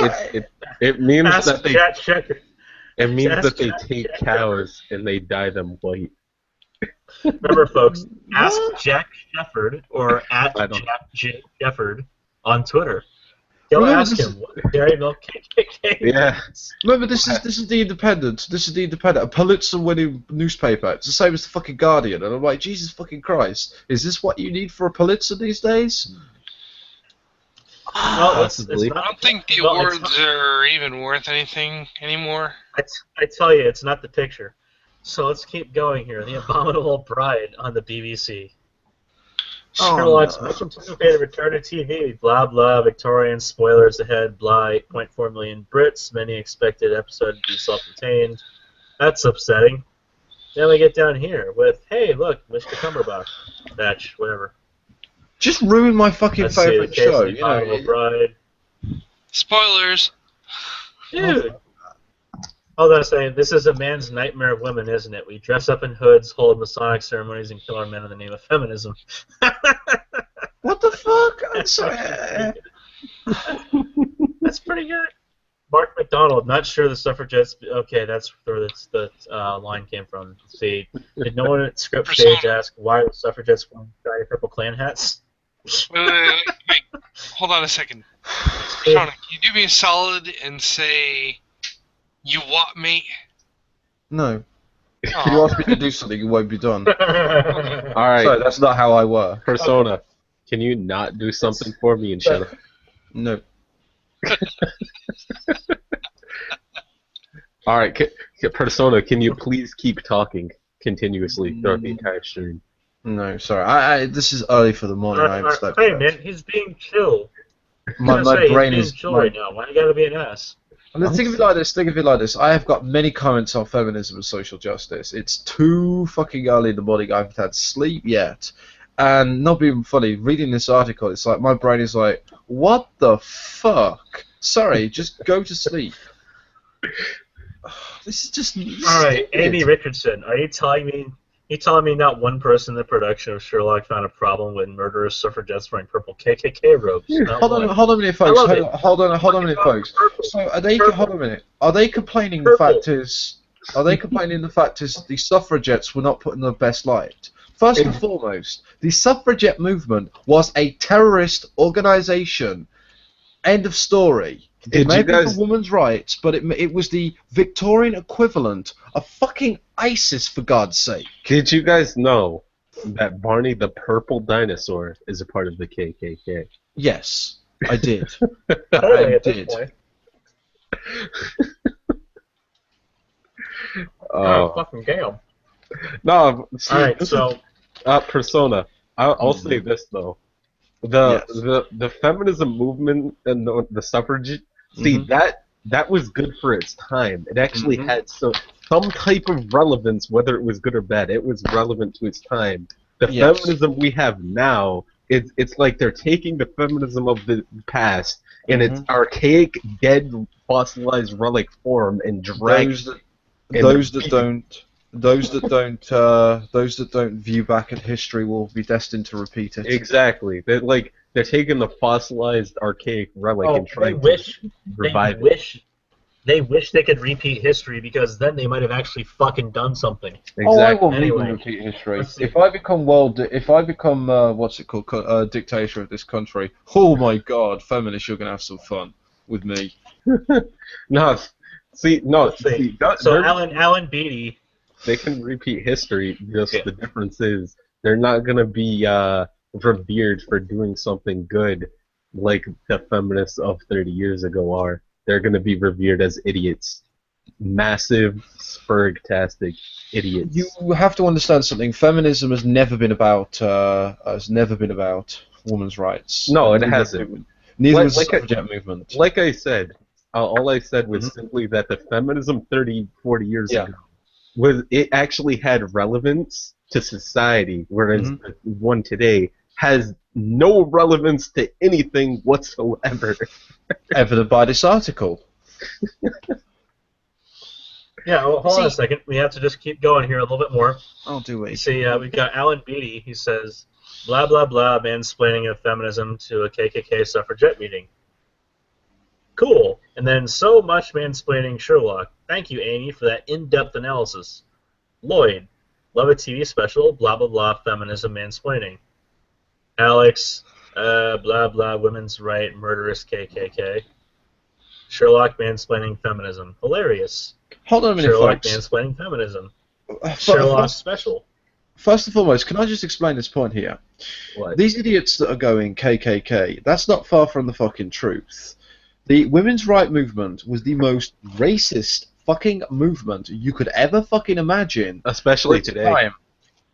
means that they take cows and they dye them white. Remember, folks, ask Jack Shefford or at Jack J. Shefford on Twitter. Go ask him what Dairy Milk KKK. Yeah. Remember, this is the Independent. This is the Independent, a Pulitzer-winning newspaper. It's the same as the fucking Guardian, and I'm like, Jesus fucking Christ, is this what you need for a Pulitzer these days? Well, I don't think the awards are even worth anything anymore. I tell you, it's not the picture. So let's keep going here. The Abominable Bride on the BBC. Sherlock's much anticipated return to TV. Blah blah. Victorian spoilers ahead. Blah. 8.4 million Brits. Many expected episode to be self-contained. That's upsetting. Then we get down here with, hey, look, Mr. Cumberbatch. Batch, whatever. Just ruin my fucking favorite show. You know. Bride. Spoilers. Dude. Hold on a second. This is a man's nightmare of women, isn't it? We dress up in hoods, hold Masonic ceremonies, and kill our men in the name of feminism. What the fuck? I'm sorry. That's pretty good. Mark McDonald, not sure the suffragettes. Okay, that's where the line came from. See, did no one at script stage ask why the suffragettes wearing shiny purple Klan hats? Wait, hold on a second. Shauna, can you do me a solid and say, you what, mate? No. If you ask me to do something, it won't be done. Alright. So that's not how I work. Persona, can you not do something for me and shut up? No. Alright, Persona, can you please keep talking continuously throughout the entire stream? No, sorry. This is early for the morning. I haven't slept Hey yet. man, he's being chill. My brain he's is being chill right now. Why you gotta be an ass? Let's think of it like this. Think of it like this. I have got many comments on feminism and social justice. It's too fucking early in the morning. I haven't had sleep yet, and not being funny. Reading this article, it's like my brain is like, what the fuck? Sorry, just go to sleep. This is just. All right, Amy Richardson, are you telling me not one person in the production of Sherlock found a problem with murderous suffragettes wearing purple KKK robes? Not Hold one. on a minute, folks. I love it. Hold on a minute, folks. So are they? Hold on a minute. Are they complaining? The fact is, the suffragettes were not put in the best light? First and foremost, the suffragette movement was a terrorist organization. End of story. It may have been for women's rights, but it was the Victorian equivalent of fucking ISIS, for God's sake. Did you guys know that Barney the Purple Dinosaur is a part of the KKK? Yes, I did. Totally, I at this did. point. Oh, fucking damn. No, see, All right, so Persona. I'll say this though. The feminism movement and the suffrage, see that was good for its time. It actually had some type of relevance, whether it was good or bad. It was relevant to its time. The feminism we have now, it's like they're taking the feminism of the past in its archaic, dead, fossilized relic form and dragging those that don't view back at history will be destined to repeat it. Exactly. They're taking the fossilized archaic relic and trying to revive it. They wish they could repeat history because then they might have actually fucking done something. Exactly. Oh, I will Anyway, repeat history. If I become what's it called, dictator of this country, oh my God, feminists, you're gonna have some fun with me. No, see. So Alan Beatty. They can repeat history. Just the difference is they're not gonna be revered for doing something good like the feminists of 30 years ago are. They're gonna be revered as idiots, massive, spurgtastic idiots. You have to understand something. Feminism has never been about women's rights. No, it hasn't. Neither was the suffragette movement. Like I said, all I said was simply that the feminism 30, 40 years ago it actually had relevance to society, whereas the one today has no relevance to anything whatsoever. Evident by this article. Yeah, well, hold on a second. We have to just keep going here a little bit more. I'll do it. See, we've got Alan Beatty. He says, blah, blah, blah, mansplaining of feminism to a KKK suffragette meeting. Cool. And then so much mansplaining Sherlock. Thank you, Amy, for that in-depth analysis. Lloyd, love a TV special, blah, blah, blah, feminism mansplaining. Alex, blah, blah, women's right, murderous KKK. Sherlock mansplaining feminism. Hilarious. Hold on a minute, Sherlock folks. mansplaining feminism. Sherlock special. First and foremost, can I just explain this point here? What? These idiots that are going KKK, that's not far from the fucking truth. The women's right movement was the most racist fucking movement you could ever fucking imagine. Especially today. Time.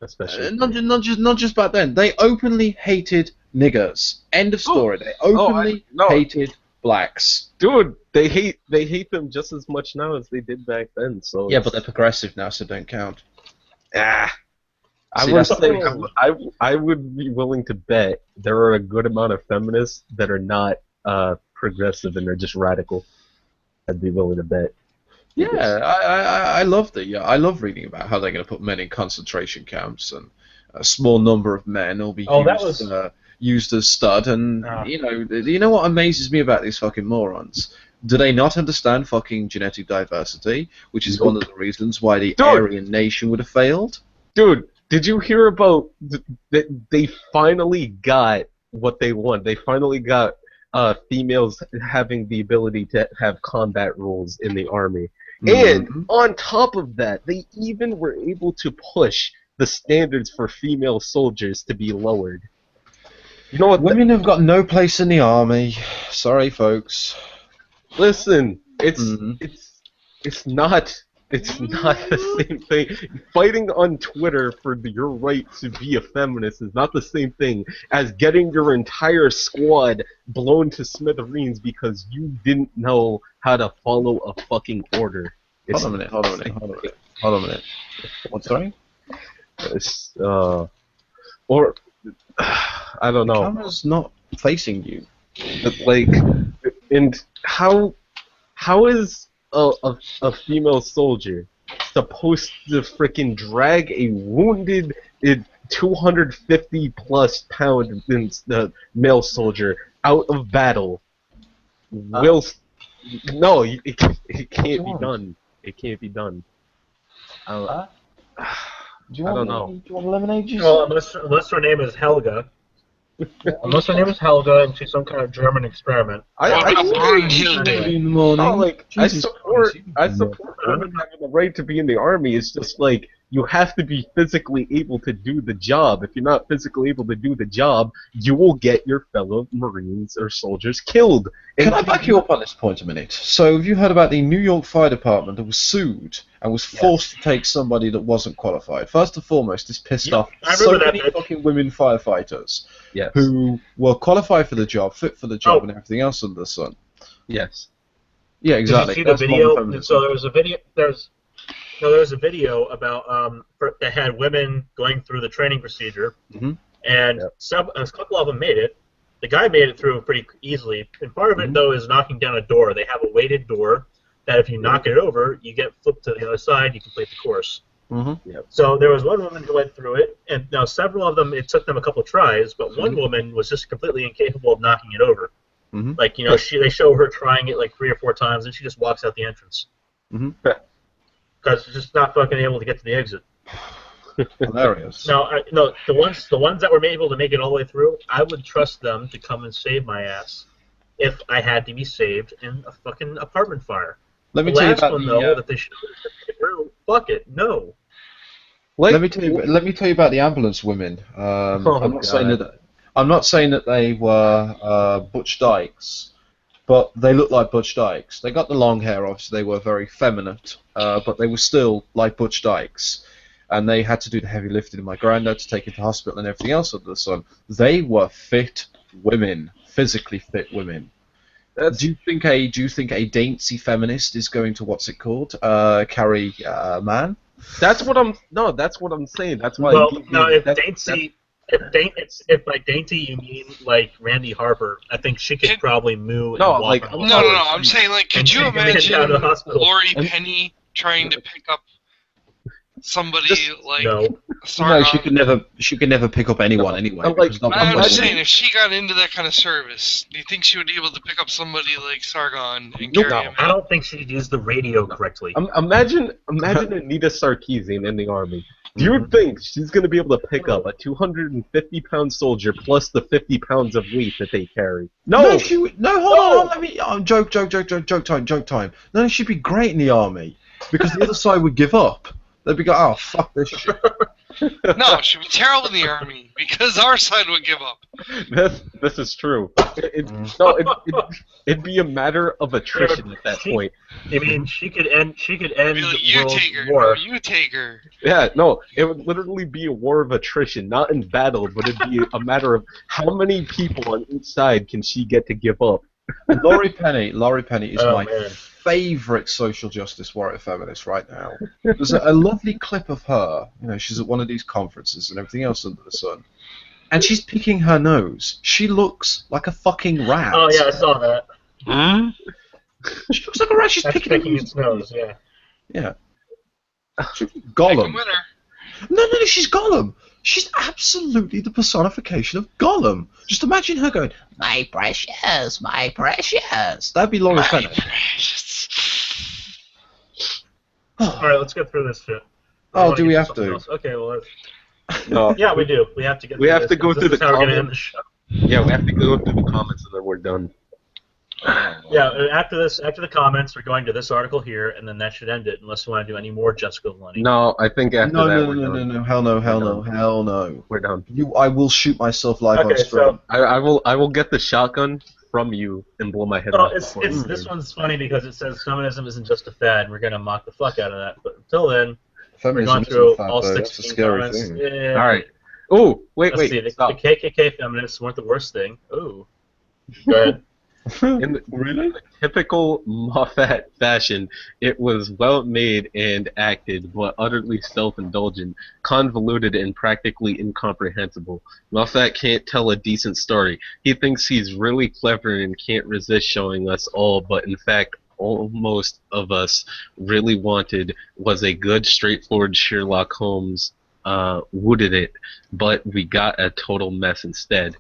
Especially not just back then. They openly hated niggers. End of story. They openly hated blacks. Dude, they hate them just as much now as they did back then. So yeah, but they're progressive now, so don't count. I would say I would be willing to bet there are a good amount of feminists that are not progressive and they're just radical. I'd be willing to bet. Yeah, I love reading about how they're going to put men in concentration camps and a small number of men will be used as stud. And you know what amazes me about these fucking morons? Do they not understand fucking genetic diversity, which is one of the reasons why the Aryan nation would have failed? Dude, did you hear about that? They finally got what they want. They finally got females having the ability to have combat roles in the army. And on top of that, they even were able to push the standards for female soldiers to be lowered. You know what? Women have got no place in the army. Sorry, folks. Listen, it's not the same thing. Fighting on Twitter for your right to be a feminist is not the same thing as getting your entire squad blown to smithereens because you didn't know how to follow a fucking order. Hold on a minute. What's sorry? Or I don't know. The camera's not facing you. But like, and how is a female soldier supposed to freaking drag a wounded 250 plus pound male soldier out of battle? No, it can't be done. It can't be done. I don't know. Do you want lemonade juice? Well, unless her name is Helga. Unless her name is Helga and she's some kind of German experiment. I support women having the right to be in the army. It's just like you have to be physically able to do the job. If you're not physically able to do the job, you will get your fellow Marines or soldiers killed. Can I back you up on this point a minute? So, have you heard about the New York Fire Department that was sued and was forced to take somebody that wasn't qualified? First and foremost, this pissed off so many fucking women firefighters who were qualified for the job, fit for the job, and everything else under the sun. Yes. Yeah, exactly. Did you see the video? So there was a video. There's a video about that had women going through the training procedure, and a couple of them made it. The guy made it through pretty easily, and part of it though is knocking down a door. They have a weighted door that if you knock it over, you get flipped to the other side. You complete the course. So there was one woman who went through it, and now several of them, it took them a couple tries, but one woman was just completely incapable of knocking it over. Like, you know, they show her trying it like 3 or 4 times, and she just walks out the entrance. Because she's just not fucking able to get to the exit. Hilarious. Now, no, the ones that were able to make it all the way through, I would trust them to come and save my ass if I had to be saved in a fucking apartment fire. Let me the tell you last about one, the, though, that they should fuck it, no. Let me tell you about the ambulance women. I'm not saying that they were Butch Dykes, but they look like Butch Dykes. They got the long hair, obviously they were very feminine, but they were still like Butch Dykes. And they had to do the heavy lifting of my granddad to take him to hospital and everything else under the sun. They were fit women, physically fit women. Do you think a dainty feminist is going to carry a man? That's what I'm saying. That's why. Well, no, if by dainty you mean like Randy Harper, I think she could probably moo. No, I'm saying like, could you imagine Lori Penny trying to pick up somebody No, she could never pick up anyone anyway. I'm just saying, if she got into that kind of service, do you think she would be able to pick up somebody like Sargon and carry him? I don't think she'd use the radio correctly. Imagine Anita Sarkeesian in the army. Do you think she's going to be able to pick up a 250-pound soldier plus the 50 pounds of weight that they carry? No, hold on. Joke time. No, she'd be great in the army because the other side would give up. They'd be going, oh, fuck this shit. No, she'd be terrible in the army because our side would give up. This is true. It'd be a matter of attrition at that point. I mean, she could end you World take her. War. No, you take her. Yeah, no, it would literally be a war of attrition, not in battle, but it'd be a matter of how many people on each side can she get to give up. Laurie Penny is my favourite social justice warrior feminist right now. There's a lovely clip of her. You know, she's at one of these conferences and everything else under the sun, and she's picking her nose. She looks like a fucking rat. Oh yeah, I saw that. Huh? She looks like a rat. She's picking its nose. Yeah. Yeah. Gollum. No, she's Gollum. She's absolutely the personification of Gollum. Just imagine her going, "My precious, my precious." That'd be Laurie Penny. All right, let's get through this shit. Oh, do we have to? Okay, well, No. yeah, we do. We have to get. We have to go through the comments. Yeah, we have to go through the comments and then we're done. Yeah, after the comments, we're going to this article here, and then that should end it, unless you want to do any more Jessica Lunny. No, I think after No, that no, we're no, done. no, no, hell no, hell no, hell no. We're done. I will shoot myself live on Okay, stream. so I will get the shotgun from you and blow my head well, off. this one's funny because it says feminism isn't just a fad, and we're gonna mock the fuck out of that. But until then, we're going through all 16 comments. Yeah. All right. Oh, wait. Let's see. The KKK feminists weren't the worst thing. Ooh. Go ahead. In the typical Moffat fashion, it was well made and acted, but utterly self-indulgent, convoluted, and practically incomprehensible. Moffat can't tell a decent story. He thinks he's really clever and can't resist showing us all, but in fact, all most of us really wanted was a good, straightforward Sherlock Holmes wooded it, but we got a total mess instead.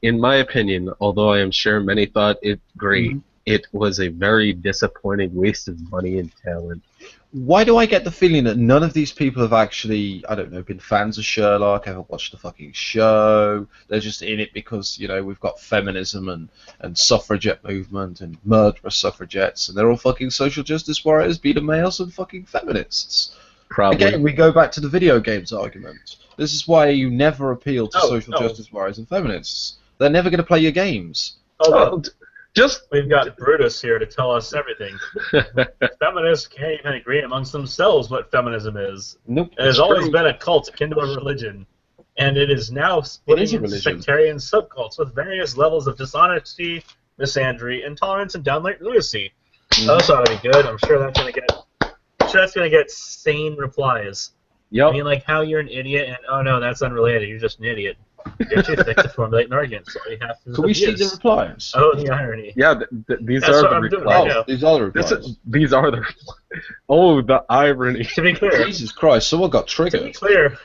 In my opinion, although I am sure many thought it great, it was a very disappointing waste of money and talent. Why do I get the feeling that none of these people have actually, I don't know, been fans of Sherlock, ever watched the fucking show? They're just in it because, you know, we've got feminism and suffragette movement and murderous suffragettes, and they're all fucking social justice warriors, beta males, and fucking feminists. Probably. Again, we go back to the video games argument. This is why you never appeal to social justice warriors and feminists. They're never going to play your games. We've got Brutus here to tell us everything. Feminists can't even agree amongst themselves what feminism is. Nope. It has always been a cult akin to a religion, and it is now splitting into sectarian subcults with various levels of dishonesty, misandry, intolerance, and downright lunacy. Oh, this ought to be good. I'm sure that's gonna get sane replies. Yep. I mean, like how you're an idiot, and oh no, that's unrelated. You're just an idiot. You're too thick to formulate an argument, so you have to. Can we see the replies? Oh, the irony. Yeah, these That's are what the I'm doing replies. right now. These are the replies. These are the replies. Oh, the irony. To be clear. Jesus Christ, someone got To be triggered. clear.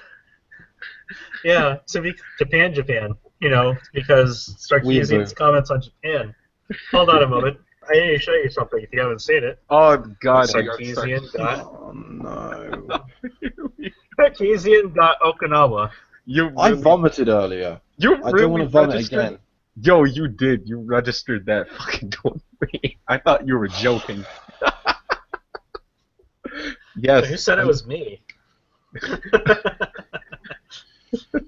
Yeah, Japan, you know, because Sarkeesian's comments on Japan. Hold on a moment. I need to show you something if you haven't seen it. Oh, God. Sarkeesian got... Oh, no. Sarkeesian got Okinawa. I vomited earlier. I don't want to vomit again. Yo, you did. You registered that fucking told me. I thought you were joking. Yes. Who said it was me?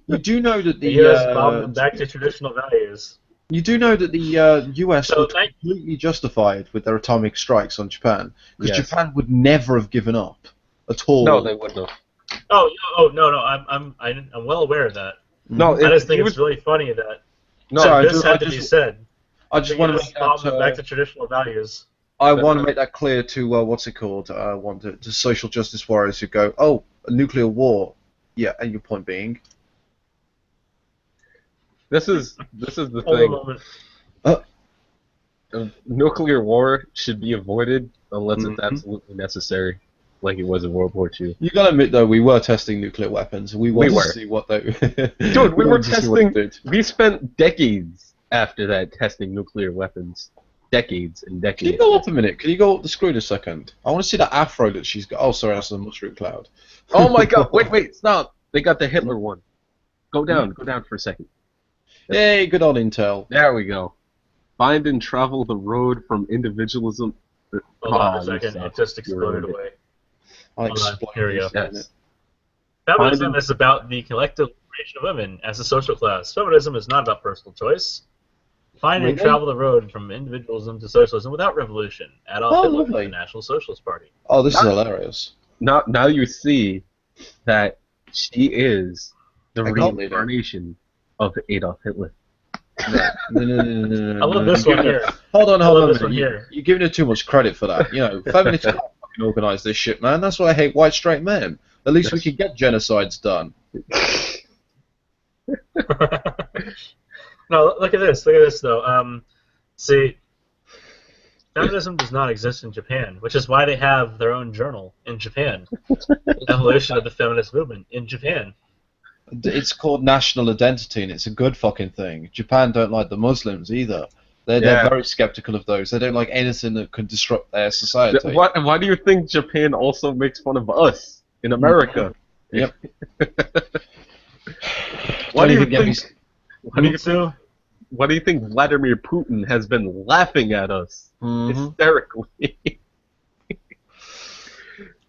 You do know that the U.S. bombed back to traditional values. You do know that the U.S. were completely justified with their atomic strikes on Japan, because Japan would never have given up at all. No, they wouldn't have. Oh no! I'm well aware of that. No, I just think it's really funny that this had to be said. I just want to make that back to traditional values. I want to make that clear to what's it called? To social justice warriors who go, oh, a nuclear war. Yeah, and your point being. This is the thing. Nuclear war should be avoided unless it's absolutely necessary, like it was in World War II. You gotta admit though, we were testing nuclear weapons. We wanted to see what they. Dude, we were testing. We spent decades after that testing nuclear weapons. Decades and decades. Can you go up a minute? Can you go up the screen a second? I want to see that afro that she's got. Oh, sorry, that's a mushroom cloud. Oh my God! Wait, stop! They got the Hitler one. Go down for a second. Hey, good old Intel. There we go. Find and travel the road from individualism. Hold on a second, it just exploded away. Here we go. Yes. Feminism is about the collective liberation of women as a social class. Feminism is not about personal choice. Find and travel the road from individualism to socialism without revolution. Adolf Hitler and the National Socialist Party. Oh, this is hilarious. Now you see that she is the reincarnation of Adolf Hitler. No. I love this one here. Hold on a this minute. one here. You're giving her too much credit for that. You know, feminists can't fucking organise this shit, man. That's why I hate white straight men. At least we can get genocides done. No, look at this. Look at this, though. See, feminism does not exist in Japan, which is why they have their own journal in Japan. Evolution of the feminist movement in Japan. It's called national identity, and it's a good fucking thing. Japan don't like the Muslims either. They're very skeptical of those. They don't like anything that could disrupt their society. Why do you think Japan also makes fun of us in America? Yep. Why do you think? why do you think Vladimir Putin has been laughing at us hysterically?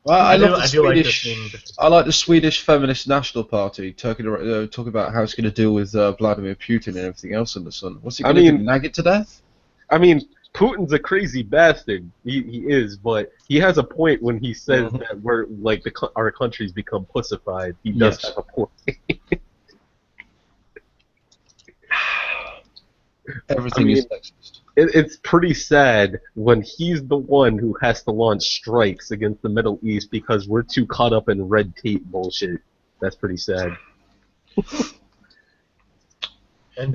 Well, I love the I do like this Swedish. meme. I like the Swedish Feminist National Party talking about how it's going to deal with Vladimir Putin and everything else in the sun. What's he going to do? Nag it to death? I mean, Putin's a crazy bastard. He is, but he has a point when he says that we're like our country's become pussified. He does have a point. Everything is sexist. It's pretty sad when he's the one who has to launch strikes against the Middle East because we're too caught up in red tape bullshit. That's pretty sad. You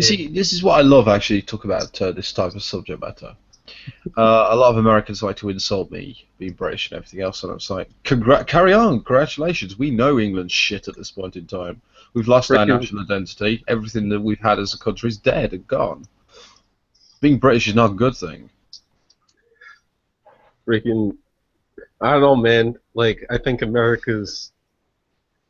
see, this is what I love actually talk about this type of subject matter. A lot of Americans like to insult me, being British and everything else, and it's like, carry on, congratulations. We know England's shit at this point in time. We've lost our national identity. Everything that we've had as a country is dead and gone. Being British is not a good thing. Freaking, I don't know, man. Like, I think America's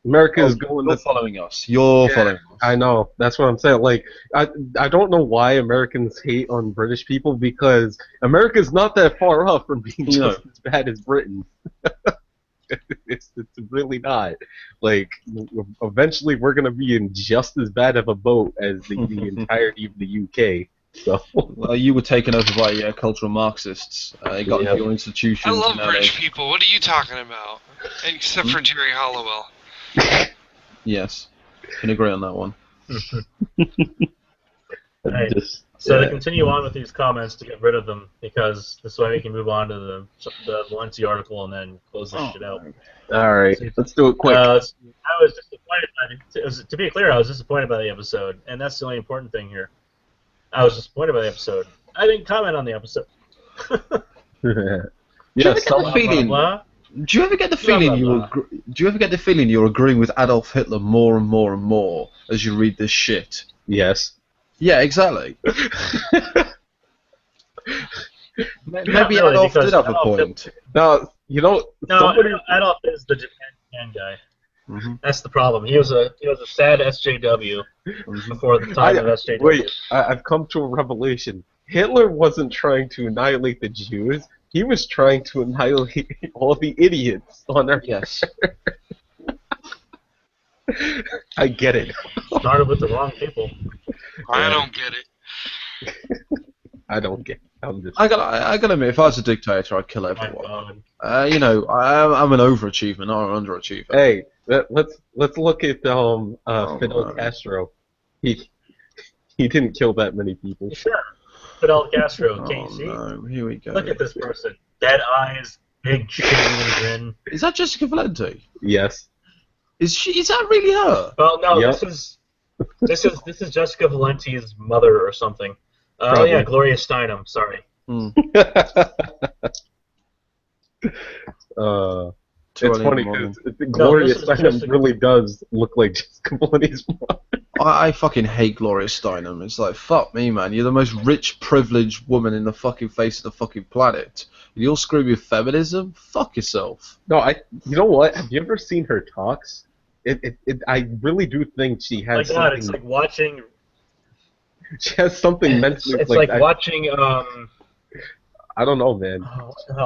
going. You're following us. You're following us. I know. That's what I'm saying. Like, I don't know why Americans hate on British people because America's not that far off from being just as bad as Britain. It's really not. Like, eventually we're gonna be in just as bad of a boat as the entirety of the UK. So. Well, you were taken over by cultural Marxists. They got into your institutions. I love British people. What are you talking about? Except for Jerry Halliwell. Yes, can agree on that one. Right. So to continue on with these comments, to get rid of them, because this way we can move on to the Valencia article and then close this shit out. All right, let's do it quick. I was disappointed to be clear, I was disappointed by the episode, and that's the only important thing here. I was disappointed by the episode. I didn't comment on the episode. Do you ever get the feeling you're agreeing with Adolf Hitler more and more and more as you read this shit? Yes. Yeah, exactly. Maybe really, Adolf did have a Adolf point. No, Adolf is the Japan guy. That's the problem. He was a sad SJW before the time of SJW. Wait, I've come to a revelation. Hitler wasn't trying to annihilate the Jews. He was trying to annihilate all the idiots on Earth. Yes. I get it. Started with the wrong people. I don't get it. I don't get it. I gotta admit, if I was a dictator, I'd kill everyone. I'm an overachiever, not an underachiever. Hey, let's look at Fidel Castro. He didn't kill that many people. Sure. Fidel Castro, can't you see? No, here we go. Look at this person. Dead eyes, big chin and grin. Is that Jessica Valenti? Yes. Is that really her? Well, no, this is Jessica Valenti's mother or something. Oh yeah, Gloria Steinem. Sorry. It's funny because Gloria Steinem really does look like Jessica Valenti's mother. I fucking hate Gloria Steinem. It's like, fuck me, man. You're the most rich, privileged woman in the fucking face of the fucking planet. You'll scream with feminism? Fuck yourself. No, you know what? Have you ever seen her talks? I really do think she has something. It's like watching. She has something mentally. It's like watching. I don't know, man.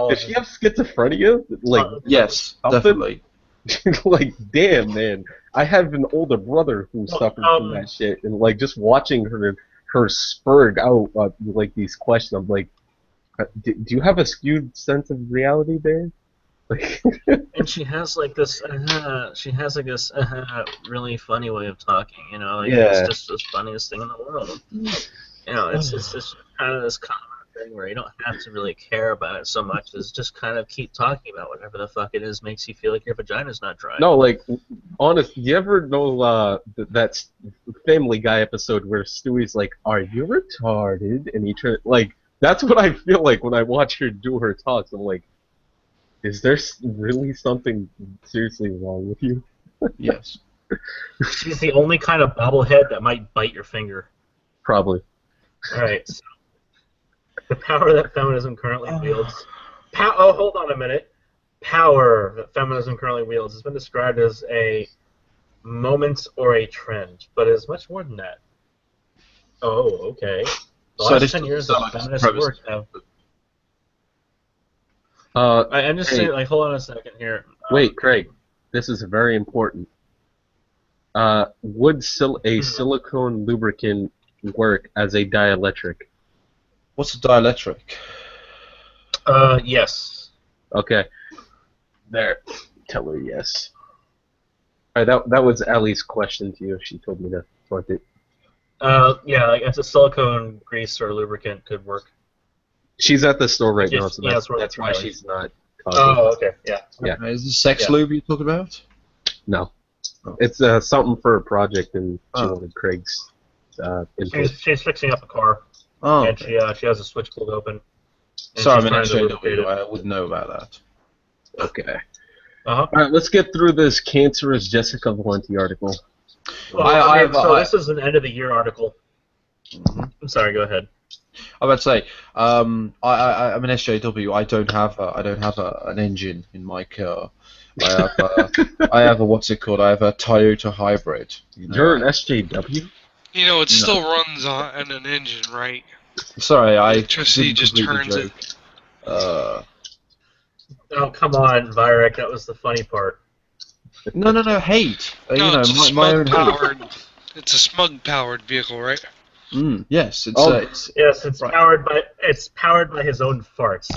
Does she have schizophrenia? Like, yes, something? definitely. Like, damn, man. I have an older brother who suffered from that shit, and like just watching her spurg out like these questions. I'm like, do you have a skewed sense of reality there? Like, and she has like this. Really funny way of talking. You know, it's just the funniest thing in the world. You know, it's just kind of this common thing where you don't have to really care about it so much as just kind of keep talking about whatever the fuck it is makes you feel like your vagina's not dry. No, like, honest, do you ever know that Family Guy episode where Stewie's like, "Are you retarded?" And he like, that's what I feel like when I watch her do her talks. I'm like, is there really something seriously wrong with you? Yes. She's the only kind of bobblehead that might bite your finger. Probably. All right. So the power that feminism currently wields. Hold on a minute. Power that feminism currently wields has been described as a moment or a trend, but it is much more than that. Oh, okay. The So last this 10 years doesn't of sound like feminist supremacy. work have... I'm just Hey, saying, like, hold on a second here. wait, Craig. This is very important. Would a silicone lubricant work as a dielectric? What's a dielectric? Yes. Okay. There. Tell her yes. Alright, that was Ellie's question to you. She told me to want it. Yeah, like, it's a silicone grease or lubricant could work. She's at the store right now, Yes, so yeah, that's that's why right. she's not talking. Oh, okay, yeah. Yeah. Is this sex Yeah. lube you talking about? No. Oh. It's something for a project, and she Oh. wanted Craig's input. She's fixing up a car, Oh. and she has a switch pulled open. and Sorry, she's I'm an trying to lubricate SJW. it. I wouldn't know about that. Okay. Uh-huh. Alright, let's get through this cancerous Jessica Valenti article. Well, so this is an end of the year article. Mm-hmm. I'm sorry, go ahead. I was about to say, I'm an SJW. I don't have an engine in my car. I have a what's it called? I have a Toyota hybrid. You know, You're an SJW? You know, it still runs on an engine, right? Sorry, I Electricity didn't just complete the turns joke. it. Oh, come on, Virek, that was the funny part. No, hate. No, it's a my own hate. smug-powered. It's a smug-powered vehicle, right? Yes, it's powered by his own farts.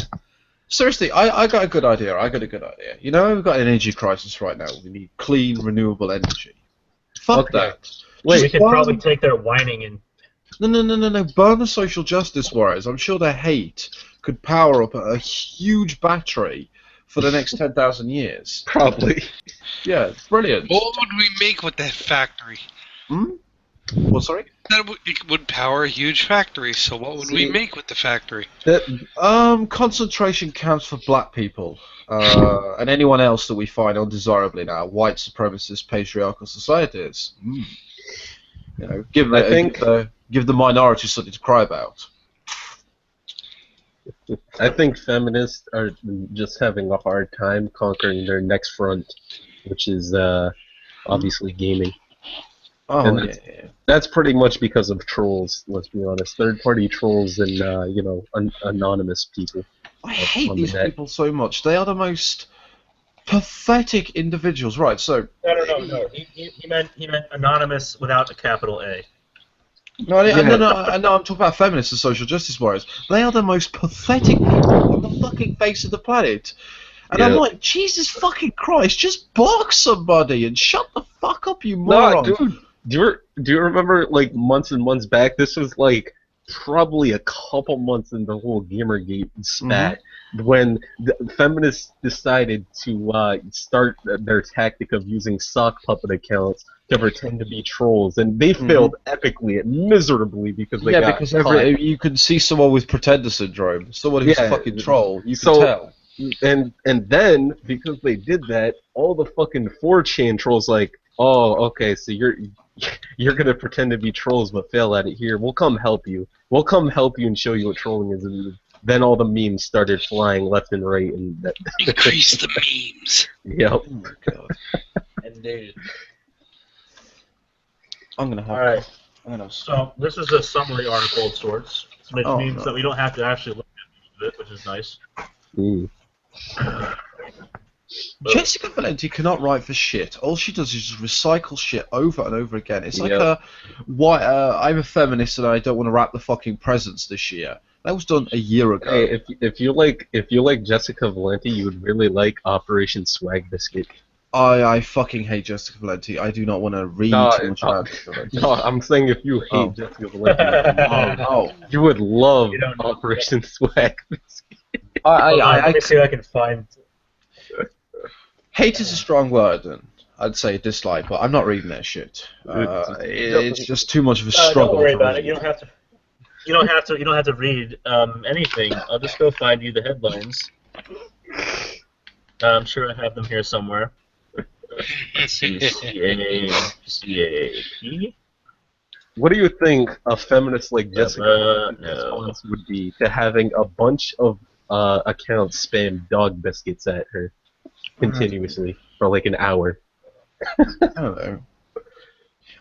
Seriously, I got a good idea. You know, we've got an energy crisis right now. We need clean, renewable energy. Fuck that. Wait, we could probably take their whining and... No. Burn the social justice warriors. I'm sure their hate could power up a huge battery for the next 10,000 years. Probably. Yeah, brilliant. What would we make with that factory? What, sorry? It would power a huge factory, so what would we make with the factory? Concentration camps for black people. And anyone else that we find undesirably now, white supremacist patriarchal societies. You know, give the minority something to cry about. I think feminists are just having a hard time conquering their next front, which is obviously gaming. Oh, and that's pretty much because of trolls. Let's be honest, third-party trolls and anonymous people. I hate these people so much. They are the most pathetic individuals. Right, so... No. He meant anonymous without a capital A. No, I'm talking about feminists and social justice warriors. They are the most pathetic people on the fucking face of the planet. And I'm like, Jesus fucking Christ, just box somebody and shut the fuck up, you moron. No, dude, do you remember, like, months and months back, this was, like, probably a couple months in the whole Gamergate spat, when the feminists decided to start their tactic of using sock puppet accounts to pretend to be trolls, and they failed epically and miserably because they got caught. You can see someone with pretender syndrome, someone who's a fucking troll, you can tell. And then, because they did that, all the fucking 4chan trolls like, oh, okay, so you're gonna pretend to be trolls but fail at it here. We'll come help you. We'll come help you and show you what trolling is. And then all the memes started flying left and right, and that increase the memes. Yep. Oh my god. Indeed. I'm gonna have. All right. So this is a summary article of sorts, which means that we don't have to actually look at it, which is nice. Jessica Valenti cannot write for shit. All she does is just recycle shit over and over again. It's like I'm a feminist and I don't want to wrap the fucking presents this year. That was done a year ago. Hey, if you like Jessica Valenti, you would really like Operation Swag Biscuit. I fucking hate Jessica Valenti. I do not want to read too much about Jessica Valenti. No, I'm saying if you hate Jessica Valenti, you would love Operation Swag Biscuit. Let me see if I can find... Hate is a strong word, and I'd say dislike, but I'm not reading that shit. It's just too much of a struggle. Don't worry about it. You don't have to read anything. I'll just go find you the headlines. I'm sure I have them here somewhere. Let's see. C-A-P. What do you think a feminist like Jessica response would be to having a bunch of accounts spam dog biscuits at her continuously for like an hour? I don't know.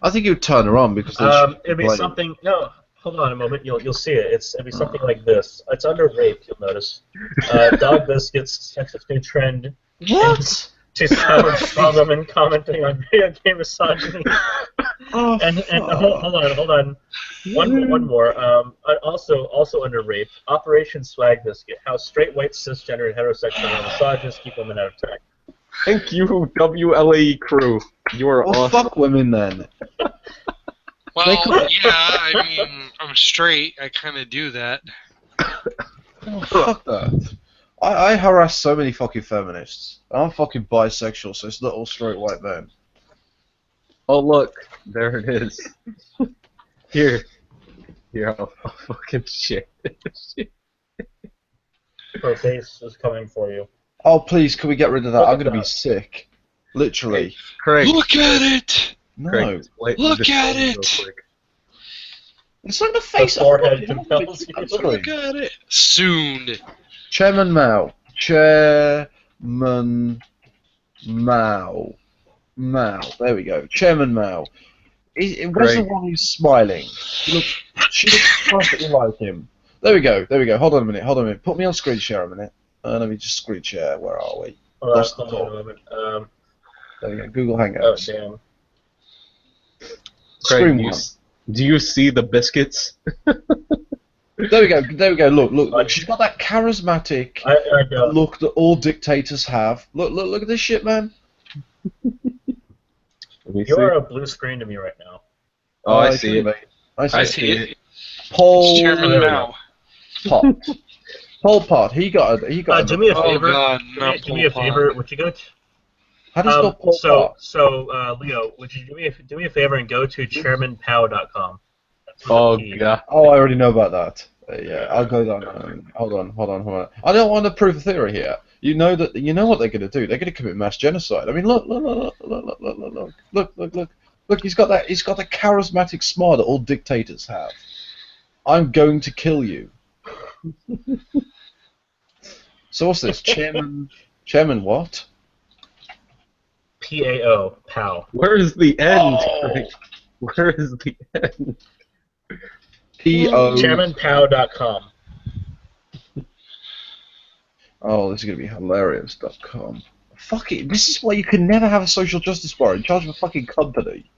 I think it would turn her on because it'd be something. No, Hold on a moment. You'll see it. It'll be something like this. It's under rape. You'll notice. Dog biscuits, sexist new trend. What? To sound strong women commenting on video game misogyny. Oh, and hold on. One more. Also under rape, Operation Swag Biscuit. How straight, white, cisgender, and heterosexual misogynists keep women out of tech. Thank you, WLAE crew. You are well, awesome. fuck women then. Well, yeah, I mean, I'm straight. I kind of do that. Oh, fuck that. I harass so many fucking feminists. I'm fucking bisexual, so it's not all straight white men. Oh look, there it is. Here, I'll fucking shit. Her face is coming for you. Oh please, can we get rid of that? I'm gonna be sick. Literally. Craig. Look at it! No. Craig, Look at it! It's like the face The forehead compels you. Look at it! Soon. Chairman Mao. Chairman Mao. Mao. There we go. Chairman Mao. Where's the Great. one who's smiling? She looks perfectly like him. There we go. Hold on a minute. Put me on screen share a minute. Let me just screen share. Where are we? Lost the Hold on a moment. There we go. Google Oh, Hangouts. damn. Screen Craig, one. do you see the biscuits? There we go. Look. She's got that charismatic I know. look that all dictators have. Look at this shit, man. Let me You see. are a blue screen to me right now. Oh, I see it. I see it. Paul Chairman Mao. Pot. Pol Pot. He got Do me a Oh favor. God, not do me a Pol favor. Pot. Would you go? How do you spell Pol Pot? So Leo, would you do me a favor and go to chairmanpow.com? That's Oh the key. god. Oh, I already know about that. Yeah, I'll go down. Hold on. I don't want to prove a theory here. You know what they're going to do. They're going to commit mass genocide. I mean, look. He's got that charismatic smile that all dictators have. I'm going to kill you. So what's this? Chairman what? PAO. POW. Where is the end? Oh. Craig? Where is the end? P-O... Chairmanpow.com. Oh, this is going to be hilarious.com. Fuck it. This is why you can never have a social justice warrior in charge of a fucking company.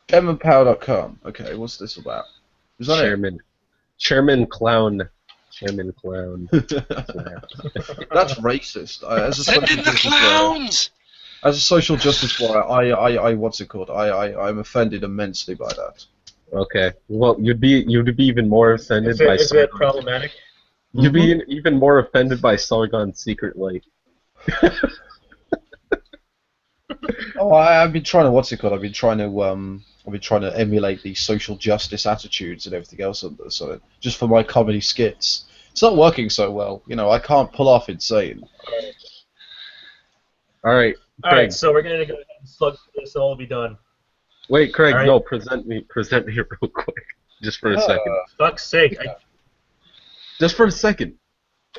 Chairmanpower.com. Okay, what's this about? Is that Chairman Clown. Chairman Clown. That's racist. Send in the clowns! As a social justice warrior, I what's it called? I'm offended immensely by that. Okay. Well, you'd be even more offended by Is it problematic? You'd be even more offended by Sargon's secret light. Oh, I've been trying to I've been trying to emulate the social justice attitudes and everything else on this, so just for my comedy skits. It's not working so well. You know, I can't pull off insane. All right. All right, so we're gonna go ahead and slug through this, and all will be done. Wait, Craig, right. no, present me real quick, just for a second. Fuck's sake! Just for a second,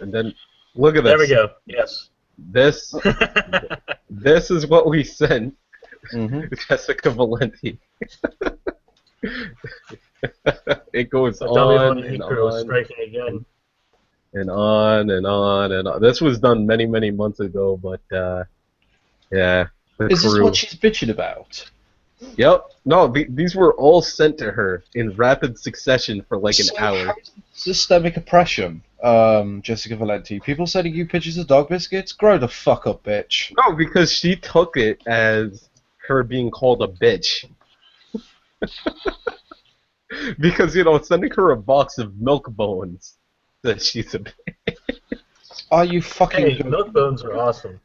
and then look at this. There we go. Yes. This is what we sent Jessica Valenti. It goes The on WLAE and crew is on striking again. and on and on and on. This was done many months ago, but yeah. Is this what she's bitching about? Yep. No, these were all sent to her in rapid succession for like an hour. Systemic oppression, Jessica Valenti. People sending you pictures of dog biscuits? Grow the fuck up, bitch. No, because she took it as her being called a bitch. Because, you know, sending her a box of milk bones that she's a bitch. Are you fucking Hey, milk bones are awesome.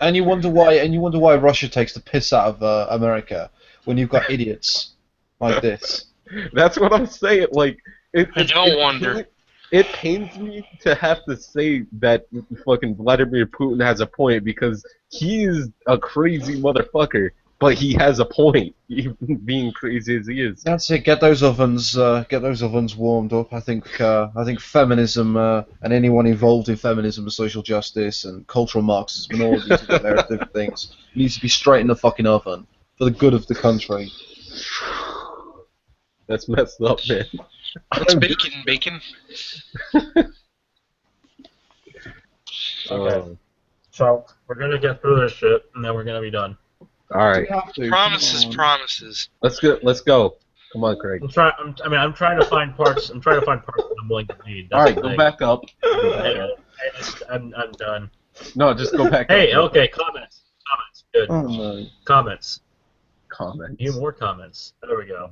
And you wonder why Russia takes the piss out of America when you've got idiots like this. That's what I'm saying. Like, I don't wonder. It pains me to have to say that fucking Vladimir Putin has a point because he is a crazy motherfucker, but he has a point, even being crazy as he is. That's it. Get those ovens warmed up. I think feminism and anyone involved in feminism and social justice and cultural Marxism and all of these different things needs to be straight in the fucking oven. for the good of the country. That's messed up, man. What's bacon? Okay. So we're gonna get through this shit, and then we're gonna be done. All right. Promises. Let's go. Come on, Craig. I'm trying to find parts. I'm trying to find parts that I'm willing to need. All right, go back up. I'm done. No, just go back Hey, up. okay, comments. Good. Oh no. Comments. Comments. Few more comments. There we go.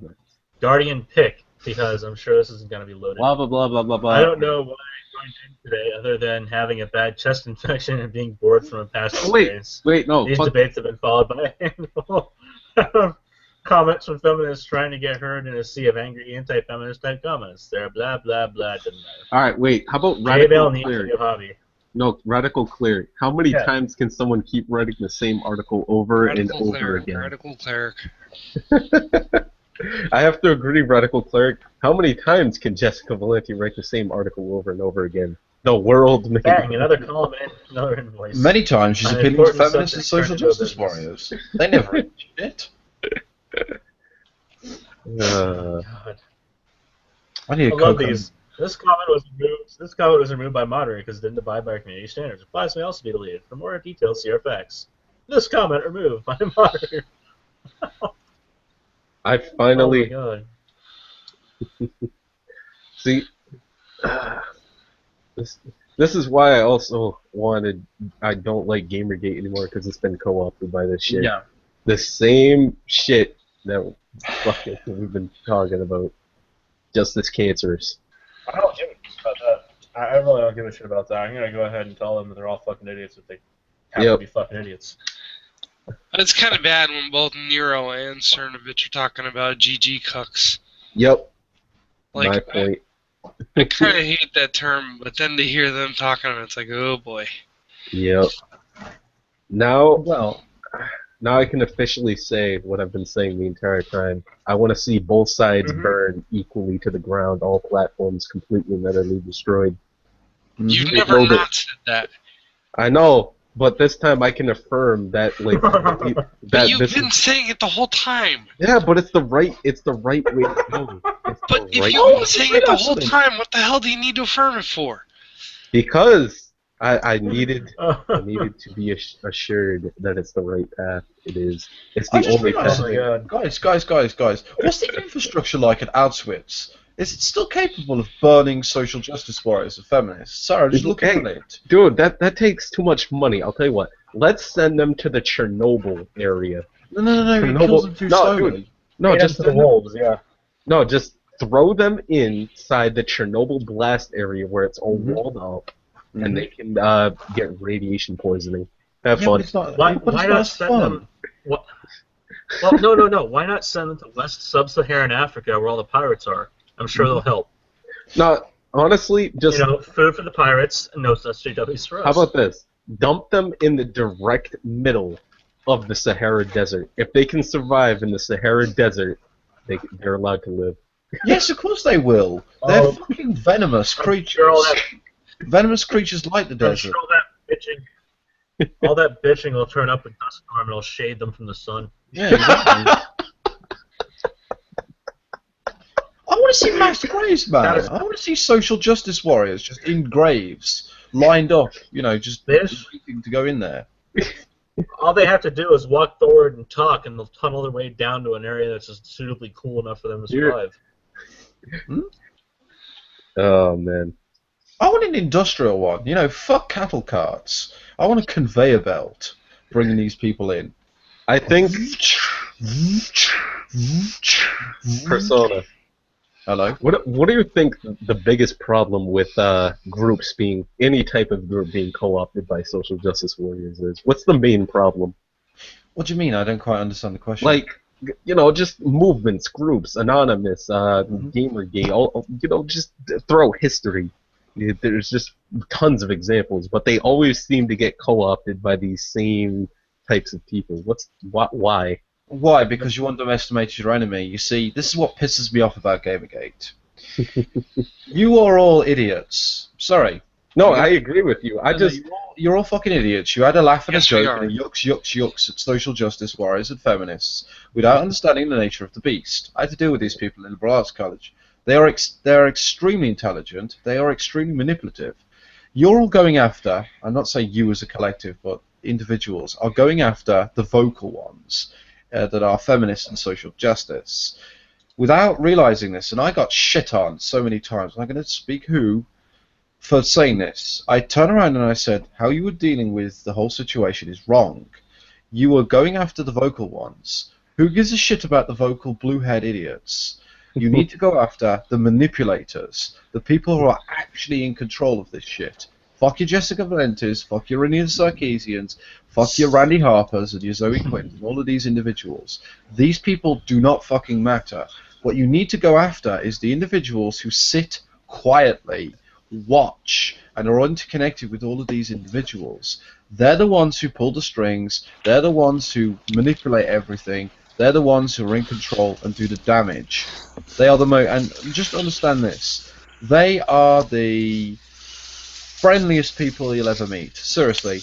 Guardian pick, because I'm sure this isn't going to be loaded. Blah, blah, blah, blah, blah, blah. I don't know why I joined in today, other than having a bad chest infection and being bored from a past experience. Wait, no. These debates have been followed by a handful of comments from feminists trying to get heard in a sea of angry anti-feminist type comments. They're blah, blah, blah. Doesn't matter. All right, wait. How about Radical radical clear? hobby. No, radical clear. How many times can someone keep writing the same article over and over again? Radical cleric. I have to agree, radical cleric. How many times can Jessica Valenti write the same article over and over again? The world. Bang, another column and another invoice. Many times she's appealing to feminists and social justice warriors. They never read it. I need a love Coke. these. This comment was removed by moderator because it didn't abide by our community standards. Replies may also be deleted. For more details, see our facts. This comment removed by moderator. I finally. Oh my God. See, this is why I also wanted. I don't like Gamergate anymore because it's been co-opted by this shit. Yeah. The same shit that fucking we've been talking about. Just as cancerous. I don't give a shit about that. I really don't give a shit about that. I'm gonna go ahead and tell them that they're all fucking idiots if they have to be fucking idiots. It's kind of bad when both Nero and Cernovich are talking about GG cucks. Yep. Like, my point. I kind of hate that term, but then to hear them talking about it, it's like, oh boy. Yep. Now I can officially say what I've been saying the entire time. I want to see both sides burn equally to the ground, all platforms completely and utterly destroyed. You've never not said that. I know, but this time I can affirm that, like, but you've been saying it the whole time. Yeah, but it's the right way to go. But if you've been saying it the whole time, what the hell do you need to affirm it for? Because I needed to be assured that it's the right path. It is. It's the only path. Guys. What's the infrastructure like at Auschwitz? Is it still capable of burning social justice warriors and feminists? Sarge, just look at it. Dude, that takes too much money. I'll tell you what. Let's send them to the Chernobyl area. No. He kills them too slowly. No, just the wolves. Yeah. No, just throw them inside the Chernobyl blast area where it's all walled up. And they can get radiation poisoning. Have fun. Why not send them? Well, no. Why not send them to West Sub-Saharan Africa, where all the pirates are? I'm sure they'll help. No, honestly, just food for the pirates, no SJWs for us. How about this? Dump them in the direct middle of the Sahara Desert. If they can survive in the Sahara Desert, they're allowed to live. Yes, of course they will. They're fucking venomous creatures. Venomous creatures like the desert. All that bitching will turn up a dust storm and it'll shade them from the sun. Yeah, exactly. I want to see mass graves, man. I want to see social justice warriors just in graves, lined up, just waiting to go in there. All they have to do is walk forward and talk, and they'll tunnel their way down to an area that's just suitably cool enough for them to survive. Oh, man. I want an industrial one. Fuck cattle carts. I want a conveyor belt bringing these people in. I think Persona. Hello. What do you think the biggest problem with groups being any type of group being co-opted by social justice warriors is? What's the main problem? What do you mean? I don't quite understand the question. Like, just movements, groups, Anonymous, Gamergate, just throw history. There's just tons of examples, but they always seem to get co-opted by these same types of people. Why? Why? Because you underestimate your enemy. You see, this is what pisses me off about Gamergate. You are all idiots. Sorry. No, I agree with you. You're all fucking idiots. You had a laugh and Yes, a we joke are. and a yucks at social justice warriors and feminists without understanding the nature of the beast. I had to deal with these people in liberal arts college. They are extremely intelligent. They are extremely manipulative. You're all going after, I'm not saying you as a collective, but individuals are going after the vocal ones that are feminists and social justice without realizing this. And I got shit on so many times. I'm going to speak who for saying this. I turned around and I said, how you were dealing with the whole situation is wrong. You were going after the vocal ones. Who gives a shit about the vocal blue-haired idiots? You need to go after the manipulators, the people who are actually in control of this shit. Fuck your Jessica Valentes, fuck your Rhaenyra Sarkeesians, fuck your Randy Harpers and your Zoe Quinn, and all of these individuals. These people do not fucking matter. What you need to go after is the individuals who sit quietly, watch, and are interconnected with all of these individuals. They're the ones who pull the strings, they're the ones who manipulate everything, they're the ones who are in control and do the damage. They are the and just understand this, they are the friendliest people you'll ever meet. Seriously,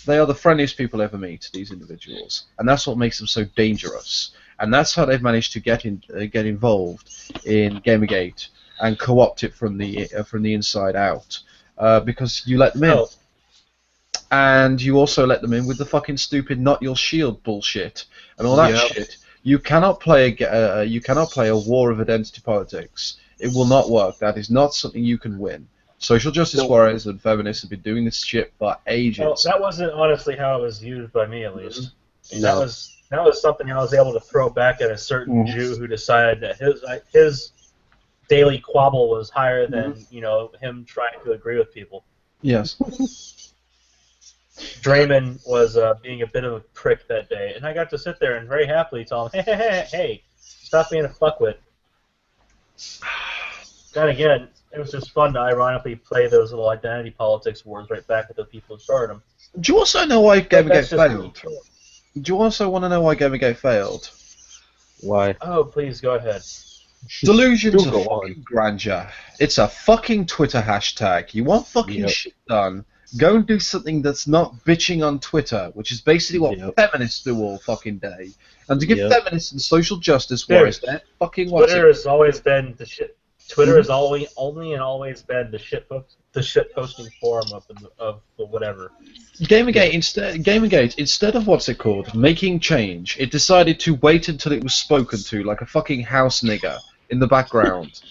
they are the friendliest people you'll ever meet, these individuals. And that's what makes them so dangerous. And that's how they've managed to get involved in Gamergate and co-opt it from the inside out, because you let them in, and you also let them in with the fucking stupid "not your shield" bullshit and all that shit. You cannot play a war of identity politics. It will not work. That is not something you can win. Social justice warriors and feminists have been doing this shit for ages. Well, that wasn't honestly how it was used by me, at least. That was something I was able to throw back at a certain Jew who decided that his daily quabble was higher than him trying to agree with people. Yes. Draymond was being a bit of a prick that day, and I got to sit there and very happily tell him, hey, stop being a fuckwit. Then again, it was just fun to ironically play those little identity politics wars right back at the people who started them. Do you also know why Gamergate failed? Do you also want to know why Gamergate failed? Why? Oh, please, go ahead. Delusions of fucking grandeur. It's a fucking Twitter hashtag. You want fucking shit done, go and do something that's not bitching on Twitter, which is basically what feminists do all fucking day. And to give feminists and social justice warriors that fucking Twitter has always been the shit. Twitter has always been the shit posting forum of the whatever. Gamergate, instead of what's it called, making change, it decided to wait until it was spoken to like a fucking house nigger in the background.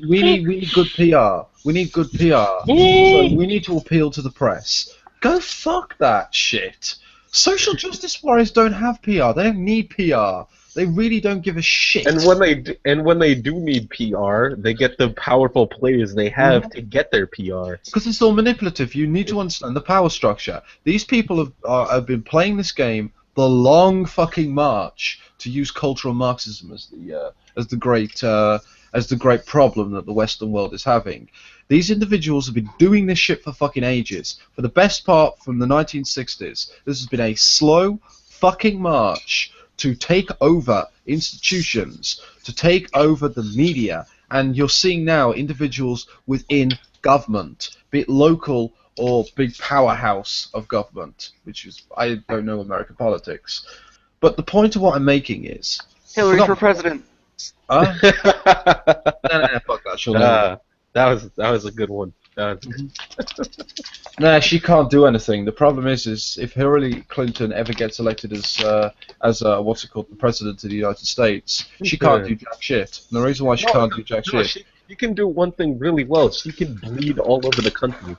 We need good PR. We need good PR. So we need to appeal to the press. Go fuck that shit. Social justice warriors don't have PR. They don't need PR. They really don't give a shit. And when they do need PR, they get the powerful players they have to get their PR. Because it's all manipulative. You need to understand the power structure. These people have been playing this game the long fucking march, to use cultural Marxism as the great problem that the Western world is having. These individuals have been doing this shit for fucking ages. For the best part, from the 1960s, this has been a slow fucking march to take over institutions, to take over the media, and you're seeing now individuals within government, be it local or big powerhouse of government, which is, I don't know American politics. But the point of what I'm making is... Hillary for president. No, fuck that, she'll never. That was a good one. Nah, she can't do anything. The problem is if Hillary Clinton ever gets elected as what's it called, the president of the United States, she can't do jack shit. And the reason why she can't do jack shit. You can do one thing really well. She can bleed all over the country.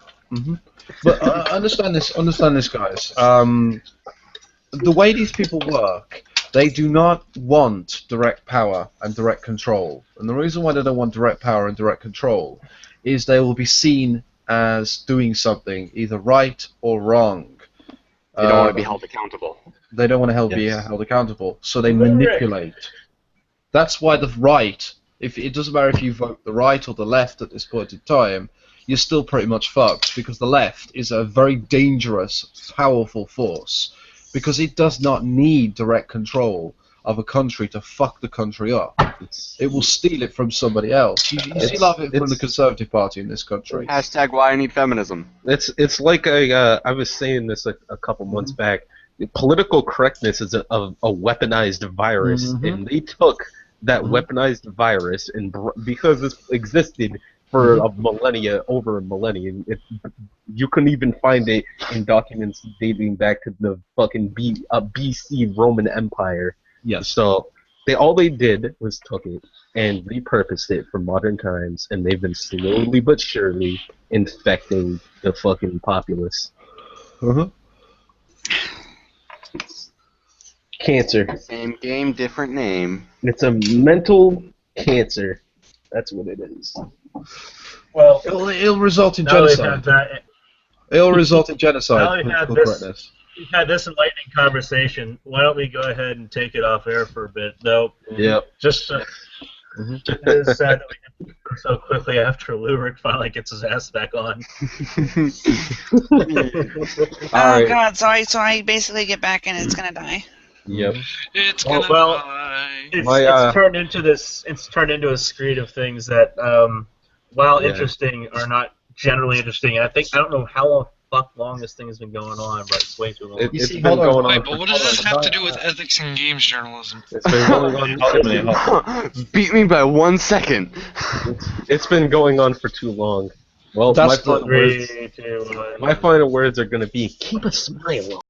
But understand this, guys. The way these people work, they do not want direct power and direct control. And the reason why they don't want direct power and direct control is they will be seen as doing something either right or wrong. They don't want to be held accountable. They don't want to be held accountable, so they manipulate. That's why the right, if it doesn't matter if you vote the right or the left at this point in time, you're still pretty much fucked, because the left is a very dangerous, powerful force, because it does not need direct control of a country to fuck the country up. It will steal it from somebody else. You still have it from the Conservative Party in this country. Hashtag why I need feminism. It's like I was saying this a couple months back. Political correctness is a weaponized virus, and they took that weaponized virus and because it existed for over a millennium, you couldn't even find it in documents dating back to the fucking BC Roman Empire. Yes. So all they did was took it and repurposed it for modern times, and they've been slowly but surely infecting the fucking populace. Cancer. Same game, different name. It's a mental cancer. That's what it is. Well, it'll result in now we've genocide. had that- It'll result in genocide. Now we've had political this, correctness. we've had this enlightening conversation. Why don't we go ahead and take it off air for a bit, though? Yep. Just it is sad that we did it so quickly after Lurik finally gets his ass back on. Oh god, so I basically get back and it's gonna die. Yep. It's gonna Well, die. it's turned into this. It's turned into a screed of things that, while interesting, are not generally interesting. I don't know how long this thing has been going on, but it's way too long. It's been going on. But what does this have to do with ethics and games journalism? It's been going on. Beat me by 1 second. It's been going on for too long. Well, my final words are going to be keep a smile.